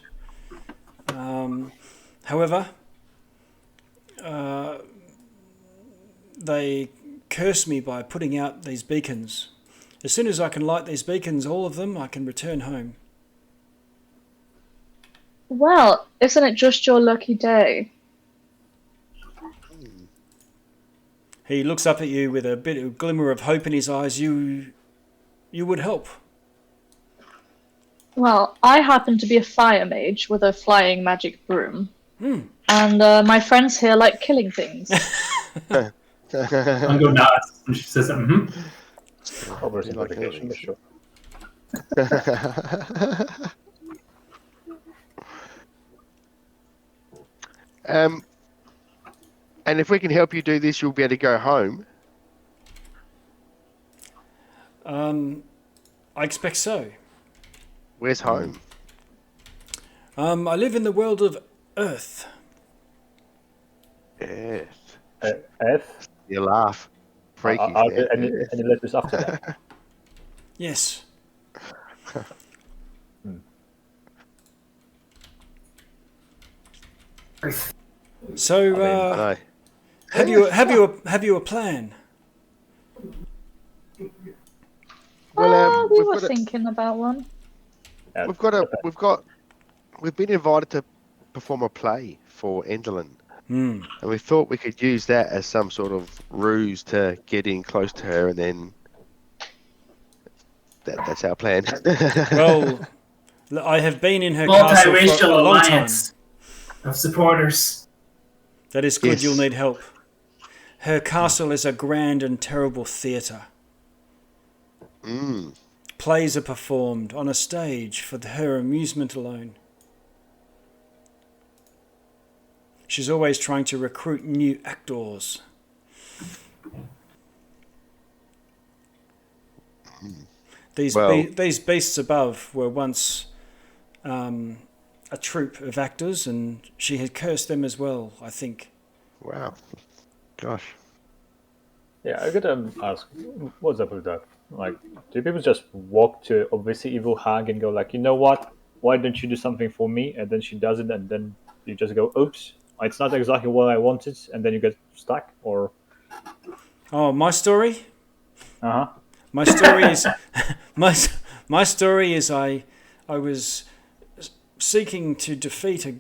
However, they curse me by putting out these beacons. As soon as I can light these beacons, all of them, I can return home. Well, isn't it just your lucky day? He looks up at you with a bit of glimmer of hope in his eyes. You would help. Well, I happen to be a fire mage with a flying magic broom. And my friends here like killing things. I'm going nuts. And she says, Oversimplification, but sure. And if we can help you do this, you'll be able to go home. I expect so. Where's home? I live in the world of Earth. Earth. F? You laugh. Freaky. Are there any letters after that? Yes. So, No. have you a plan? Well, We were thinking about one. We've been invited to perform a play for Enderlyn. Hmm. And we thought we could use that as some sort of ruse to get in close to her, and then that's our plan. Well, I have been in her castle for a multiracial long time. alliance of supporters. That is good. Yes. You'll need help. Her castle is a grand and terrible theatre. Plays are performed on a stage for her amusement alone. She's always trying to recruit new actors. These beasts above were once a troupe of actors, and she had cursed them as well, I think. Wow. Gosh. Yeah, I gotta ask, what's up with that? Like, do people just walk to obviously evil hag and go like, you know what? Why don't you do something for me? And then she does it, and then you just go, oops, it's not exactly what I wanted, and then you get stuck, or... Oh, my story? Uh-huh. My story is... my story is I was seeking to defeat a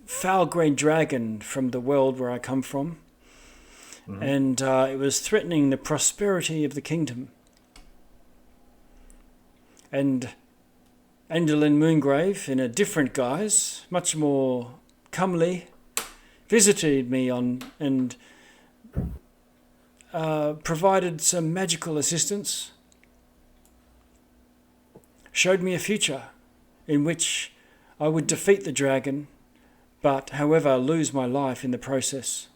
foul grey dragon from the world where I come from. And it was threatening the prosperity of the kingdom. And Enderlyn Moongrave, in a different guise, much more comely, visited me and provided some magical assistance, showed me a future in which I would defeat the dragon, but, however, lose my life in the process.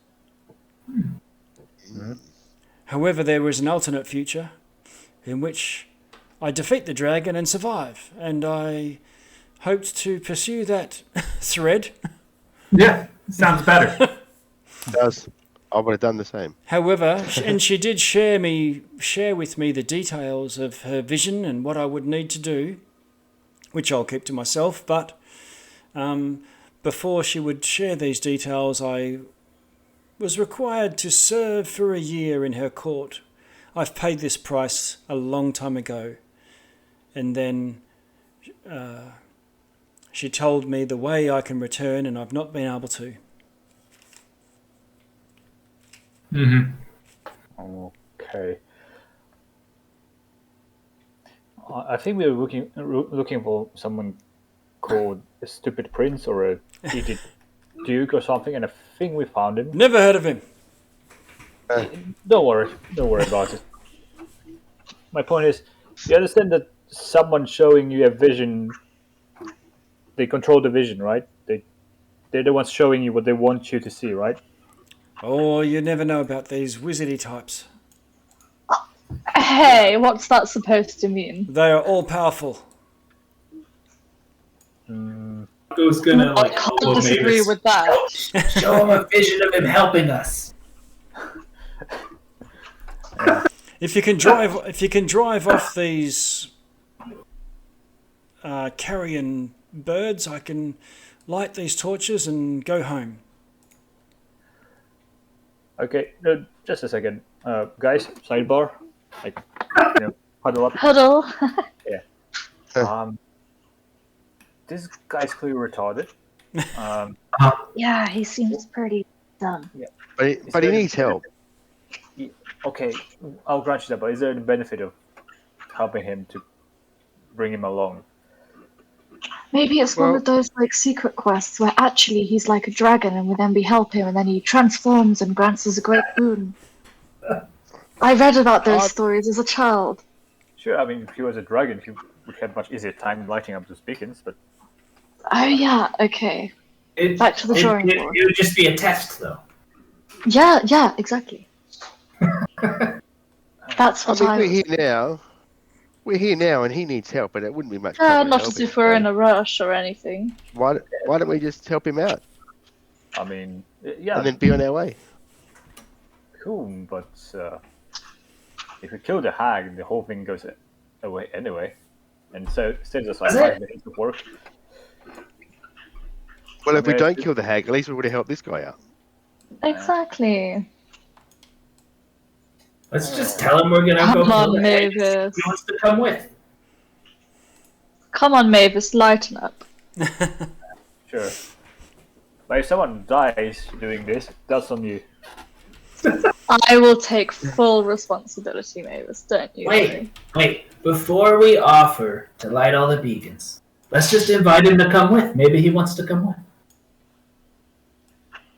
However, there was an alternate future in which I defeat the dragon and survive, and I hoped to pursue that thread. Yeah, sounds better. It does. I would have done the same. However, and she did share with me the details of her vision and what I would need to do, which I'll keep to myself, but before she would share these details, I was required to serve for a year in her court. I've paid this price a long time ago. And then she told me the way I can return, and I've not been able to. Okay. I think we were looking for someone called a Stupid Prince or a Idiot Duke or something, and I think we found him. Never heard of him. Don't worry about it. My point is, you understand that someone showing you a vision, they control the vision, right? They're the ones showing you what they want you to see, right? Oh, you never know about these wizardy types. Hey, what's that supposed to mean? They are all powerful. Who's gonna I can't disagree with that. show him a vision of him helping us? If you can drive off these carrion birds, I can light these torches and go home. Okay, just a second. Guys, sidebar. Like, huddle up. Huddle. Yeah. This guy's clearly retarded. Yeah, he seems pretty dumb. But he needs help. Okay, I'll grant you that, but is there any benefit of helping him to bring him along? Maybe it's one of those like secret quests where actually he's like a dragon and we then help him and then he transforms and grants us a great boon. I read about those stories as a child. Sure, I mean, if he was a dragon, he would have much easier time lighting up those beacons, but... Oh yeah, okay. Back to the drawing board. It would just be a test, though. Yeah, exactly. That's what we're here now. We're here now, and he needs help, and it wouldn't be much. Not as if we're in a rush or anything. Why don't we just help him out? I mean, yeah. And then be on our way. Cool, but if we kill the hag, the whole thing goes away anyway, and so saves us like 5 minutes of work. Well, if we don't kill the hag, at least we would have helped this guy out. Exactly. Let's just tell him we're gonna go. Come on, Mavis. He wants to come with. Come on, Mavis, lighten up. Sure. But if someone dies doing this, that's on you. I will take full responsibility, Mavis. Don't you? Wait. Before we offer to light all the beacons, let's just invite him to come with. Maybe he wants to come with.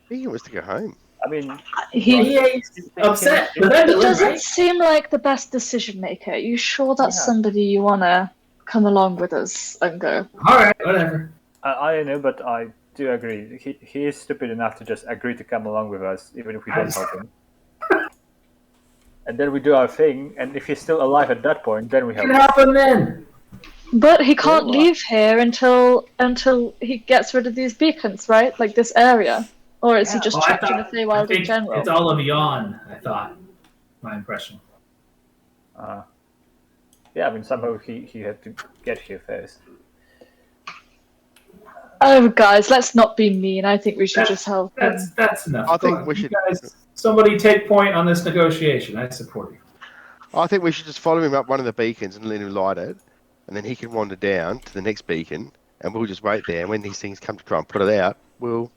He wants to go home. I mean, he's upset. He doesn't seem like the best decision maker. Are you sure that's somebody you want to come along with us and go? Alright, whatever. I don't know, but I do agree. He is stupid enough to just agree to come along with us, even if we don't help him. And then we do our thing, and if he's still alive at that point, then we help him. Help him then! But he can't leave here until he gets rid of these beacons, right? Like this area. Or is he just trapped in the Feywild in general? It's all of Yon, I thought. My impression. Yeah, I mean, somehow he had to get here first. Oh, guys, let's not be mean. I think we should just help him. That's enough. I think we should. Guys, somebody take point on this negotiation. I support you. I think we should just follow him up one of the beacons and let him light it, and then he can wander down to the next beacon, and we'll just wait there. And when these things come to try and put it out, we'll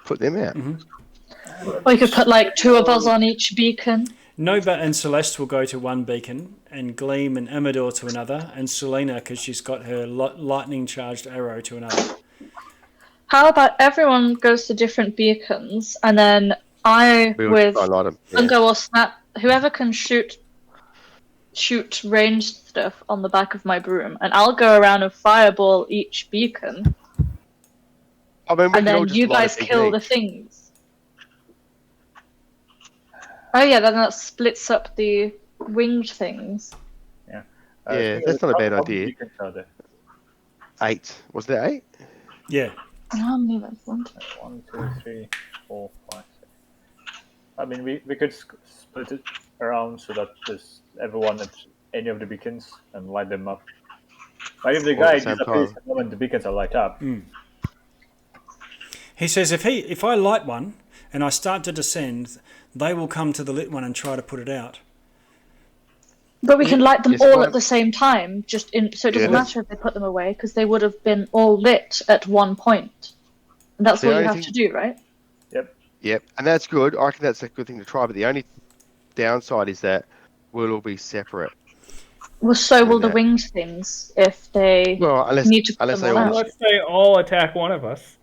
put them out. Mm-hmm. We could put like 2 of us on each beacon. Nova and Celeste will go to one beacon, and Gleam and Amador to another, and Selena, because she's got her lightning-charged arrow, to another. How about everyone goes to different beacons, and then with Fungo or Snap, whoever can shoot ranged stuff on the back of my broom, and I'll go around and fireball each beacon. And then you guys kill the things. Oh yeah, then that splits up the winged things. Yeah. That's not a bad idea. 8. Was there 8? Yeah. How many that's 1, 2, 3, 4, 5, 6. I mean, we could split it around so that there's everyone at any of the beacons and light them up. But if the guy disappears the moment the beacons are light up. He says if I light one and I start to descend, they will come to the lit one and try to put it out. But we can light them all at the same time, so it doesn't matter if they put them away, because they would have been all lit at one point. And that's what you have to do, right? Yep, and that's good. I reckon that's a good thing to try, but the only downside is that we'll all be separate. Well, so will the winged things if they need to put them all out. Unless they all attack one of us.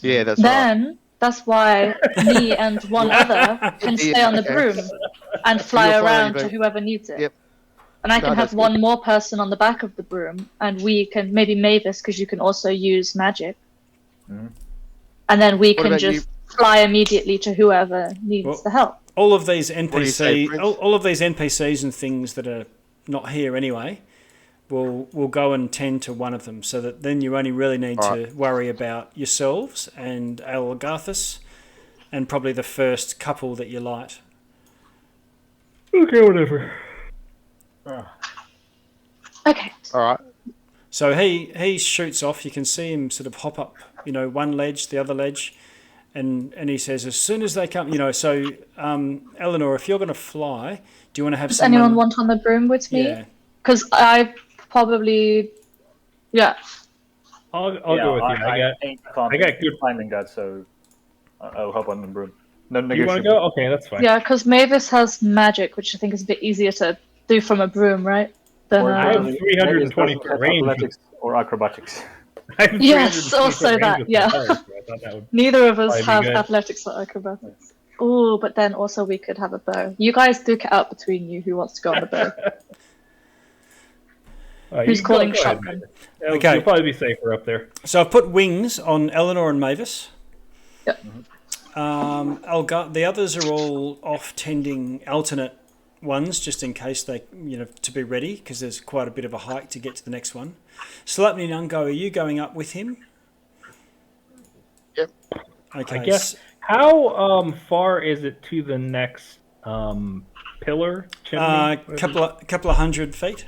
Yeah, that's right. That's why me and one other can stay on the broom and fly around to whoever needs it. Yep. And I can have one more person on the back of the broom, and we can, maybe Mavis, because you can also use magic. Mm-hmm. And then we can just fly immediately to whoever needs the help. All of these NPCs and things that are not here anyway, we'll go and tend to one of them, so that then you only really need to worry about yourselves and Algarthus, and probably the first couple that you light. Okay, whatever. Okay. All right. So he shoots off. You can see him sort of hop up, one ledge, the other ledge, and he says, as soon as they come, So, Eleanor, if you're going to fly, do you want to have? Does anyone want on the broom with me? Yeah. Because I probably, I'll go with you. I got good climbing that, so I'll hop on the broom. No Do you want to negotiable. go? Okay, that's fine. Yeah, because Mavis has magic, which I think is a bit easier to do from a broom, right? Than, Or I have maybe 320 it doesn't foot have range. athletics or acrobatics. I have Yes, 320 also foot range that, with yeah. my bow, so I thought that would neither of us probably be have good. athletics or acrobatics. Oh, but then also we could have a bow. You guys duke it out between you who wants to go on the bow. Who's calling go ahead, shotgun? man. Okay. You'll probably be safer up there. So I've put wings on Eleanor and Mavis. Yep. The others are all off tending alternate ones, just in case they, to be ready, because there's quite a bit of a hike to get to the next one. Slapney and Ungo, are you going up with him? Yep. Okay. I guess. How far is it to the next pillar? Chimney? Couple of 100 feet.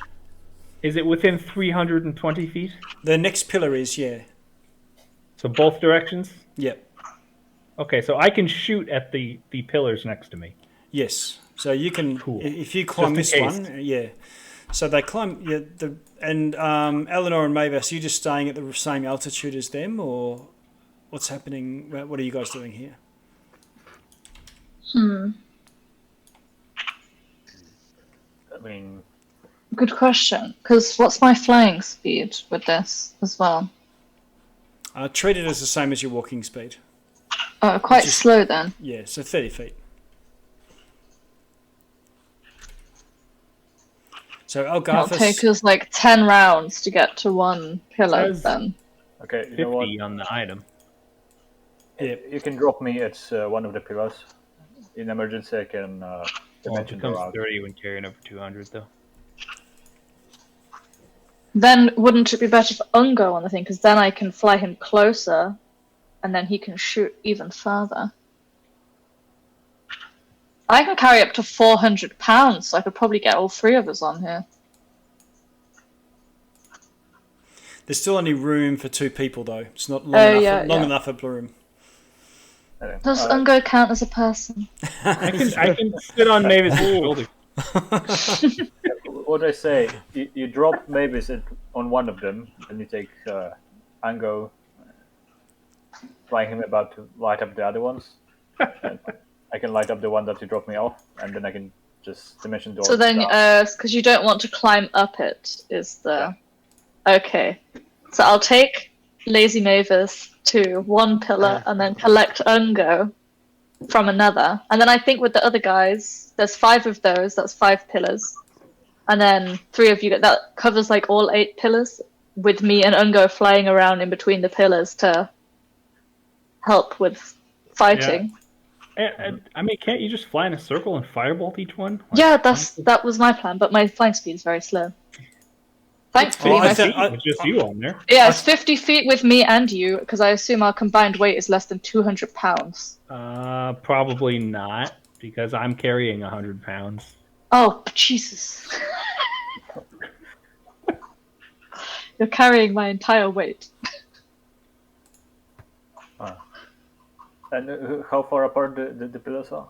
Is it within 320 feet? The next pillar is, yeah. So both directions? Yep. Okay, so I can shoot at the pillars next to me. Yes. So you can, Cool. if you climb Just this in case. one, yeah. So they climb, Eleanor and Mavis, are you just staying at the same altitude as them, or what's happening? What are you guys doing here? I mean, Good question. Because what's my flying speed with this as well? Treat it as the same as your walking speed. Oh, quite Just- slow then. Yeah, so 30 feet. So It'll Algarthus, take us like 10 rounds to get to one pillar Says- then. okay, 50 you know what? on the item. yeah, You can drop me at one of the pillars. In emergency, I can Well, it dimension becomes door out. 30 when carrying over 200, though. Then wouldn't it be better for Ungo on the thing? Because then I can fly him closer and then he can shoot even further. I can carry up to 400 pounds, so I could probably get all three of us on here. there's still only room for 2 people though. It's not long enough for room. Okay, Does Ungo count as a person? I can sit on Mavis' shoulder. what I say, you drop Mavis on one of them, and you take Ango, flying him about to light up the other ones. And I can light up the one that you dropped me off, and then I can just dimension door. So then, down. because you don't want to climb up it, is the... Okay. So I'll take Lazy Mavis to one pillar and then collect Ungo from another. And then I think with the other guys, there's 5 of those, that's 5 pillars. And then 3 of you, that covers like all 8 pillars, with me and Ungo flying around in between the pillars to help with fighting. I mean, can't you just fly in a circle and firebolt each one? Yeah, that was my plan, but my flying speed is very slow. Thankfully, Oh, I my think- It's just you on there. yeah, it's 50 feet with me and you, because I assume our combined weight is less than 200 pounds. Probably not, because I'm carrying 100 pounds. Oh, Jesus. You're carrying my entire weight. And how far apart the pillars are?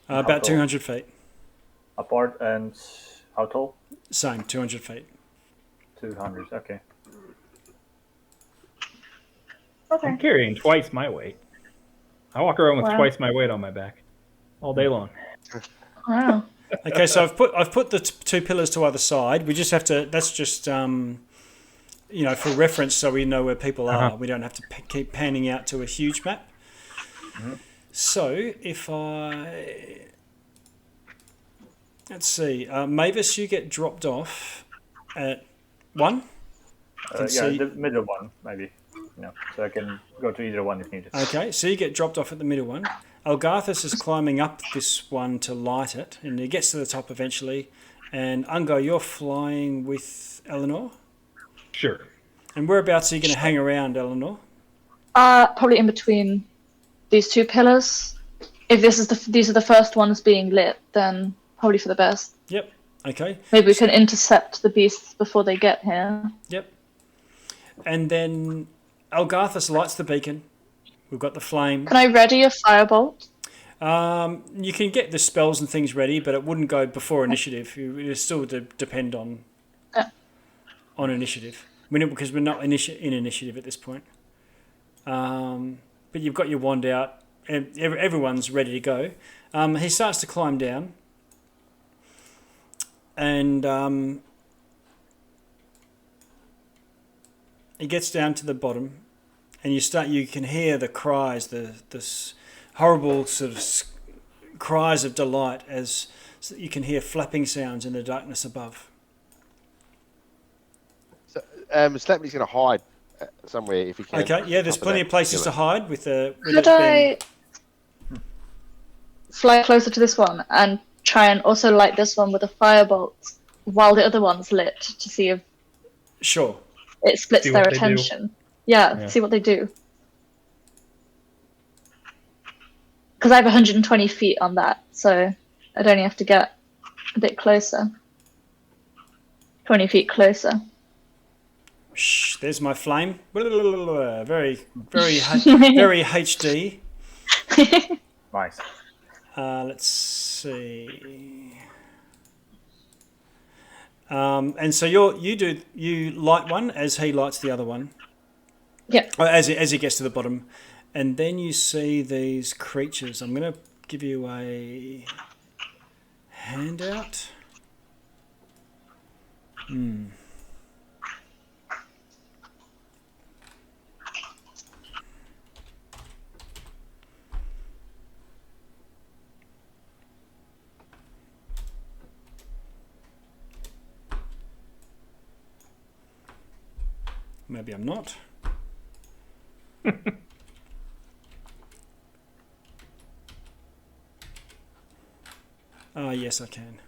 About 200 feet. Apart, and how tall? Same, 200 feet. 200, okay. I'm carrying twice my weight. I walk around with Wow. twice my weight on my back all day long. Wow. Okay, so I've put the 2 pillars to either side. We just have to. That's just for reference, so we know where people are. We don't have to keep panning out to a huge map. So if let's see, Mavis, you get dropped off at 1. The middle one, maybe. So I can go to either one if needed. Okay, so you get dropped off at the middle one. Algarthus is climbing up this one to light it, and he gets to the top eventually. And Ungo, you're flying with Eleanor. Sure. And whereabouts are you going to hang around, Eleanor? Probably in between these 2 pillars. If these are the first ones being lit, then probably for the best. Yep. Okay. Maybe we can intercept the beasts before they get here. Yep. And then Algarthus lights the beacon. We've got the flame. Can I ready a firebolt? You can get the spells and things ready, but it wouldn't go before initiative. It still depend on initiative. Because we're not in initiative at this point. But you've got your wand out. everyone's ready to go. He starts to climb down, and he gets down to the bottom, and you can hear the cries, this horrible sort of cries of delight as you can hear flapping sounds in the darkness above. So, Slapney's going to hide somewhere if he can. Okay, yeah, there's plenty of places to hide with the. Could I fly closer to this one and try and also light this one with a firebolt while the other one's lit to see if Sure. it splits See their what they do. attention? Yeah, see what they do. Because I have 120 feet on that, so I'd only have to get a bit closer. 20 feet closer. Shh, there's my flame. Very, very, very HD. Nice. Let's see. And so you light one as he lights the other one. Yeah. As he gets to the bottom, and then you see these creatures. I'm going to give you a handout. Maybe I'm not. Yes, I can.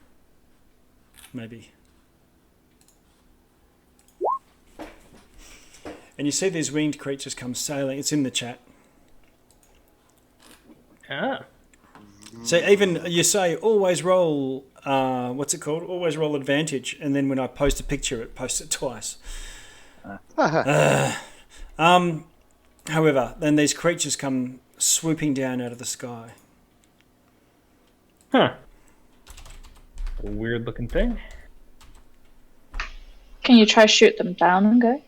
Maybe. And you see these winged creatures come sailing. It's in the chat. Ah. So even you say always roll. What's it called? Always roll advantage. And then when I post a picture, it posts it twice. However, then these creatures come swooping down out of the sky. Huh. A weird looking thing. Can you try shoot them down and go?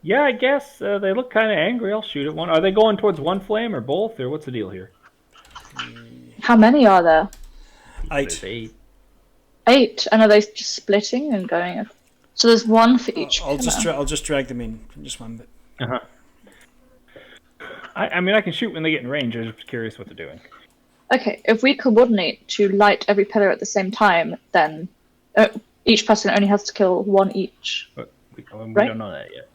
Yeah, I guess they look kind of angry. I'll shoot at one. Are they going towards one flame or both, or what's the deal here? How many are there? 8. There's 8. 8. And are they just splitting and going? So there's one for each. I'll just drag them in. Just one bit. Uh-huh. I mean, I can shoot when they get in range. I'm just curious what they're doing. Okay, if we coordinate to light every pillar at the same time, then each person only has to kill one each. But we Right. don't know that yet.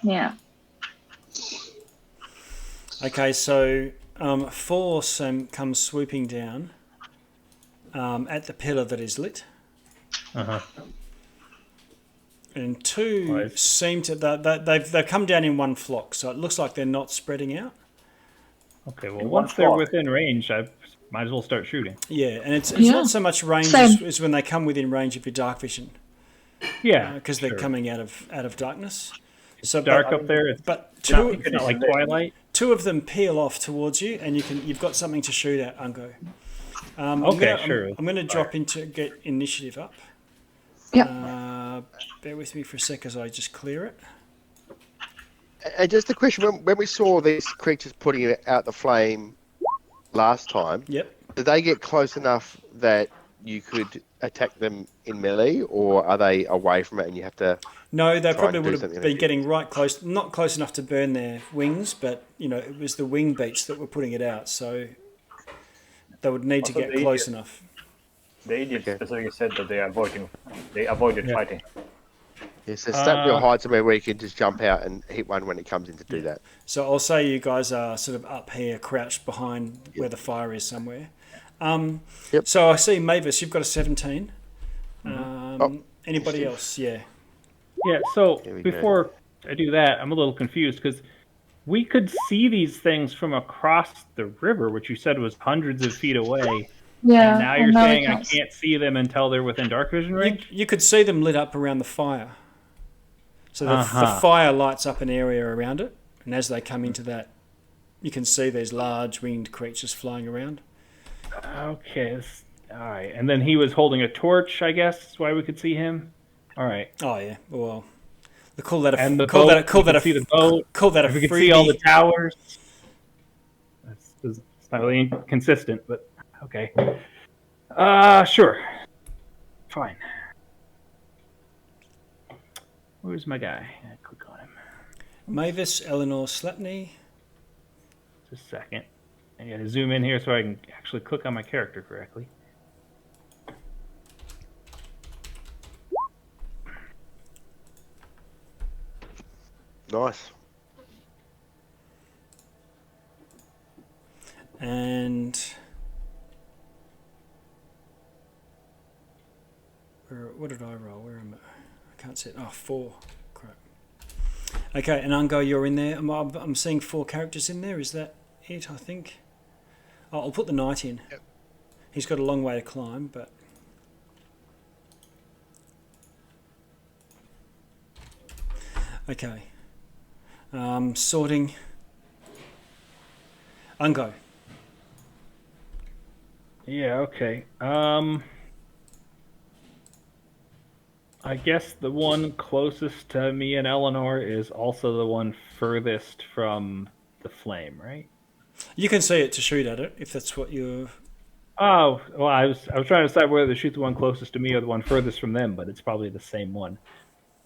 Yeah. Okay, so 4 comes swooping down at the pillar that is lit. Uh-huh. And 2 Right. seem to they've come down in one flock, so it looks like they're not spreading out. Okay, well, In once one they're flock. within range, I might as well start shooting. Yeah, and it's Yeah. not so much range Same. as when they come within range of your dark vision, Yeah, because they're sure. coming out of darkness. So dark but, up there. It's But not like Twilight. 2 of them peel off towards you, and you've got something to shoot at, Ungo. Okay, sure. I'm going to drop into get initiative up. Yeah. Bear with me for a sec as I just clear it. And just a question: when we saw these creatures putting out the flame last time, Yep. did they get close enough that you could attack them in melee, or are they away from it and you have to? No, they Try probably and do would something have been like getting right close, not close enough to burn their wings, but it was the wing beats that were putting it out, so they would need to Also, get the close idiot. enough. The idiot Okay. specifically said that they avoided Yeah. fighting. Yeah, so Slapney will hide somewhere where you can just jump out and hit one when it comes in to do that. So I'll say you guys are sort of up here, crouched behind where the fire is somewhere. Yep. So I see Mavis, you've got a 17. Oh, Anybody else? Yeah. Yeah, so Here we go. before I do that, I'm a little confused because we could see these things from across the river, which you said was hundreds of feet away. Yeah. And now well, you're we saying I can't can't see them until they're within dark vision range? You could see them lit up around the fire. So the Uh-huh. fire lights up an area around it, and as they come into that, you can see these large winged creatures flying around. Okay, all right. And then he was holding a torch, I guess, that's why we could see him. All right. Oh yeah, well, call that a And the call boat, that call we that could a see the boat. call that a We could see all the freebie. towers. It's not really consistent, but okay. Sure. Fine. Where's my guy? I click on him. Mavis, Eleanor, Slepny. Just a second. I gotta zoom in here so I can actually click on my character correctly. Nice. And what did I roll? Where am I? I can't see it. Oh, 4. Crap. Okay, and Ungo, you're in there. I'm seeing 4 characters in there. Is that it? I think. Oh, I'll put the knight in. Yep. He's got a long way to climb, but. Okay. Sorting. Ungo. Yeah, okay. I guess the one closest to me and Eleanor is also the one furthest from the flame, right? You can see it to shoot at it if that's what you're. Oh, well, I was trying to decide whether to shoot the one closest to me or the one furthest from them, but it's probably the same one.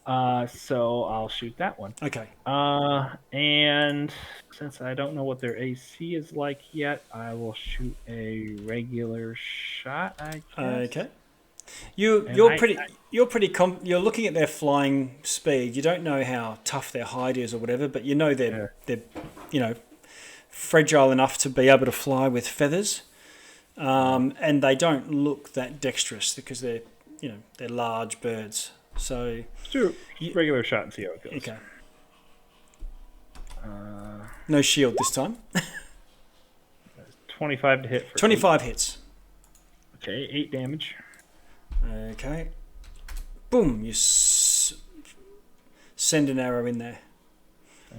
So I'll shoot that one. Okay. And since I don't know what their AC is like yet, I will shoot a regular shot, I guess. Okay. You're looking at their flying speed. You don't know how tough their hide is or whatever, but you know they're fragile enough to be able to fly with feathers. And they don't look that dexterous because they're large birds. So do regular shot and see how it goes. Okay. No shield this time. 25 to hit. For 25 hits. Okay, 8 damage. Okay. Boom! You send an arrow in there.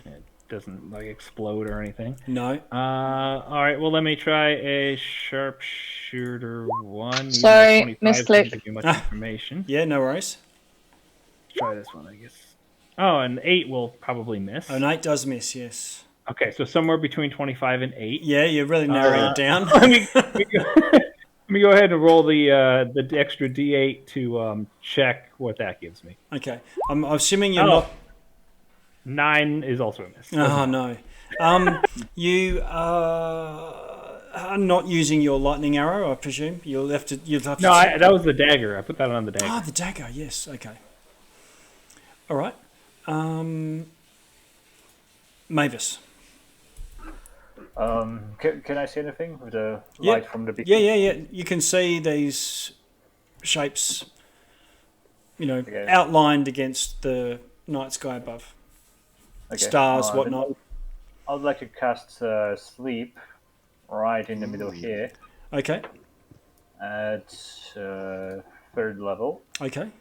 It doesn't explode or anything. No. All right. Well, let me try a sharpshooter 1. Sorry, misclick. Give you much information. Yeah, no worries. Try this one, I guess. Oh, an 8 will probably miss. An 8 does miss, yes. Okay, so somewhere between 25 and 8. Yeah, you're really narrowing it down. Let me go ahead and roll the extra D8 to check what that gives me. Okay, I'm assuming you're not. 9 is also a miss. Oh no, you are not using your lightning arrow, I presume. You'll have to. No, that was the dagger. I put that on the dagger. Ah, the dagger. Yes. Okay. All right. Mavis. Can I see anything with the light from the beacon? Yeah. You can see these shapes, outlined against the night sky above. Okay. Stars, whatnot. I would like to cast Sleep right in the middle here Okay. at 3rd level. Okay.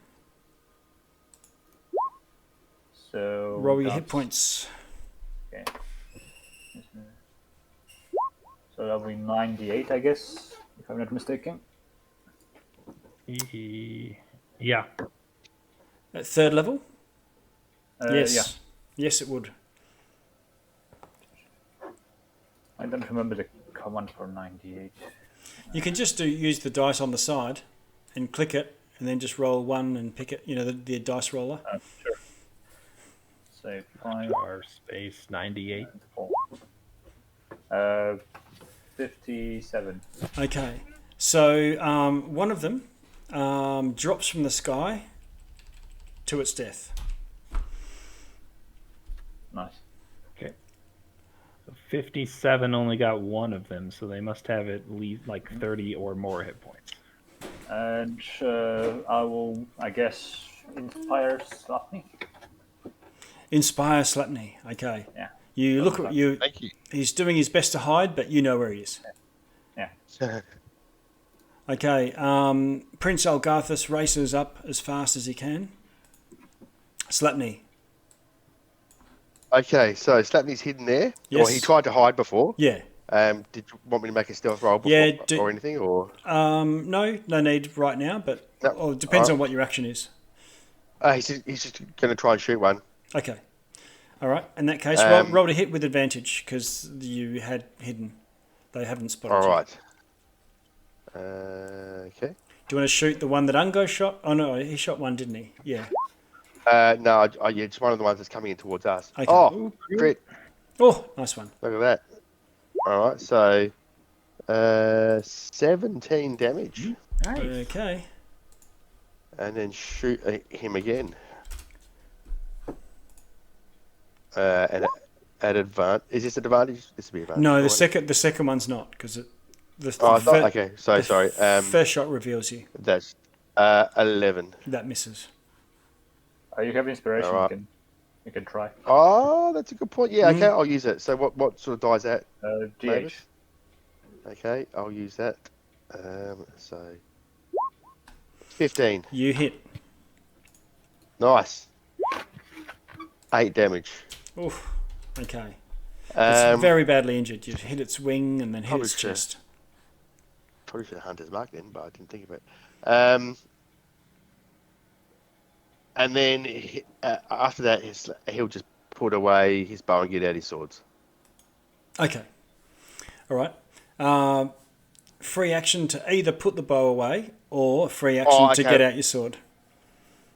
So Roll your hit points. Okay. So that'll be 98, I guess, if I'm not mistaken. Yeah. At 3rd level? Yes. Yeah. Yes, it would. I don't remember the command for 98. You can just use the dice on the side and click it, and then just roll 1 and pick it. The dice roller. Sure. So 5 R space 98. 4. 57. Okay. So one of them drops from the sky to its death. Nice. Okay. So 57 only got one of them, so they must have at least 30 or more hit points. And I will, I guess, inspire Slapney. Inspire Slapney. Okay. Yeah. You look at you. Thank you. He's doing his best to hide, but you know where he is. Yeah. Okay. Prince Algarthus races up as fast as he can. Slapney. Okay, so Slapney's hidden there. Yes. Or he tried to hide before. Yeah. Did you want me to make a stealth roll before, Yeah, or anything? Or no need right now, but it depends on what your action is. he's just going to try and shoot one. Okay. All right. In that case, roll to hit with advantage because you had hidden. They haven't spotted All you. right. Okay. Do you want to shoot the one that Ungo shot? Oh no, he shot one, didn't he? Yeah. No, yeah, it's one of the ones that's coming in towards us. Okay. Oh, crit. Oh, nice one. Look at that. All right, so 17 damage. Nice. Okay. And then shoot him again. And at advantage. Is this advantage? This would be advantage. No, right? the second one's not because Oh, I thought, okay. So the sorry. first shot reveals you. That's 11. That misses. You have inspiration. Alright. You can try. Oh, that's a good point. Yeah, okay, I'll use it. So what sort of die is that? DH. Okay, I'll use that. So 15. You hit. Nice. 8 damage. Oof. Okay. It's Um, very badly injured. You hit its wing and then hit Probably its should. chest. Probably should have Hunter's Mark then, but I didn't think of it. And then after that, he'll just put away his bow and get out his swords. Okay. All right. Free action to either put the bow away or free action to okay. get out your sword.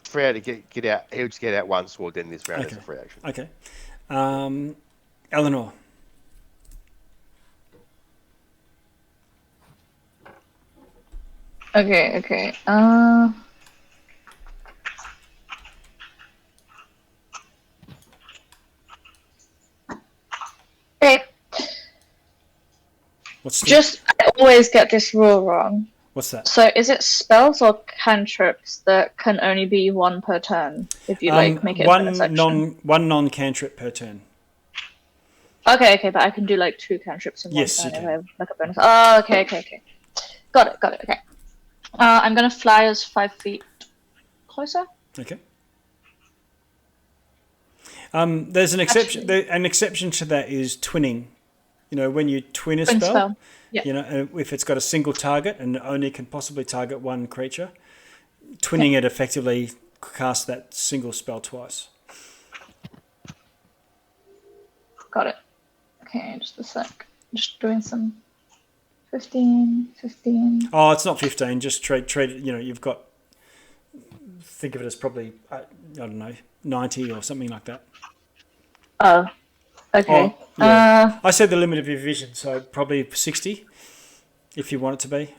Free out to get out. He'll just get out one sword then this round as a free action. Okay. Eleanor. Okay. Okay. I always get this rule wrong. What's that? So is it spells or cantrips that can only be one per turn if you make it one a section? one non-cantrip per turn. Okay, but I can do like 2 cantrips in one Yes, turn you if can. I have like a bonus. Oh, okay. Got it, okay. I'm gonna fly us 5 feet closer. Okay. There's an exception. An exception to that is twinning. You know, when you twin a spell, Yeah. you know, if it's got a single target and only can possibly target one creature, twinning it effectively casts that single spell twice. Got it. Okay, just a sec. Just doing some 15. Oh, it's not 15. Just trade it. You know, you've got. Think of it as probably I don't know 90 or something like that. Oh, okay. Oh, yeah. I said the limit of your vision, so probably 60, if you want it to be.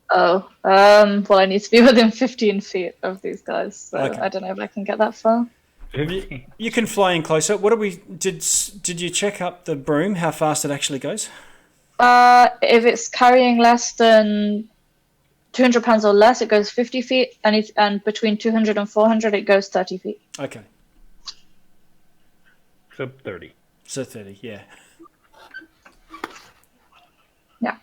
Well, I need to be within 15 feet of these guys, so Okay. I don't know if I can get that far. You can fly in closer. What did you check up the broom? How fast it actually goes? If it's carrying less than 200 pounds or less, it goes 50 feet, and between 200 and 400, it goes 30 feet. Okay, So 30. so 30. Yeah. Yeah,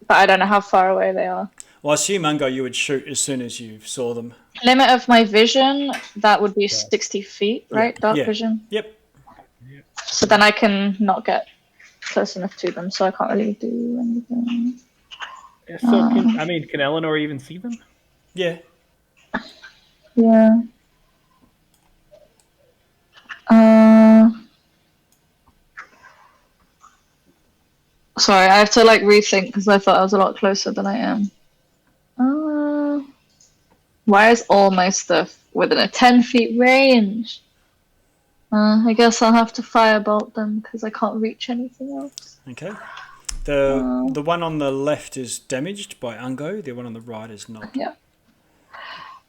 but I don't know how far away they are. Well, I assume Ungo, you would shoot as soon as you saw them. Limit of my vision, that would be 60 feet, right? Dark Yeah. vision. Yep. So then I can not get close enough to them, so I can't really do anything. So can Eleanor even see them? Yeah. Yeah. Sorry, I have to rethink because I thought I was a lot closer than I am. Why is all my stuff within a 10 feet range? I guess I'll have to firebolt them because I can't reach anything else. Okay. The one on the left is damaged by Ungo. The one on the right is not. Yeah.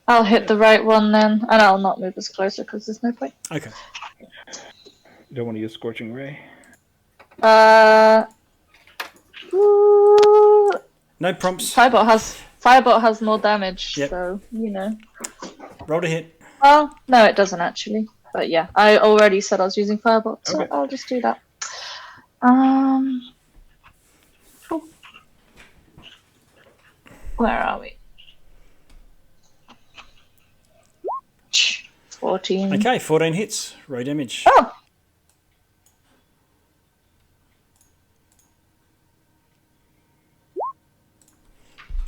I'll hit the right one then, and I'll not move us closer because there's no point. Okay. You don't want to use Scorching Ray? Ooh, No prompts. Firebolt has more damage, Yep. so you know. Roll to hit. Well, no, it doesn't actually. But yeah, I already said I was using Firebolt, so Okay. I'll just do that. Where are we? 14. Okay, 14 hits. Roll damage. Oh!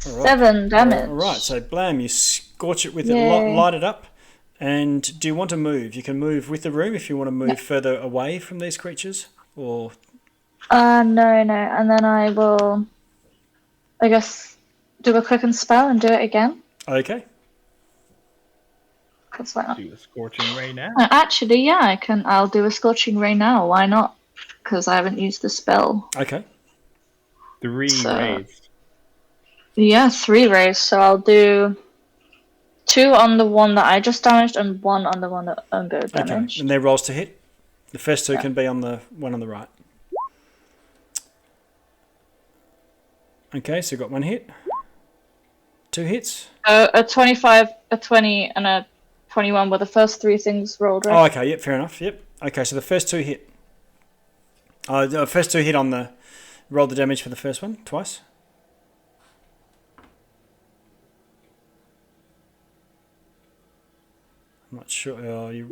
All right. 7 damage. All right, so blam, you scorch it with it, Yay. light it up. And do you want to move? You can move with the room if you want to move further away from these creatures, or No. And then I will, I guess, do a quicken spell and do it again. Okay. Because why not? Do a scorching ray now. Actually, yeah, I can. I'll do a scorching ray now. Why not? Because I haven't used the spell. Okay. 3 So- rays. Yeah, 3 rays. So I'll do 2 on the one that I just damaged and 1 on the one that Ungo Okay. damaged. And they're rolls to hit. The first 2 Yeah. can be on the one on the right. Okay, so you've got 1 hit. 2 hits. A 25, a 20, and a 21 were the first 3 things rolled, right? Oh, okay. Yep, fair enough. Yep. Okay, so the first 2 hit. The first 2 hit on the... Roll the damage for the first one, twice. I'm not sure.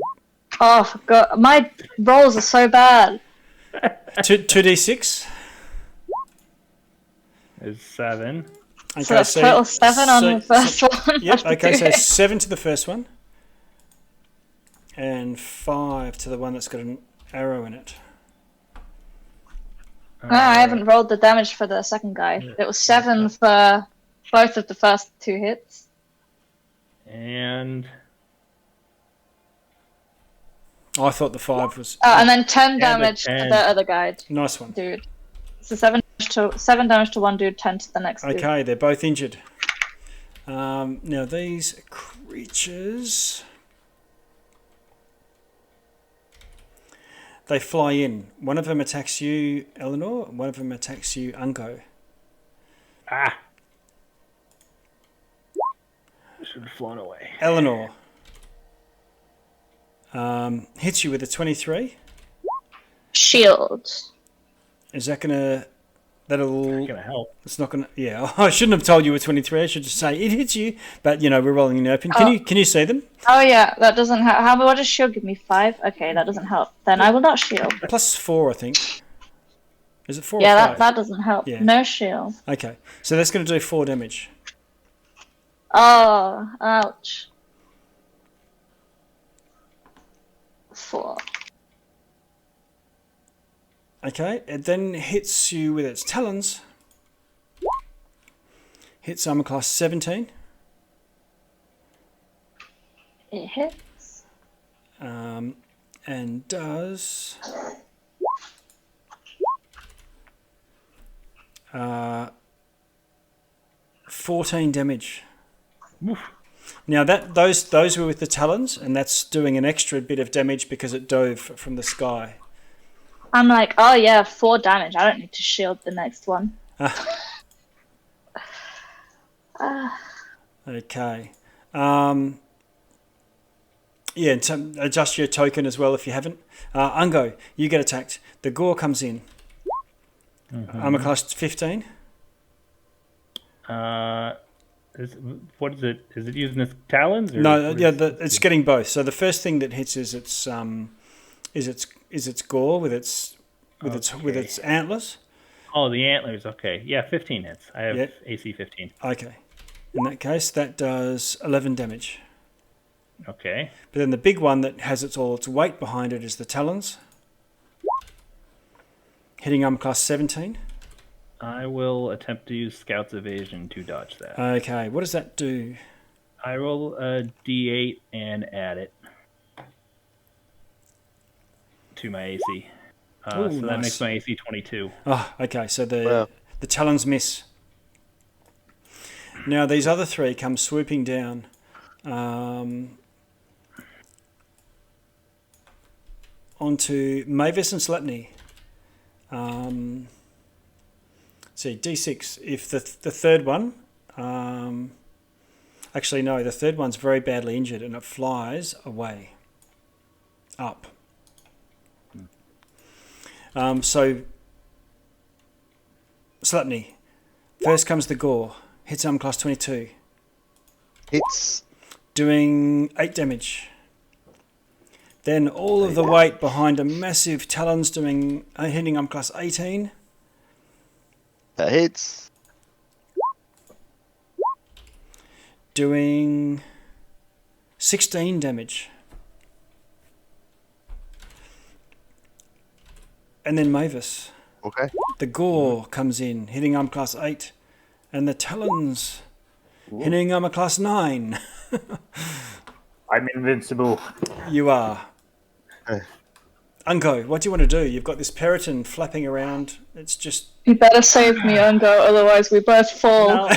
Oh, for God. My rolls are so bad. 2d6. Is 7. Okay, So that's total 7 on the first one. Yep, okay, so Okay. 7 to the first one. And 5 to the one that's got an arrow in it. I haven't rolled the damage for the second guy. It was 7 for both of the first 2 hits. And Oh, I thought the 5 was... And then 10 the damage 10. to the other guy, Nice one. dude. So 7 damage to one dude, 10 to the next dude. Okay, they're both injured. Now these creatures... They fly in. One of them attacks you, Eleanor. One of them attacks you, Ungo. should have flown away. Eleanor hits you with a 23. Shield. Is that gonna? That'll. Gonna help. It's not gonna. Yeah, I shouldn't have told you a 23. I should just say it hits you. But you know, we're rolling in the open. Can you see them? Oh yeah, that doesn't help. What does shield give me? 5? Okay, that doesn't help. Then I will not shield. +4, I think. Is it 4 Yeah, or 5? that doesn't help. Yeah. No shield. Okay, so that's going to do 4 damage. Oh, ouch. 4. Okay, it then hits you with its talons. Hits armor class 17. It hits. And does 14 damage. Oof. Now those were with the talons, and that's doing an extra bit of damage because it dove from the sky. I'm like, oh yeah, 4 damage. I don't need to shield the next one. Okay. Yeah, and adjust your token as well if you haven't. Ungo, you get attacked. The gore comes in. Armor class 15. What is it? Is it using its talons? Or No, what yeah, is- it's getting both. So the first thing that hits is its gore with its antlers. Oh, the antlers. Okay, yeah, 15 hits. I have Yeah. AC 15. Okay. In that case, that does 11 damage. Okay. But then the big one that has all its weight behind it is the talons. Hitting armor class 17. I will attempt to use Scout's Evasion to dodge that. Okay, what does that do? I roll a D8 and add it to my AC. Ooh, So that nice. makes my AC 22. Oh, okay, so Wow. the talons miss. Now these other 3 come swooping down. Onto Mavis and Slepny. See, D6. If the third one... actually, no, the third one's very badly injured and it flies away. Up. So, Slepny. First comes the gore. Hits armor class 22. Hits. Doing 8 damage. Then all of the weight behind a massive talons doing hitting armor class 18. That hits. Doing 16 damage. And then Mavis. Okay. The gore comes in, hitting armor class 8, and the talons hitting armor class 9. I'm invincible. You are. Unko, what do you want to do? You've got this peryton flapping around. It's just... You better save me, Ungo, otherwise we both fall. No,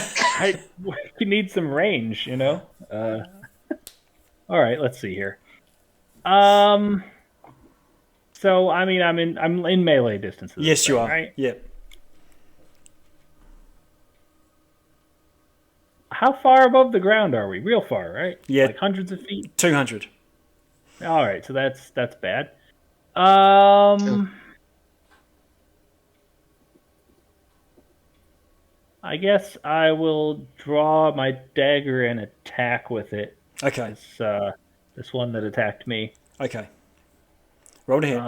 you need some range, you know. All right, let's see here. So I mean, I'm in melee distance. Yes, you are. Right? Yep. How far above the ground are we? Real far, right? Yeah. Like hundreds of feet. 200. All right, so that's bad. I guess I will draw my dagger and attack with it. Okay. This one that attacked me. Okay. Roll to hit.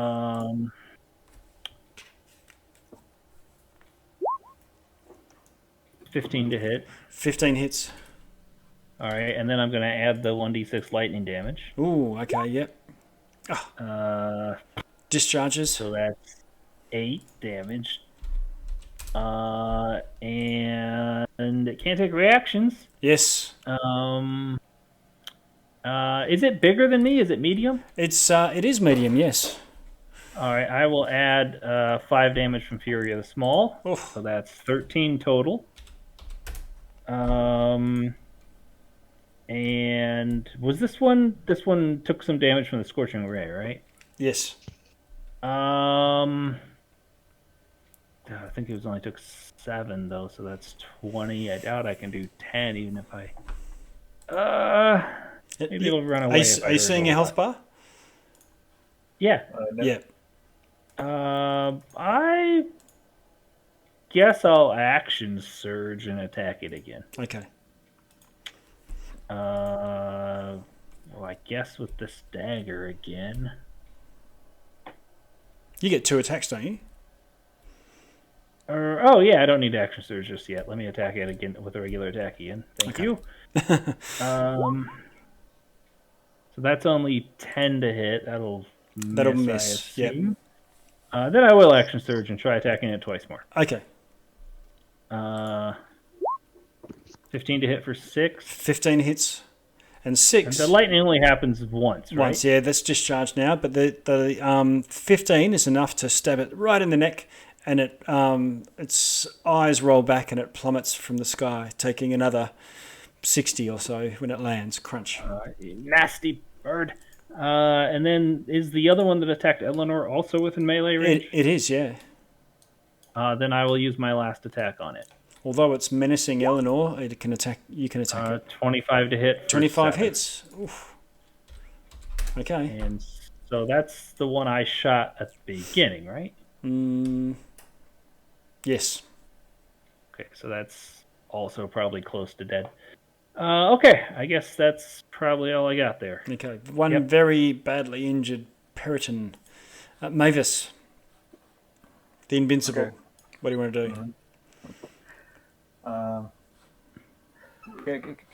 15 to hit. 15 hits. All right, and then I'm going to add the 1d6 lightning damage. Ooh, okay, yep. Discharges. So that's 8 damage. And it can't take reactions. Yes. Is it bigger than me? Is it medium? It is medium, yes. All right, I will add 5 damage from Fury of the Small. Oof. So that's 13 total. And was this one? This one took some damage from the Scorching Ray, right? Yes. I think it only took 7 though, so that's 20. I doubt I can do 10, even if I. Maybe it'll run away. Are you seeing your health bar? Yeah. No. Yeah. I guess I'll action surge and attack it again. Okay. Well, I guess with this dagger again. You get 2 attacks, don't you? Oh yeah, I don't need action surge just yet. Let me attack it again with a regular attack again. Thank you. So that's only 10 to hit. That'll miss. Yep. Then I will action surge and try attacking it twice more. Okay. 15 to hit for 6. 15 hits. And 6. And the lightning only happens once, right? Once, yeah, that's discharged now. But the 15 is enough to stab it right in the neck, and its eyes roll back and it plummets from the sky, taking another 60 or so when it lands. Crunch. You nasty bird. And then is the other one that attacked Eleanor also within melee range? It is, yeah. Then I will use my last attack on it. Although it's menacing Eleanor, it can attack. You can attack it. 25 to hit. For 25 7. hits. Oof. Okay. And so that's the one I shot at the beginning, right? Yes. Okay, so that's also probably close to dead. Okay, I guess that's probably all I got there. Okay. One very badly injured Periton. Mavis. The Invincible. Okay. What do you want to do?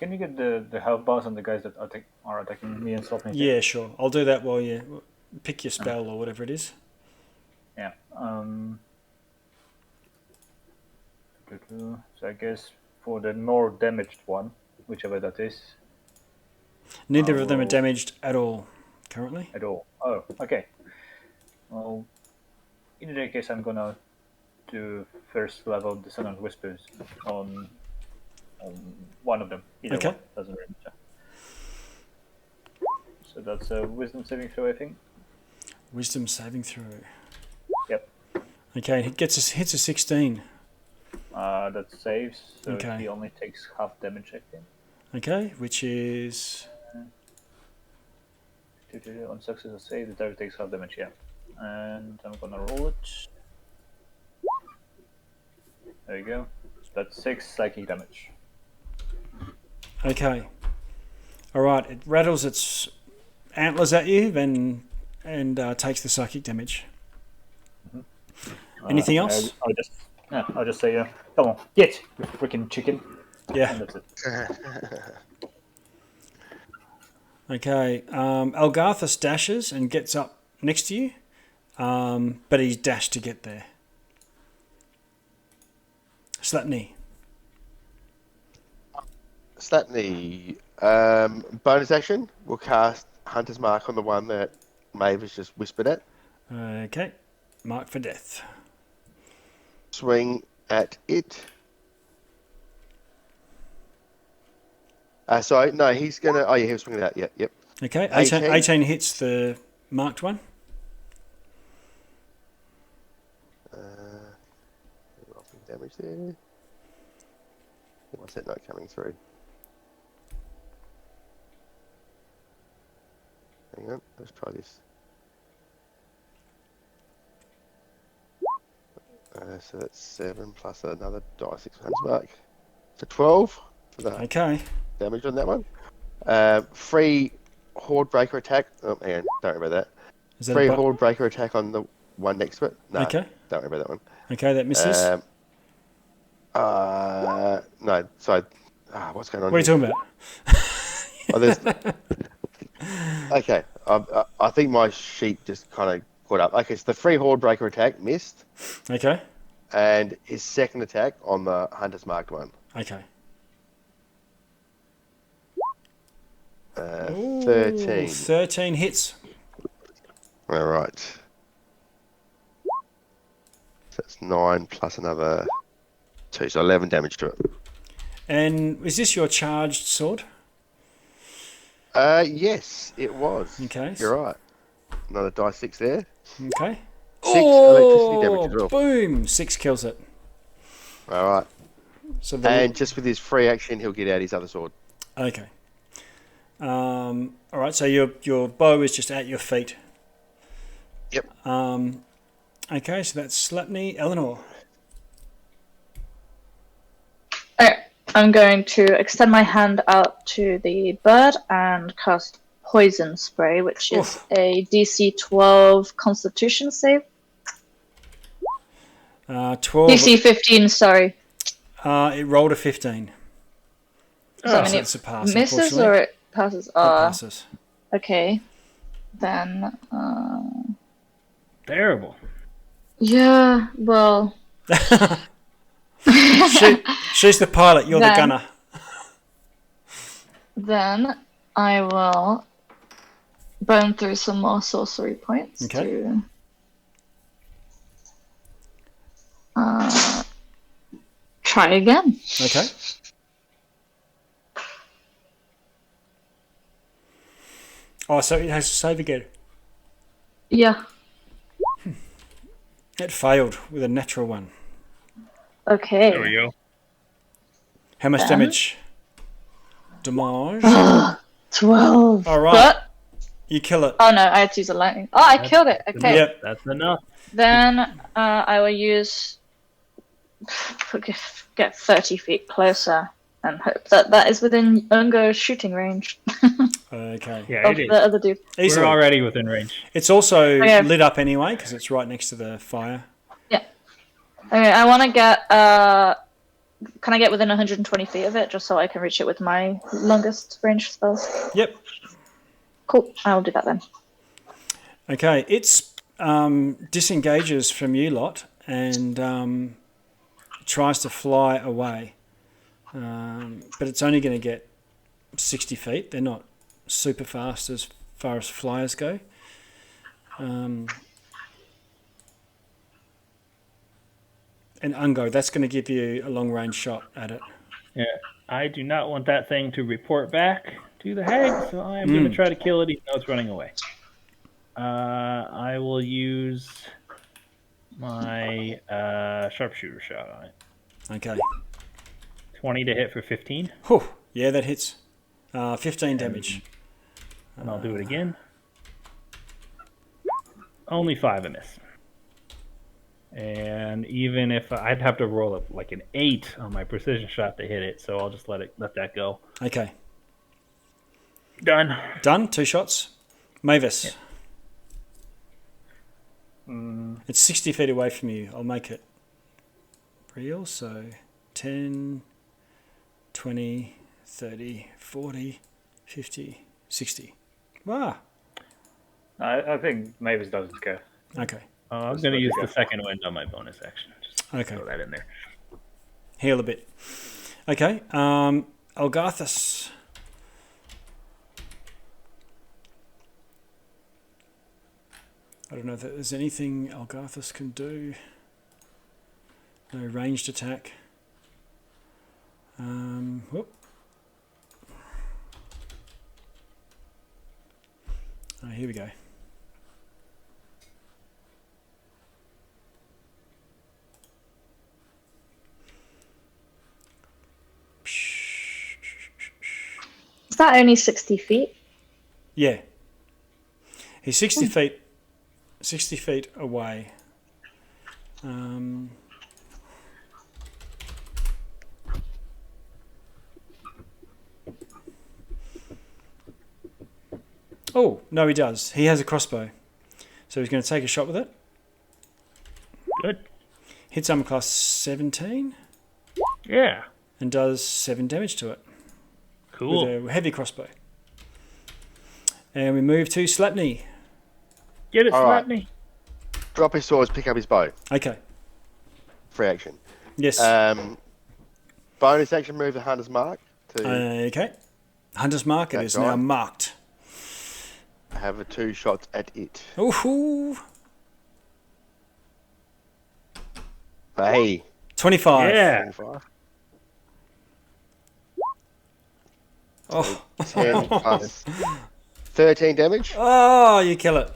Can you get the health bars on the guys that are attacking me and stop me? Yeah, sure. I'll do that while you pick your spell or whatever it is. Yeah. So I guess for the more damaged one, whichever that is. Neither of them are damaged at all currently. At all. Oh, okay. Well, in that case, I'm gonna do first level Dissonant Whispers on one of them. Either Okay. one, doesn't really matter. So that's a Wisdom saving throw, I think. Wisdom saving throw. Yep. Okay, it hits a 16. That saves, so Okay. he only takes half damage, I think. Okay, which is... On successful save, the target takes half damage, yeah. And I'm gonna roll it. There you go. That's 6 psychic damage. Okay. Alright, it rattles its antlers at you and takes the psychic damage. Anything else? I'll just say, come on, get, you freaking chicken. Yeah. And that's it. Okay. Algarthus dashes and gets up next to you, but he's dashed to get there. Slapney. Slapney, bonus action. We'll cast Hunter's Mark on the one that Maeve has just whispered at. Okay. Mark for death. Swing at it. Sorry, no, he's gonna. Oh yeah, he'll swing it out. Yep. Okay. 18. 18 hits the marked one. Damage there. What's that not coming through? Hang on, let's try this. So that's 7 plus another die 6 Hunter's Mark. So 12 for the Okay. damage on that one. Free Horde Breaker attack. Oh, hang on, don't worry about that. Is that Free a Horde Breaker attack on the one next to it. No, Okay. don't worry about that one. Okay, that misses. No, sorry. What's going on? What are you here? talking about? Okay, I think my sheet just kind of caught up. Okay, so the free Horde Breaker attack missed, Okay. and his second attack on the Hunter's Marked one. Okay. 13. 13 hits. All right. So that's 9 plus another 2, so 11 damage to it. And is this your charged sword? Yes, it was. Okay. You're right. Another die 6 there. Okay. 6 electricity damage as well. Boom! 6 kills it. All right. So And just with his free action, he'll get out his other sword. Okay. All right. So your bow is just at your feet. Yep. Okay. So that's Slapney. Eleanor. Okay, I'm going to extend my hand out to the bird and cast Poison Spray, which is a DC 12 Constitution save. 12. DC 15, sorry. It rolled a 15. Does that So mean it's a it pass, misses unfortunately. or it passes? It passes. Okay. Then, Terrible. yeah, well, She's the pilot. You're the Then- gunner. then I will burn through some more sorcery points Okay. to try again. Okay. Oh, so it has to save again. Yeah. It failed with a natural one. Okay. There we go. How much Then- damage? Damage. 12. All right. What? You kill it. Oh no, I had to use a lightning. Oh, I killed it. Okay. Yep. That's enough. Then I will use get 30 feet closer and hope that that is within Ungo's shooting range Okay. Yeah, of it is. the other dude. Easily. We're already within range. It's also Okay. lit up anyway because it's right next to the fire. Okay, I want to get. Can I get within 120 feet of it just so I can reach it with my longest range spells? Yep. Cool. I will do that then. Okay. It's disengages from you lot and tries to fly away, but it's only going to get 60 feet. They're not super fast as far as flyers go. And Ungo, that's going to give you a long range shot at it. Yeah. I do not want that thing to report back to the hag, so I am going to try to kill it even though it's running away. I will use my sharpshooter shot on it. Okay. 20 to hit for 15, Whew. Yeah, that hits. 15 damage. and I'll do it again. Only 5 a miss. And even if I'd have to roll up like an 8 on my precision shot to hit it, so I'll just let that go. Okay. Done. Done. 2 shots. Mavis. It's 60 feet away from you. I'll make it real. So 10, 20, 30, 40, 50, 60. Wow. I think Mavis doesn't care. Okay. I'm going to use the second wind on my bonus action. Just Okay. throw that in there. heal a bit. Okay, Algarthus. I don't know if there's anything Algarthus can do. No ranged attack. Whoop. Oh, here we go. Is that only 60 feet? Yeah. He's 60 feet. 60 feet away. Oh, no, he does. He has a crossbow. So he's going to take a shot with it. Good. Hits armor class 17 Yeah. and does 7 damage to it Cool. with a heavy crossbow. And we move to Slapney. Get it, All right. Slapney. Drop his swords, pick up his bow. Okay. Free action. Yes. Bonus action, move the hunter's mark to Okay. Hunter's mark. It That's is now right. marked. have 2 shots at it. Ooh. Hey. 25. Yeah. 25. Oh. 10 plus 13 damage. Oh, you kill it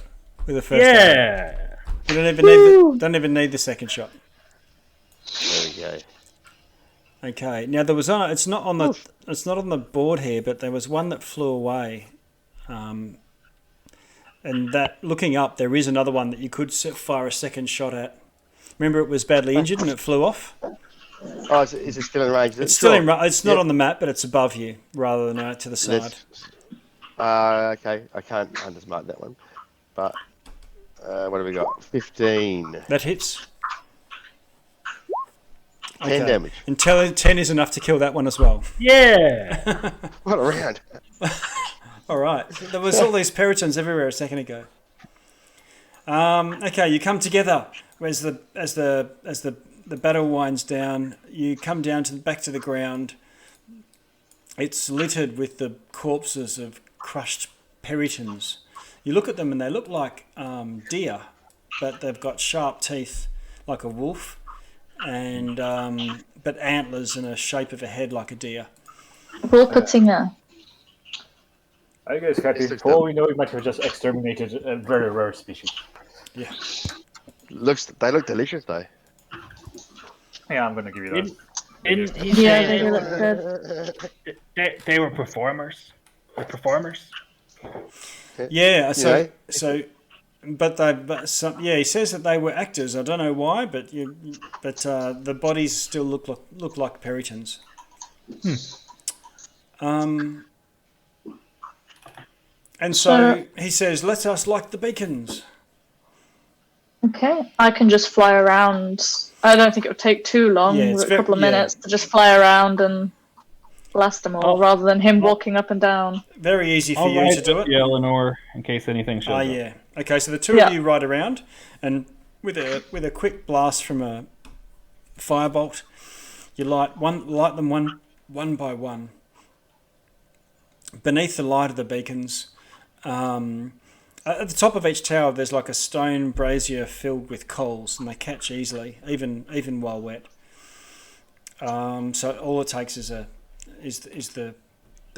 with the first. Arrow. Yeah. You don't even need the second shot. There we go. Okay. Now there was it's not on the board here, but there was one that flew away. And that looking up, there is another one that you could fire a second shot at. Remember, it was badly injured and it flew off. Oh, is it still in range? It's still in. It's not on the map, but it's above you rather than out to the side. Okay. I can't undersmart that one. But what have we got? 15. That hits. 10 damage. And 10 is enough to kill that one as well. Yeah. What a round. All right. So there was all these peritons everywhere a second ago. Okay, you come together as the battle winds down. You come down back to the ground. It's littered with the corpses of crushed peritons. You look at them and they look like deer, but they've got sharp teeth like a wolf, and but antlers and a shape of a head like a deer. Wolpertinger. I guess happy. This looks For all we know, we might have just exterminated a very rare species. Yeah. They look delicious though. Yeah, I'm gonna give you that. Didn't he Yeah, say they look good. they were performers? They're performers? Yeah. Yeah. He says that they were actors. I don't know why, but the bodies still look like peritons. And so he says, "Let us light the beacons." Okay, I can just fly around. I don't think it would take too long, Yeah, it's a couple of yeah. minutes, to just fly around and blast them all, rather than him walking up and down. Very easy for I'll you ride to do with it. you, Eleanor, in case anything shows up. Yeah. Okay, so the two of you ride around, and with a quick blast from a firebolt, you light them one by one. Beneath the light of the beacons, at the top of each tower, there's like a stone brazier filled with coals, and they catch easily, even while wet. So all it takes is the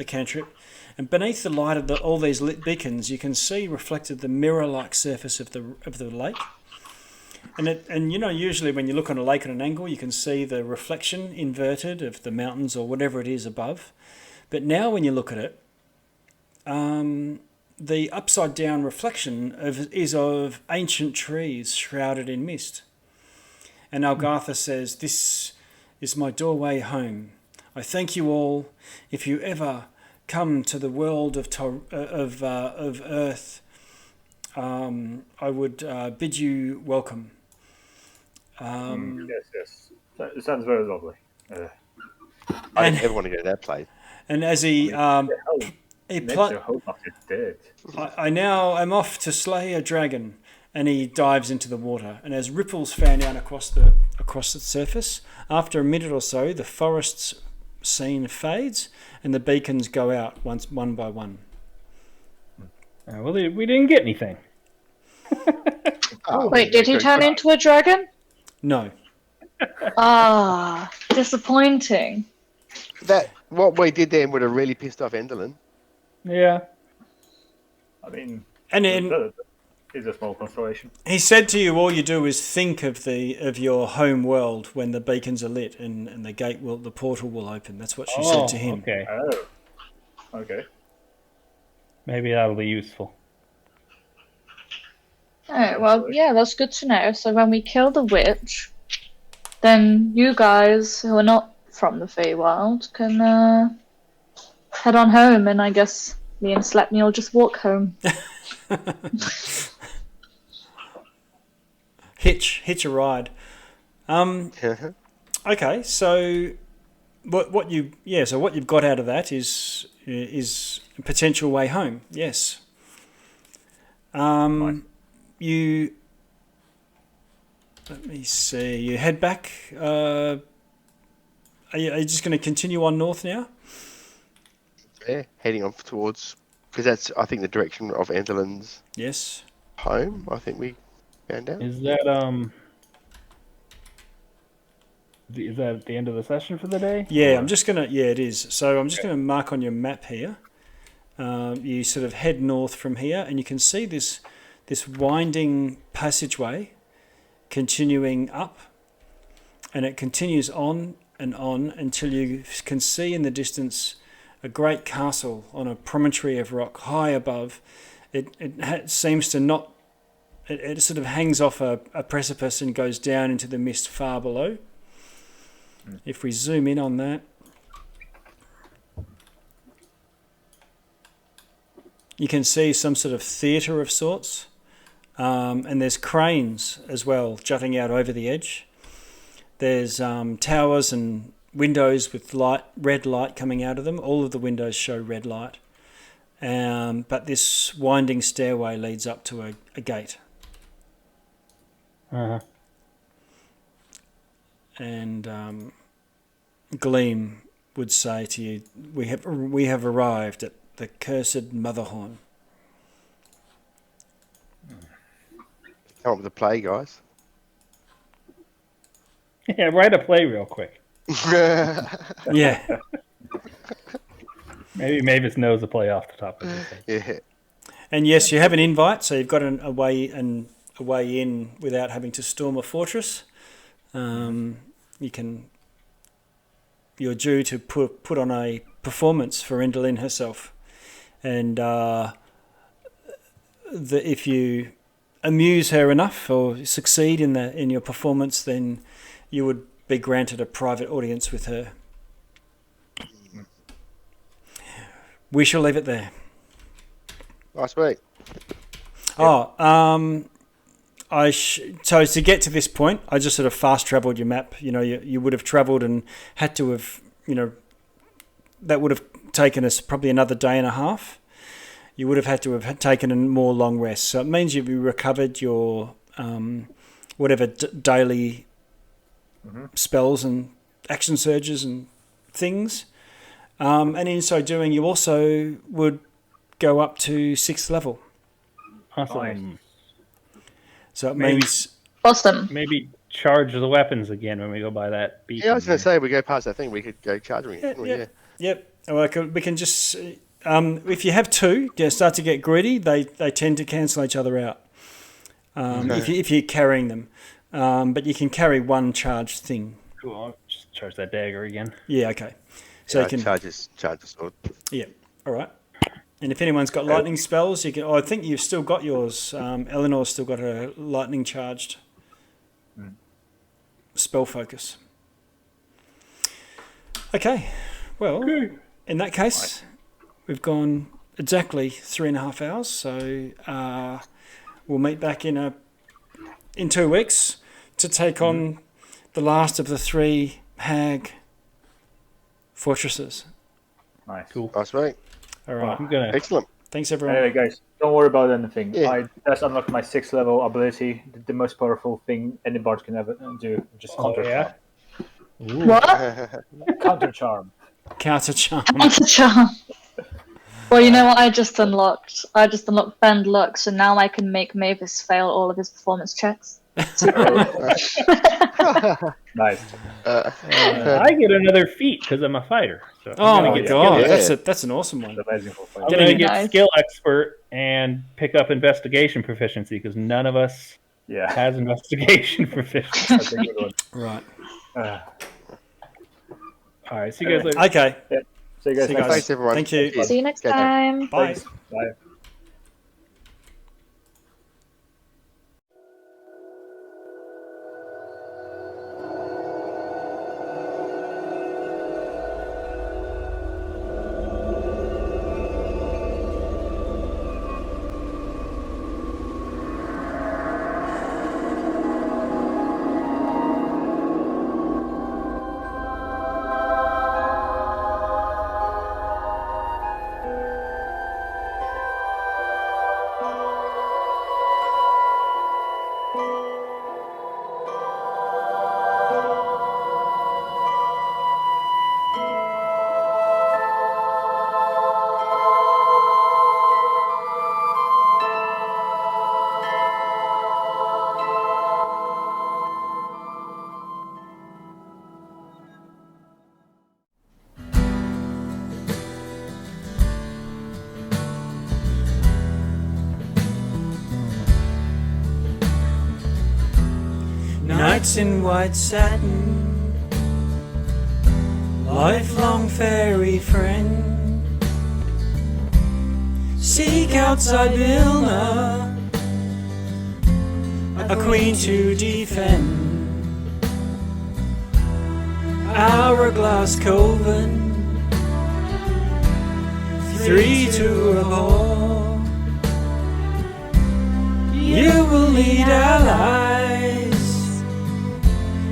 cantrip, and beneath the light of all these lit beacons, you can see reflected the mirror-like surface of the lake. And usually when you look on a lake at an angle, you can see the reflection inverted of the mountains or whatever it is above. But now when you look at it, the upside down reflection is of ancient trees shrouded in mist. And Algartha says, "This is my doorway home. I thank you all. If you ever come to the world of Earth, I would bid you welcome." Yes. It sounds very lovely. I think everyone to go to that place. And as he Makes you hope after dead. I now am off to slay a dragon, and he dives into the water. And as ripples fan out across the surface, after a minute or so, the forest's scene fades, and the beacons go out one by one. Well, we didn't get anything. Wait, did he turn into a dragon? No. Ah, disappointing. What we did then would have really pissed off Enderlin. Yeah. I mean, And then it's a small constellation. he said to you, all you do is think of your home world when the beacons are lit and the portal will open. That's what she said to him. Okay. Oh, okay. Maybe that'll be useful. Alright, well, yeah, that's good to know. So when we kill the witch, then you guys who are not from the Feywild can head on home, and I guess me and Slepney will just walk home. Hitch a ride. Okay, so what you've got out of that is a potential way home. Yes. You let me see. You head back. Are you just going to continue on north now? Yeah, heading off towards, because that's, I think, the direction of Enderlin's Yes. home. I think we found out. Is that is that the end of the session for the day? Yeah, Or- I'm just gonna. Yeah, it is. So I'm just going to mark on your map here. You sort of head north from here, and you can see this winding passageway continuing up, and it continues on and on until you can see in the distance a great castle on a promontory of rock high above. It seems to not. It sort of hangs off a precipice and goes down into the mist far below. If we zoom in on that, you can see some sort of theatre of sorts, and there's cranes as well jutting out over the edge. There's towers and windows with red light coming out of them. All of the windows show red light, but this winding stairway leads up to a gate. Uh-huh. And Gleam would say to you, "We have arrived at the cursed Motherhorn." Come up with a play, guys. Yeah, write a play real quick. Yeah. Maybe Mavis knows a play off the top of his head. Yeah. And yes, you have an invite, so you've got a way in without having to storm a fortress. You're due to put on a performance for Enderlin herself, and if you amuse her enough or succeed in your performance, then you would be granted a private audience with her. We shall leave it there. Nice week. Oh, so to get to this point, I just sort of fast travelled your map. You know, you would have travelled and had to have, that would have taken us probably another day and a half. You would have had to have taken a more long rest. So it means you've recovered your whatever daily spells and action surges and things. And in so doing, you also would go up to 6th level. Awesome. So it Maybe- means... Awesome. Maybe charge the weapons again when we go by that beacon. Yeah, I was going to there. say, we go past that thing, we could go charging it. couldn't we? Yeah. Yep. Well, we can just... if you have two, start to get greedy, they tend to cancel each other out. If you're carrying them. But you can carry one charged thing. Cool. I'll just charge that dagger again. Yeah, okay. So Yeah, you can... charge the sword. Yeah, all right. And if anyone's got lightning spells, you can... Oh, I think you've still got yours. Eleanor's still got her lightning charged spell focus. Okay, well, in that case, we've gone exactly 3.5 hours. So we'll meet back in 2 weeks to take on the last of the 3 hag fortresses. Nice. Cool. Nice week. All right. I'm gonna Excellent. Thanks, everyone. Anyway, guys, don't worry about anything. Yeah. I just unlocked my 6th level ability, the most powerful thing any bard can ever do, just counter yeah? charm. What? Counter charm. Counter charm. Counter charm. Well, you know what I just unlocked? I just unlocked Bend Luck, so now I can make Mavis fail all of his performance checks. Nice. I get another feat because I'm a fighter. So Oh I'm my gonna get god, skill. that's an awesome one. It's amazing for fighting. I'm gonna get Nice. skill expert and pick up investigation proficiency because none of us Yeah, has investigation proficiency. that's a good one. Right. All right, see you guys later. Okay. So you guys, See you next guys. Thanks, everyone. Thank you. See you next Okay. time. Bye. Thanks. Bye. Nights in white satin, lifelong fairy friend. Seek outside Vilna, a queen to defend. Hourglass Coven, 3 to a ball. You will need allies,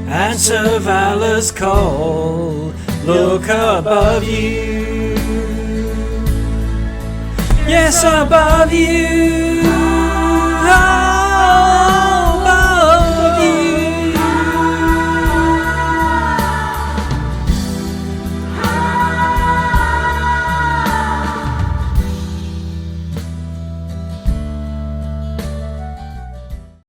answer Valor's call. Look above you, yes, above you.